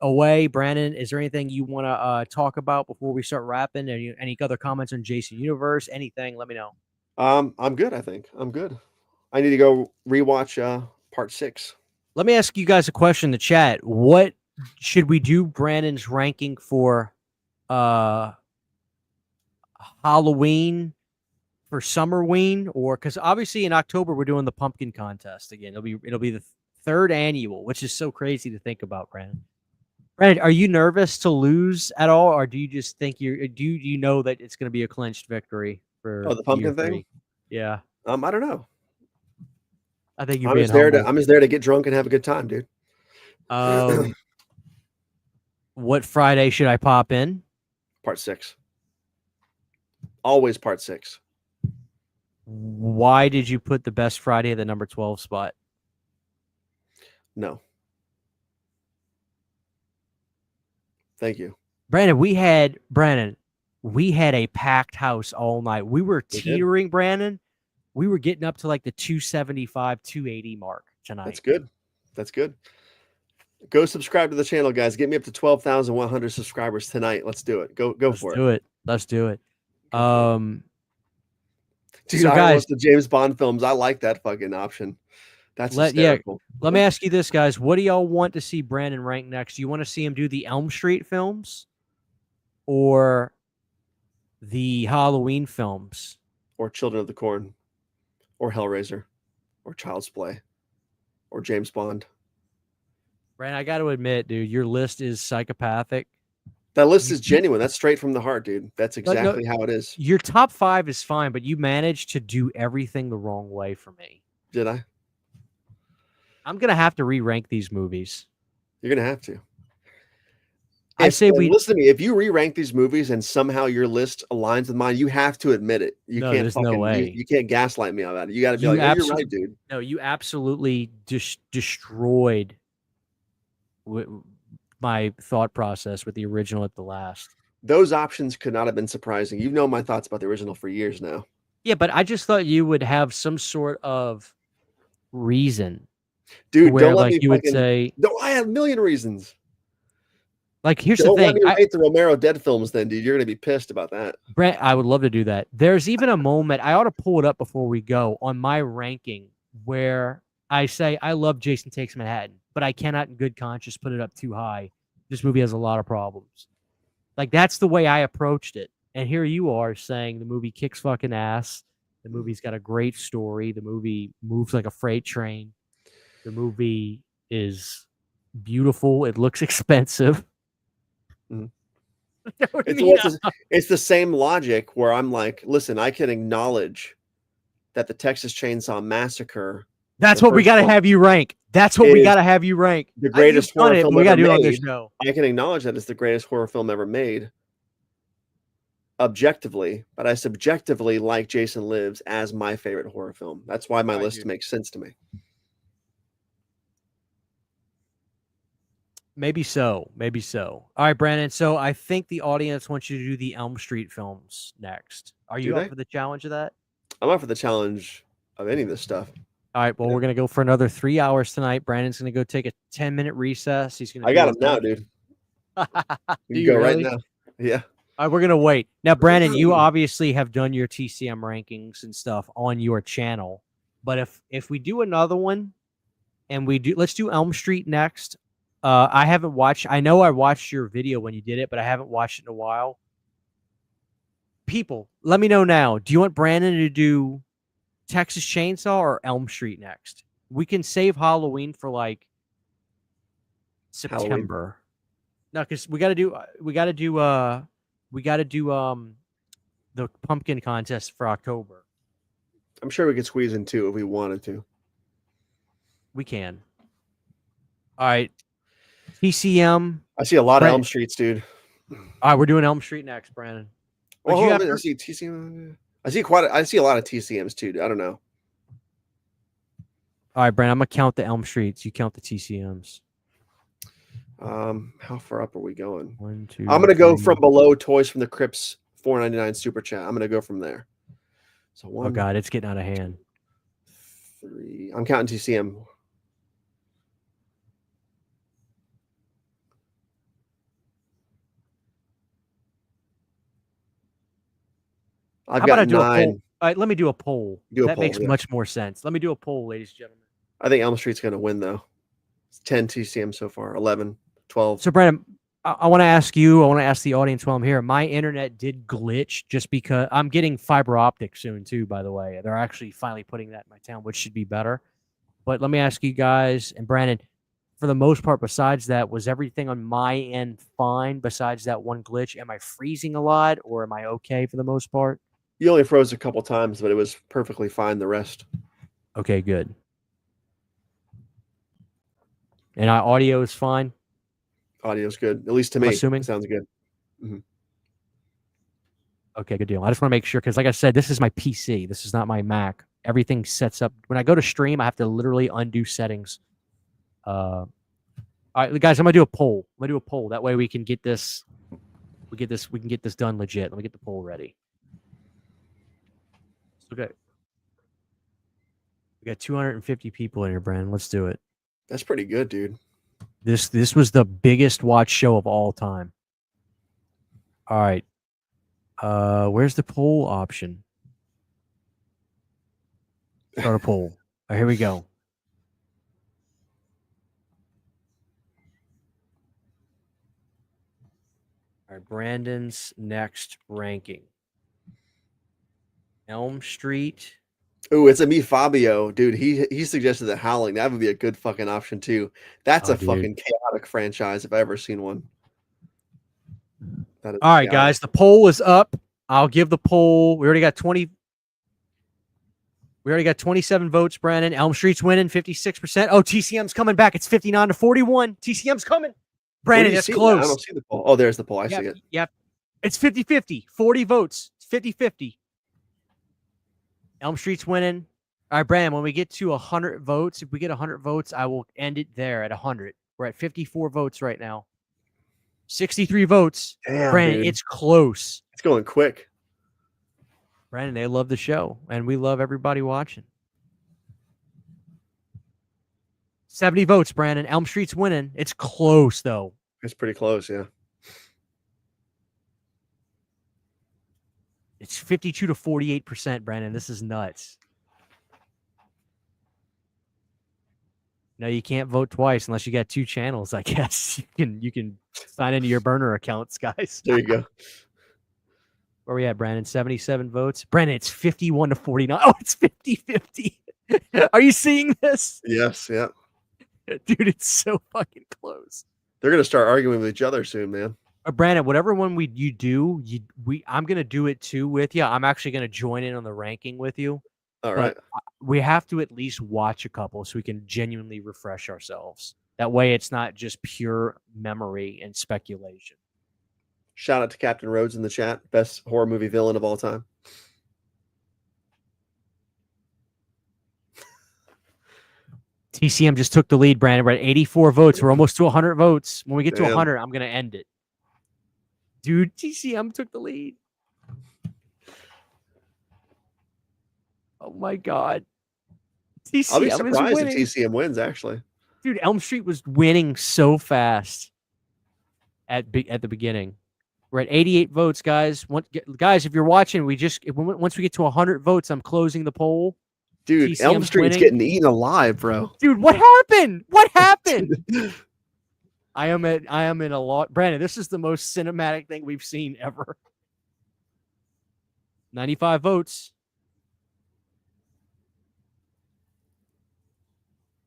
Away, Brandon. Is there anything you want to talk about before we start wrapping? Any other comments on Jason Universe? Anything? Let me know. I'm good. I think I'm good. I need to go rewatch part 6. Let me ask you guys a question in the chat. What should we do Brandon's ranking for Halloween for Summerween, or because obviously in October we're doing the pumpkin contest again. It'll be the third annual, which is so crazy to think about, Brandon. Brandon, are you nervous to lose at all, or do you just think you know that it's going to be a clinched victory for Oh, the pumpkin year 3? thing? Yeah, I don't know. I think you're I'm being just there humble. I'm just there to get drunk and have a good time, dude. What Friday should I pop in? Part 6. Always part 6. Why did you put the best Friday at the number 12 spot? No. Thank you. Brandon, we had a packed house all night. We were teetering, Brandon. We were getting up to like the 275, 280 mark tonight. That's good. That's good. Go subscribe to the channel, guys. Get me up to 12,100 subscribers tonight. Let's do it. Go for it. Let's do it. Dude, so I guys, watched the James Bond films. I like that fucking option. That's hysterical. Let me ask you this, guys. What do y'all want to see Brandon rank next? Do you want to see him do the Elm Street films or the Halloween films? Or Children of the Corn. Or Hellraiser. Or Child's Play. Or James Bond. Brandon, I got to admit, dude, your list is psychopathic. That list is genuine. That's straight from the heart, dude. That's no, exactly how it is. your top 5 is fine, but you managed to do everything the wrong way for me. Did I? I'm gonna have to re-rank these movies. You're gonna have to. I say we listen to me. If you re-rank these movies and somehow your list aligns with mine, you have to admit it. You No, can't there's no way. You can't gaslight me about it. You got to be You like, "Oh, you're right, dude." No, you absolutely destroyed my thought process with the original at the last. Those options could not have been surprising. You've known my thoughts about the original for years now. Yeah, but I just thought you would have some sort of reason, dude. where Don't let like me you would say, No, I have a million reasons. like, here's Don't the let thing. me rate the Romero Dead films, then, dude. You're gonna be pissed about that. Brent, I would love to do that. There's even a moment, I ought to pull it up before we go, on my ranking where I say I love Jason Takes Manhattan, but I cannot in good conscience put it up too high. This movie has a lot of problems. Like, that's the way I approached it. And here you are saying the movie kicks fucking ass. The movie's got a great story. The movie moves like a freight train. The movie is beautiful. It looks expensive. Mhm. It's the same logic where I'm like, listen, I can acknowledge that the Texas Chainsaw Massacre. That's what we got to have you rank. That's what we got to have you rank. The greatest horror film we got to ever do it on made. this show. I can acknowledge that it's the greatest horror film ever made, objectively, but I subjectively like Jason Lives as my favorite horror film. That's why my list makes sense to me. Maybe so. Maybe so. All right, Brandon. So I think the audience wants you to do the Elm Street films next. Are you up for the challenge of that? I'm up for the challenge of any of this stuff. All right. Well, we're going to go for another 3 hours tonight. Brandon's going to go take a 10-minute recess. He's going to. I got him now, dude. You go really? right now. Yeah. All right, we're going to wait. Now, Brandon, you obviously have done your TCM rankings and stuff on your channel. But if we do another one and let's do Elm Street next. I haven't watched. I know I watched your video when you did it, but I haven't watched it in a while. People, let me know now. Do you want Brandon to do Texas Chainsaw or Elm Street next? We can save Halloween for like September. No, because we got to do the pumpkin contest for October. I'm sure we could squeeze in 2 if we wanted to. We can. All right. TCM. I see a lot of Elm Streets, dude. All right, we're doing Elm Street next, Brandon. Well, I see TCM. I see a lot of TCMs too. I don't know. All right, Brandon, I'm gonna count the Elm Streets. You count the TCMs. How far up are we going? 1, 2. I'm gonna go from below Toys from the Crypts $4.99 super chat. I'm gonna go from there. So 1. Oh God, it's getting out of hand. 3. I'm counting TCM. I've got 9. All right, let me do a poll. That makes much more sense. Let me do a poll, ladies and gentlemen. I think Elm Street's going to win, though. It's 10 TCM so far, 11, 12. So, Brandon, I want to ask you, I want to ask the audience while I'm here. My internet did glitch just because I'm getting fiber optic soon, too, by the way. They're actually finally putting that in my town, which should be better. But let me ask you guys, and Brandon, for the most part, besides that, was everything on my end fine besides that one glitch? Am I freezing a lot, or am I okay for the most part? You only froze a couple times, but it was perfectly fine the rest. Okay, good. And our audio is fine? Audio's good, at least to me. Assuming? It sounds good. Mm-hmm. Okay, good deal. I just want to make sure, because like I said, this is my PC. This is not my Mac. Everything sets up. When I go to stream, I have to literally undo settings. All right, guys, I'm going to do a poll. I'm going to do a poll. That way we can get this. We can get this done legit. Let me get the poll ready. Okay. We got 250 people in here, Brandon. Let's do it. That's pretty good, dude. This was the biggest watch show of all time. All right. Where's the poll option? Start a poll. All right, here we go. All right, Brandon's next ranking. Elm Street. Oh, it's a me Fabio, dude. He suggested The Howling. That would be a good fucking option too. That's a fucking chaotic franchise if I ever seen one. That is All right, God. guys, the poll is up. I'll give the poll. We already got 20. We already got 27 votes, Brandon. Elm Street's winning 56%. Oh, TCM's coming back. It's 59-41. TCM's coming. Where do Brandon, you that's see that? close. I don't see the poll. Oh, there's the poll. I see it. Yep. It's 50-50. 40 votes. It's 50-50. Elm Street's winning. All right, Brandon, when we get to 100 votes, if we get 100 votes, I will end it there at 100. We're at 54 votes right now. 63 votes. Damn, Brandon, dude. it's close. It's going quick. Brandon, they love the show, and we love everybody watching. 70 votes, Brandon. Elm Street's winning. It's close, though. It's pretty close, yeah. It's 52-48%, Brandon. This is nuts. No, you can't vote twice unless you got 2 channels, I guess. You can sign into your burner accounts, guys. There you go. Where we at, Brandon? 77 votes. Brandon, it's 51-49. Oh, it's 50-50. Are you seeing this? Yes, yeah. Dude, it's so fucking close. They're gonna start arguing with each other soon, man. Brandon, whatever one you do, I'm gonna do it too with you. I'm actually gonna join in on the ranking with you. All right. We have to at least watch a couple so we can genuinely refresh ourselves. That way, it's not just pure memory and speculation. Shout out to Captain Rhodes in the chat. Best horror movie villain of all time. TCM just took the lead, Brandon. We're at 84 votes. We're almost to 100 votes. When we get to 100, I'm going to end it. Dude, TCM took the lead. Oh, my God. TCM I'll be surprised if winning. TCM wins, actually. Dude, Elm Street was winning so fast at the beginning. We're at 88 votes, guys. Guys, if you're watching, once we get to 100 votes, I'm closing the poll. Dude, TCM's Elm Street's winning. getting eaten alive, bro. Dude, what happened? What happened? I am in a lot. Brandon, this is the most cinematic thing we've seen ever. 95 votes.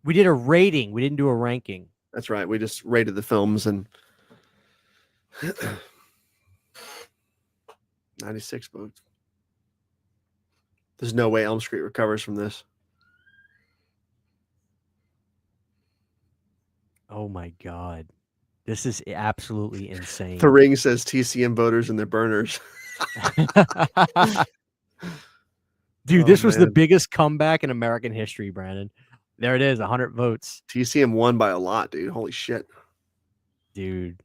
We did a rating. We didn't do a ranking. That's right. We just rated the films and 96 votes. There's no way Elm Street recovers from this. Oh my God. This is absolutely insane. The Ring says TCM voters and their burners. Dude, Oh, this was the man. biggest comeback in American history, Brandon. There it is, 100 votes. TCM won by a lot, dude. Holy shit. Dude.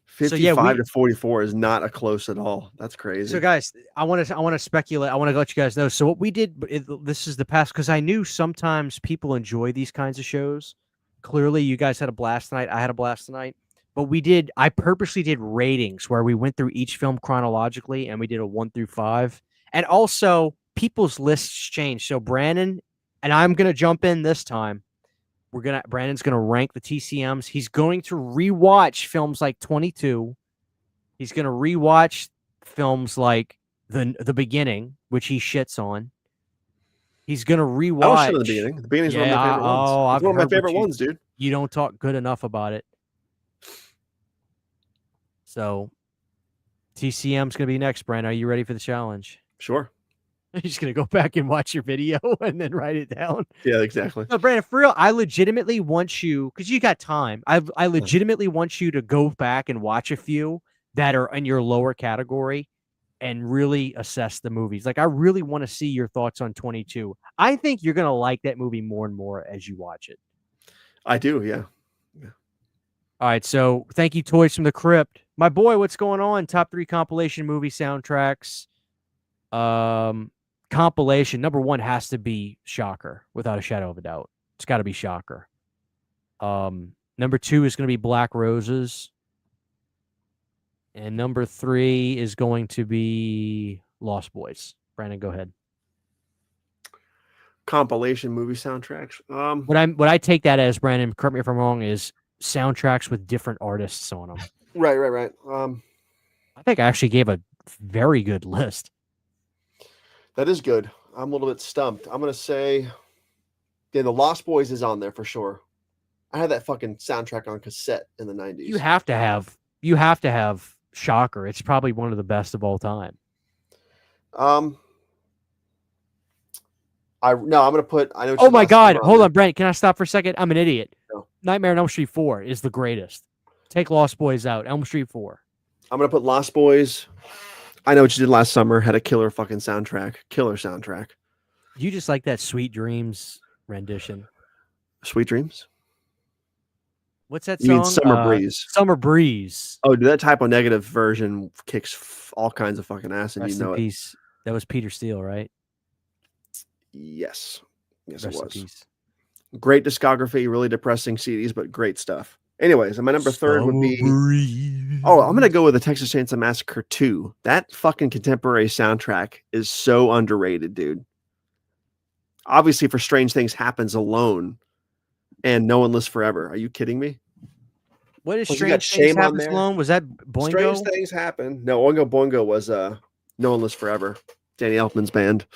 55 to 44 is not a close at all. That's crazy. So guys, I want to speculate. I want to let you guys know. So what we did, this is the past, because I knew sometimes people enjoy these kinds of shows. Clearly, you guys had a blast tonight. I had a blast tonight. But I purposely did ratings where we went through each film chronologically and we did a 1 through 5. And also, people's lists changed. So Brandon, and I'm going to jump in this time. Brandon's going to rank the TCMs. He's going to rewatch films like 22. He's going to rewatch films like The Beginning, which he shits on. He's going to rewatch. I was shit on The Beginning. The Beginning's one of my favorite ones. It's one of my favorite ones, dude. You don't talk good enough about it. So, TCM's going to be next, Brandon. Are you ready for the challenge? Sure. You're just going to go back and watch your video and then write it down. Yeah, exactly. No, Brandon, for real, I legitimately want you, because you got time, I legitimately want you to go back and watch a few that are in your lower category and really assess the movies. Like, I really want to see your thoughts on 22. I think you're going to like that movie more and more as you watch it. I do, yeah. All right, so thank you, Toys from the Crypt. My boy, what's going on? Top 3 compilation movie soundtracks. Compilation number 1 has to be Shocker, without a shadow of a doubt. It's got to be Shocker. Number 2 is going to be Black Roses. And number 3 is going to be Lost Boys. Brandon, go ahead. Compilation movie soundtracks. What I take that as, Brandon, correct me if I'm wrong, is soundtracks with different artists on them. Right. I think I actually gave a very good list. That is good. I'm a little bit stumped. I'm going to say, yeah, the Lost Boys is on there for sure. I had that fucking soundtrack on cassette in the 90s. You have to have shocker. It's probably one of the best of all time. I'm gonna put. I know. Oh my God! Hold there. on, Brent. Can I stop for a second? I'm an idiot. No. Nightmare on Elm Street 4 is the greatest. Take Lost Boys out. Elm Street 4. I'm gonna put Lost Boys. I Know What You Did Last Summer had a killer fucking soundtrack. Killer soundtrack. You just like that Sweet Dreams rendition. Sweet Dreams. What's that You song? mean Summer Breeze? Summer Breeze. Oh, dude, that Typo Negative version kicks all kinds of fucking ass, and Rest you know in it. peace. That was Peter Steele, right? Yes, Rest it in was. peace. Great discography, really depressing CDs, but great stuff. Anyways, and my number third would be. Oh, I'm gonna go with the Texas Chainsaw Massacre 2. That fucking contemporary soundtrack is so underrated, dude. Obviously, for Strange Things Happens alone, and No One Lives Forever. Are you kidding me? What is Plus, you got Strange Things Shame on Happens there. Alone? Was that Boingo? Strange Things Happen. No, Oingo Boingo was No One Lives Forever. Danny Elfman's band.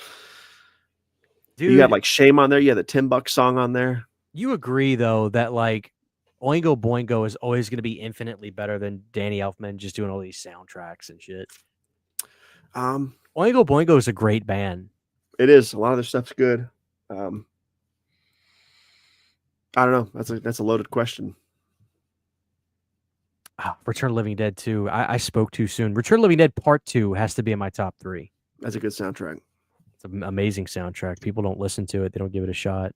Dude, You got like Shame on there. You had the Tim Buck song on there. you agree though that like Oingo Boingo is always going to be infinitely better than Danny Elfman just doing all these soundtracks and shit. Oingo Boingo is a great band. It is. A lot of their stuff's good. I don't know. That's a loaded question. Return of the Living Dead 2. I spoke too soon. Return of the Living Dead Part 2 has to be in my top 3. That's a good soundtrack. It's an amazing soundtrack. People don't listen to it. They don't give it a shot.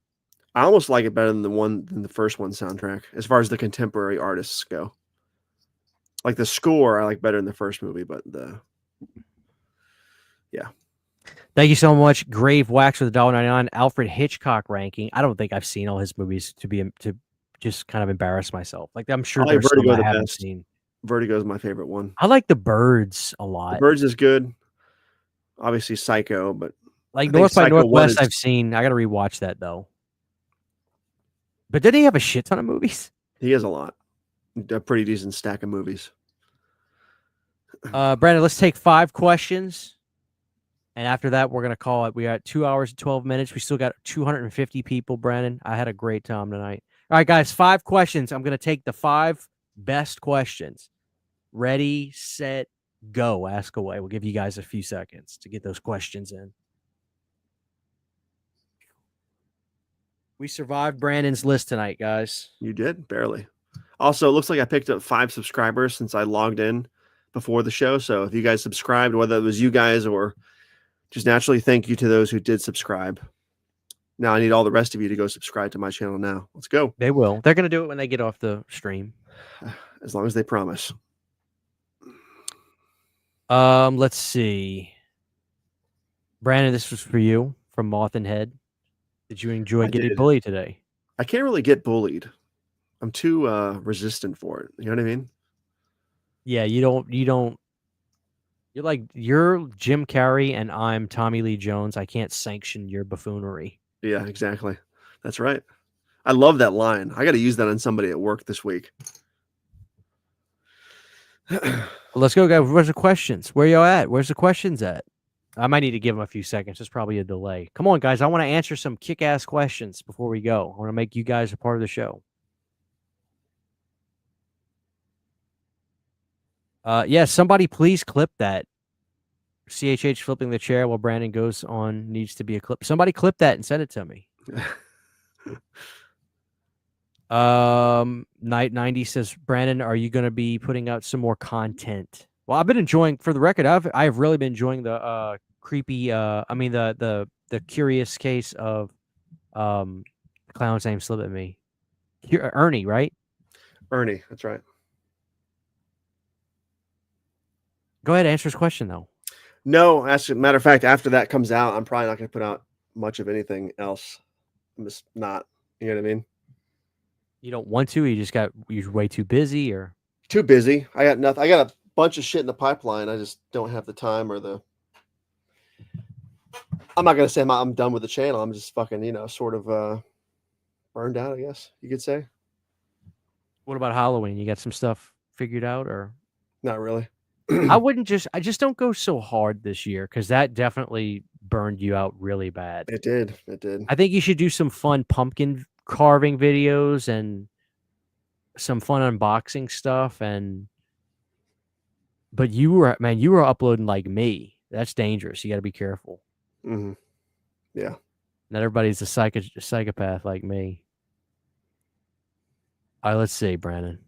I almost like it better than the first one soundtrack, as far as the contemporary artists go. Like the score, I like better than the first movie, but yeah. Thank you so much, Grave Wax with $1.99. Alfred Hitchcock ranking. I don't think I've seen all his movies to just kind of embarrass myself. Like I'm sure there's some I haven't seen. Vertigo is my favorite one. I like The Birds a lot. The Birds is good. Obviously Psycho, but like North by Northwest I've seen. I got to rewatch that though. But did he have a shit ton of movies? He has a lot. A pretty decent stack of movies. Brandon, let's take 5 questions. And after that, we're going to call it. We got 2 hours and 12 minutes. We still got 250 people, Brandon. I had a great time tonight. All right, guys, 5 questions. I'm going to take the 5 best questions. Ready, set, go. Ask away. We'll give you guys a few seconds to get those questions in. We survived Brandon's list tonight, guys. You did? Barely. Also, it looks like I picked up 5 subscribers since I logged in before the show. So if you guys subscribed, whether it was you guys or just naturally, thank you to those who did subscribe. Now I need all the rest of you to go subscribe to my channel now. Let's go. They will. They're going to do it when they get off the stream. As long as they promise. Let's see. Brandon, this was for you from Moth and Head. Did you enjoy getting bullied today? I can't really get bullied. I'm too resistant for it. You know what I mean? Yeah, you don't. You're Jim Carrey and I'm Tommy Lee Jones. I can't sanction your buffoonery. Yeah, exactly. That's right. I love that line. I got to use that on somebody at work this week. Let's go, guys. Where's the questions? Where y'all at? Where's the questions at? I might need to give them a few seconds. There's probably a delay. Come on, guys. I want to answer some kick-ass questions before we go. I want to make you guys a part of the show. Yeah, somebody please clip that. CHH flipping the chair while Brandon goes on needs to be a clip. Somebody clip that and send it to me. Night 90 says, Brandon, are you going to be putting out some more content? Well, I've been enjoying, for the record, I've really been enjoying the creepy, the curious case of the clown's name slipped at me. Ernie, right? Ernie, that's right. Go ahead, answer his question though. No, as a matter of fact, after that comes out, I'm probably not going to put out much of anything else. I'm just not. You know what I mean? You don't want to? You're way too busy, or too busy? I got nothing. I got a bunch of shit in the pipeline. I just don't have the time or the. I'm not going to say I'm done with the channel. I'm just fucking, sort of burned out, I guess you could say. What about Halloween? You got some stuff figured out, or not really? I just don't go so hard this year because that definitely burned you out really bad. It did. I think you should do some fun pumpkin carving videos and some fun unboxing stuff and But you were uploading like me. That's dangerous. You got to be careful. Hmm. Yeah. Not everybody's a psychopath like me. All right, let's see, Brandon.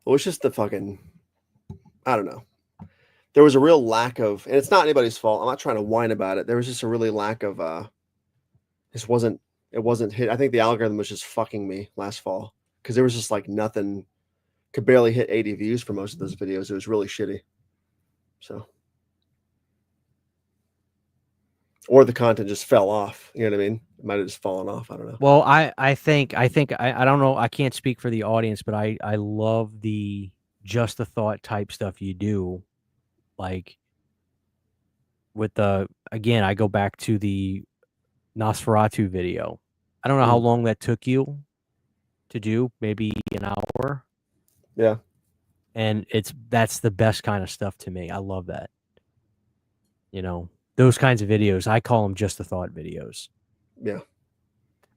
Well, it's just the fucking, I don't know. There was a real lack of, and it's not anybody's fault. I'm not trying to whine about it. There was just a really lack of, it wasn't hit. I think the algorithm was just fucking me last fall because there was just like nothing, could barely hit 80 views for most of those videos. It was really shitty. So, or the content just fell off. You know what I mean? It might have just fallen off. I don't know. Well, I think I don't know. I can't speak for the audience, but I love the just a thought type stuff you do. Like with again, I go back to the Nosferatu video. I don't know how long that took you to do, maybe an hour. Yeah. And that's the best kind of stuff to me. I love that. You know, those kinds of videos, I call them just the thought videos. Yeah.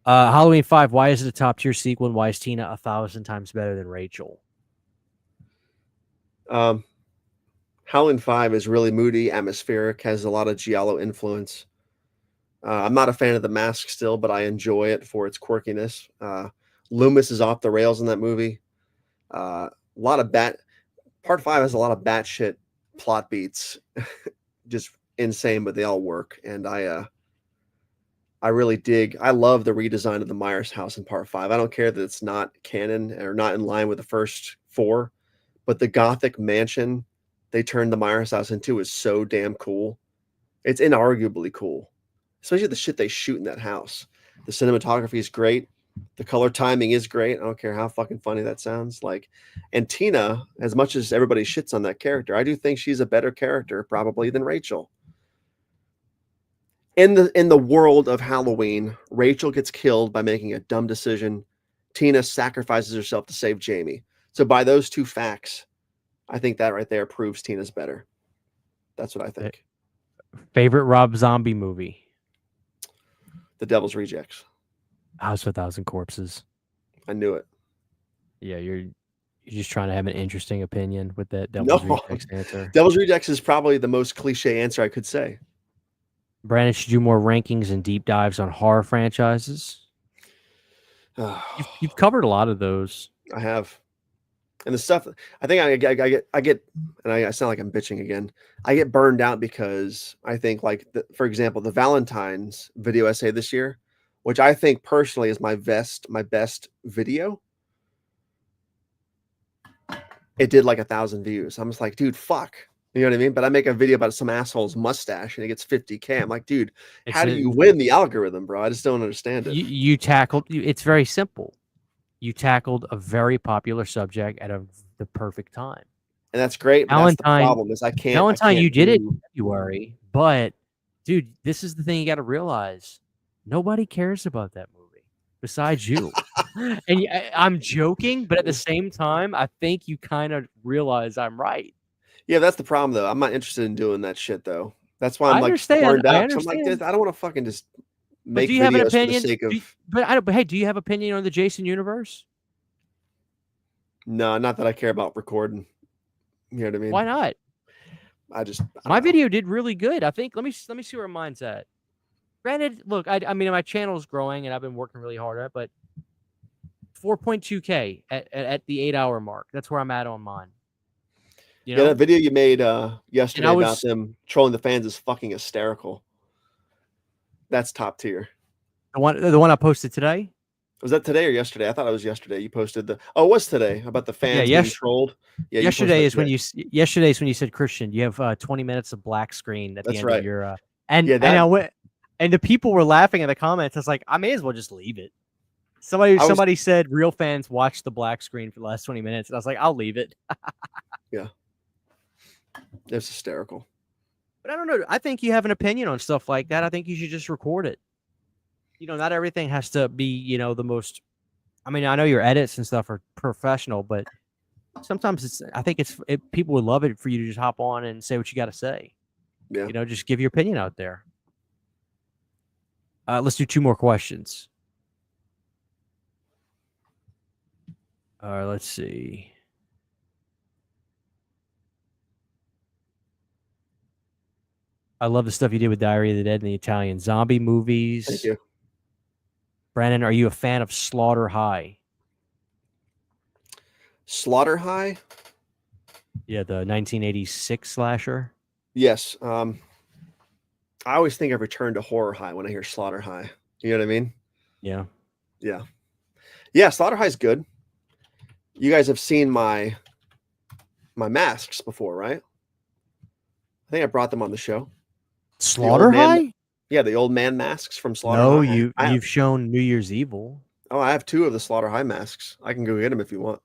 Halloween 5, why is it a top tier sequel and why is Tina 1,000 times better than Rachel? Howlin' 5 is really moody, atmospheric, has a lot of Giallo influence. I'm not a fan of the mask still, but I enjoy it for its quirkiness. Loomis is off the rails in that movie. A lot of Part 5 has a lot of batshit plot beats, just insane, but they all work. And I really dig. I love the redesign of the Myers house in Part 5. I don't care that it's not canon or not in line with the first 4, but the Gothic mansion they turned the Myers house into is so damn cool. It's inarguably cool, especially the shit they shoot in that house. The cinematography is great. The color timing is great. I don't care how fucking funny that sounds. Like, and Tina, as much as everybody shits on that character, I do think she's a better character probably than Rachel. In the world of Halloween, Rachel gets killed by making a dumb decision. Tina sacrifices herself to save Jamie. So by those two facts, I think that right there proves Tina's better. That's what I think. Favorite Rob Zombie movie? The Devil's Rejects. House of a Thousand Corpses. I knew it. Yeah, you're just trying to have an interesting opinion with that Devil's Rejects answer. Devil's Rejects is probably the most cliche answer I could say. Brandon should do more rankings and deep dives on horror franchises. You've covered a lot of those. I have. And the stuff, I think I get, and I sound like I'm bitching again. I get burned out because I think, like, for example, the Valentine's video essay this year, which I think personally is my best video. It did like 1,000 views. I'm just like, dude, fuck. You know what I mean? But I make a video about some asshole's mustache and it gets 50K. I'm like, dude, how do you win the algorithm, bro? I just don't understand it. You tackled, it's very simple. You tackled a very popular subject at the perfect time. And that's great. But that's the problem is I can't. Valentine, you did it in February, but dude, this is the thing you got to realize. Nobody cares about that movie besides you. And I'm joking, but at the same time, I think you kind of realize I'm right. Yeah, that's the problem, though. I'm not interested in doing that shit, though. That's why I'm like burned out. I'm like, I don't want to fucking just make do you have an opinion? For the sake of. But hey, do you have opinion on the Jason universe? No, not that I care about recording. You know what I mean? Why not? My video did really good. I think. Let me see where mine's at. Granted, look, I mean, my channel is growing and I've been working really hard at it, but 4.2K at the 8-hour mark. That's where I'm at on mine. You know? Yeah, that video you made yesterday about them trolling the fans is fucking hysterical. That's top tier. The one I posted today? Was that today or yesterday? I thought it was yesterday. You posted it was today about the fans being trolled. Yeah, yesterday is when you said, Christian, you have 20 minutes of black screen at the end of your and the people were laughing in the comments. I was like, I may as well just leave it. Somebody said real fans watch the black screen for the last 20 minutes. And I was like, I'll leave it. Yeah. It's hysterical. But I don't know. I think you have an opinion on stuff like that. I think you should just record it. You know, not everything has to be, the most. I mean, I know your edits and stuff are professional, but sometimes people would love it for you to just hop on and say what you got to say. Yeah. Just give your opinion out there. Let's do 2 more questions. All right, let's see. I love the stuff you did with Diary of the Dead and the Italian zombie movies. Thank you. Brandon, are you a fan of Slaughter High? Slaughter High? Yeah, the 1986 slasher. Yes. I always think of Return to Horror High when I hear Slaughter High. You know what I mean? Yeah. Yeah. Yeah, Slaughter High's good. You guys have seen my masks before, right? I think I brought them on the show. Slaughter High? Yeah, the old man masks from Slaughter No, High. you've shown New Year's Evil. Oh, I have 2 of the Slaughter High masks. I can go get them if you want.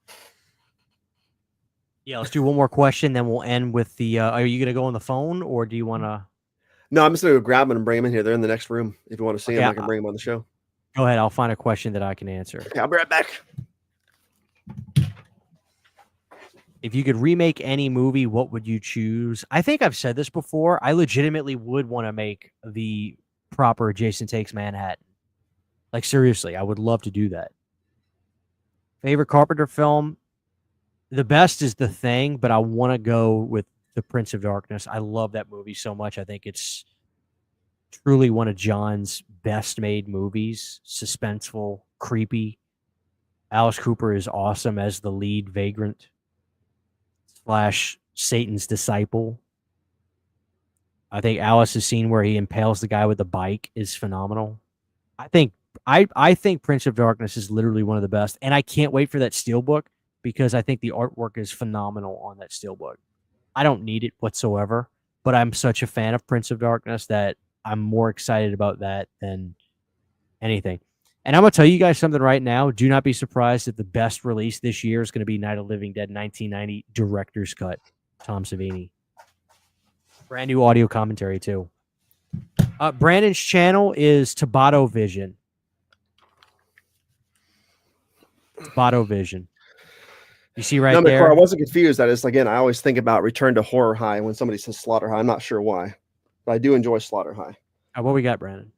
Yeah, let's do one more question, then we'll end with the. Are you gonna go on the phone, or do you want to? No, I'm just gonna go grab them and bring them in here. They're in the next room. If you want to see Okay, them, I can bring them on the show. Go ahead. I'll find a question that I can answer. Okay, I'll be right back. If you could remake any movie, what would you choose? I think I've said this before. I legitimately would want to make the proper Jason Takes Manhattan. Like, seriously, I would love to do that. Favorite Carpenter film? The best is The Thing, but I want to go with The Prince of Darkness. I love that movie so much. I think it's truly one of John's best made movies. Suspenseful, creepy. Alice Cooper is awesome as the lead vagrant / Satan's disciple. I think Alice's scene where he impales the guy with the bike is phenomenal. I think Prince of Darkness is literally one of the best, and I can't wait for that steelbook because I think the artwork is phenomenal on that steelbook. I don't need it whatsoever, but I'm such a fan of Prince of Darkness that I'm more excited about that than anything. And I'm going to tell you guys something right now. Do not be surprised if the best release this year is going to be Night of the Living Dead 1990 Director's Cut, Tom Savini. Brand new audio commentary, too. Brandon's channel is Tabata Vision. Tabata Vision. You see right there? I wasn't confused. I just, again, I always think about Return to Horror High when somebody says Slaughter High. I'm not sure why, but I do enjoy Slaughter High. What we got, Brandon?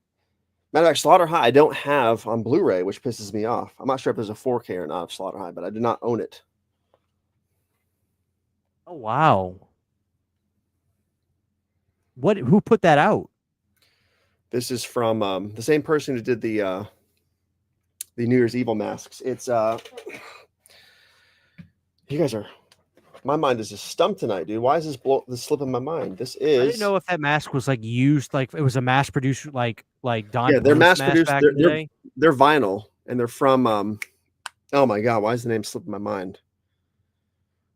Matter of fact, Slaughter High I don't have on Blu-ray, which pisses me off. I'm not sure if there's a 4K or not of Slaughter High, but I do not own it. Oh, wow. Who put that out? This is from the same person who did the New Year's Evil masks. It's you guys are, my mind is just stumped tonight, dude. Why is this slipping my mind? This is, I didn't know if that mask was like used, like it was a mass produced, like Don. Yeah, they're mass produced. Back in the day. They're vinyl, and they're from oh my god, why is the name slipping my mind?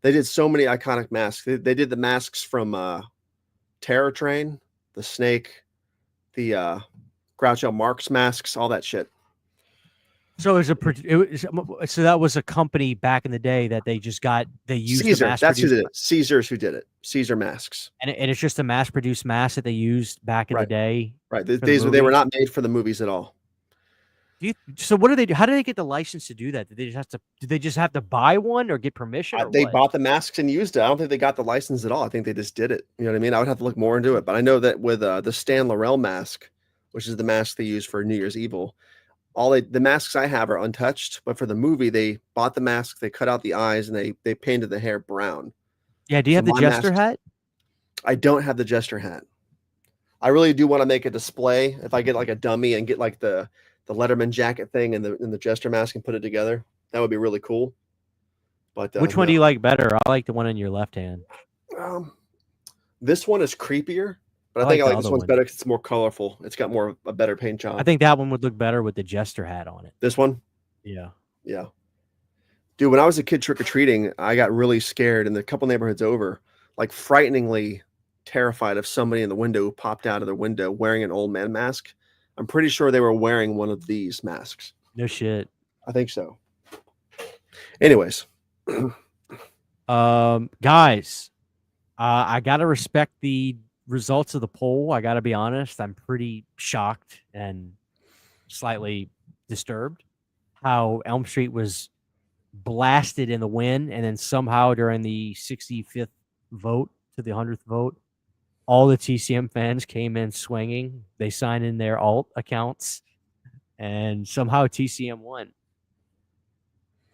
They did so many iconic masks. They did the masks from Terror Train, the Snake, the Groucho Marx masks, all that shit. So so that was a company back in the day that they used Caesar. That's who did it. Caesar's who did it. Caesar masks. And it's just a mass produced mask that they used back in the day. Right. They were not made for the movies at all. So what do they do? How do they get the license to do that? Did they just have to buy one or get permission? They bought the masks and used it. I don't think they got the license at all. I think they just did it. You know what I mean? I would have to look more into it, but I know that with the Stan Laurel mask, which is the mask they use for New Year's Evil, the masks I have are untouched, but for the movie, they bought the mask, they cut out the eyes, and they painted the hair brown. Yeah. Do you have the Jester hat? I don't have the Jester hat. I really do want to make a display. If I get like a dummy and get like the Letterman jacket thing and the Jester mask and put it together, that would be really cool. But which one do you like better? I like the one in your left hand. This one is creepier. But I think I like this one's better because it's more colorful. It's got a better paint job. I think that one would look better with the Jester hat on it. This one? Yeah. Yeah. Dude, when I was a kid trick-or-treating, I got really scared in the couple neighborhoods over, like frighteningly terrified of somebody in the window who popped out of their window wearing an old man mask. I'm pretty sure they were wearing one of these masks. No shit. I think so. Anyways. Guys, I got to respect the results of the poll. I got to be honest. I'm pretty shocked and slightly disturbed how Elm Street was blasted in the win, and then somehow during the 65th vote to the 100th vote, all the TCM fans came in swinging. They signed in their alt accounts, and somehow TCM won.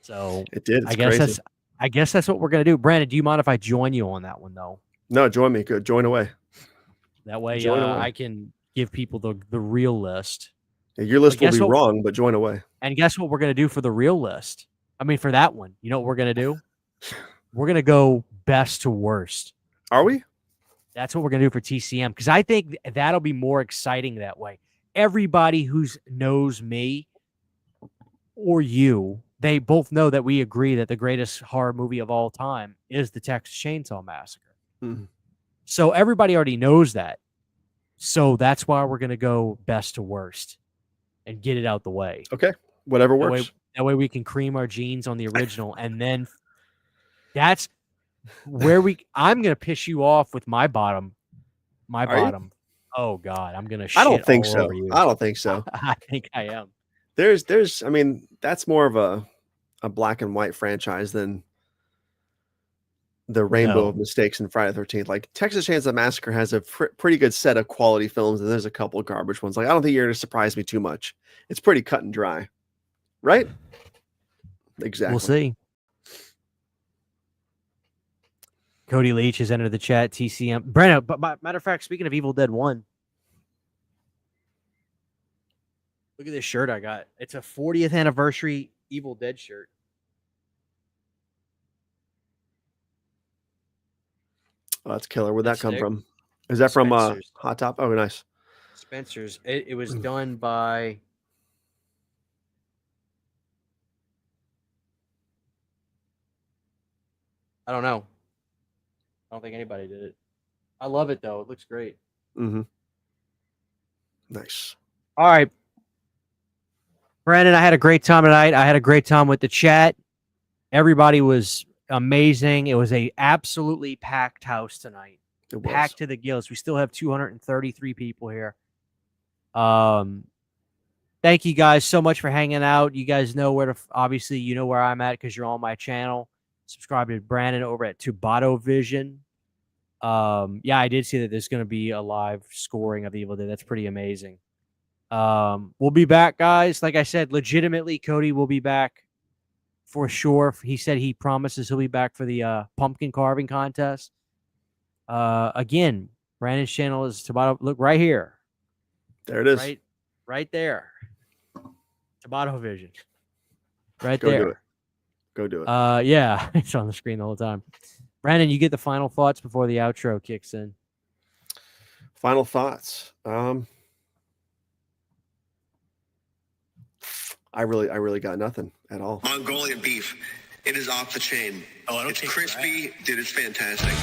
So it did. I guess that's what we're gonna do. Brandon, do you mind if I join you on that one though? No, join me. Good. Join away. That way, Join away. I can give people the real list. Yeah, your list will guess be what? wrong, but join away. And guess what we're gonna do for the real list? I mean, for that one, you know what we're gonna do? We're gonna go best to worst. Are we? That's what we're gonna do for TCM because I think that'll be more exciting that way. Everybody who knows me or you, they both know that we agree that the greatest horror movie of all time is the Texas Chainsaw Massacre. Mm-hmm. So everybody already knows that. So that's why we're gonna go best to worst and get it out the way. Okay. Whatever works. That way we can cream our jeans on the original, and then that's where I'm gonna piss you off with my bottom. My Are you? bottom. Oh God, I'm gonna. I don't think all so. over you. I don't think so. I think I am. There's. I mean, that's more of a black and white franchise than the rainbow No. of mistakes in Friday the 13th. Like Texas Chainsaw Massacre has a pretty good set of quality films, and there's a couple of garbage ones. Like I don't think you're going to surprise me too much. It's pretty cut and dry, right? Exactly. We'll see. Cody Leach has entered the chat. TCM. Brenna, but matter of fact, speaking of Evil Dead 1, look at this shirt I got. It's a 40th anniversary Evil Dead shirt. Oh, that's killer. Where'd that That's come sick. from? Is that from Spencer's. Hot Top? Oh, nice. Spencer's. It was done by. I don't know. I don't think anybody did it. I love it though. It looks great. Mm-hmm. Nice. All right. Brandon, I had a great time tonight. I had a great time with the chat. Everybody was amazing. It was a absolutely packed house tonight. It was. Packed to the gills. We still have 233 people here. Thank you guys so much for hanging out. You guys know where to, obviously, you know where I'm at because you're on my channel. Subscribe to Brandon over at Tubato Vision. Yeah, I did see that there's going to be a live scoring of Evil Dead. That's pretty amazing. We'll be back, guys. Like I said, legitimately, Cody will be back for sure. He said he promises he'll be back for the pumpkin carving contest. Again, Brandon's channel is Tubato. Look right here. There it is. Right there. Tubato Vision. Right Go there. do it. Go do it. Yeah, it's on the screen the whole time. Brandon, you get the final thoughts before the outro kicks in. Final thoughts. I really got nothing at all. Mongolian beef. It is off the chain. Oh, I don't it's crispy. Dude, it's fantastic.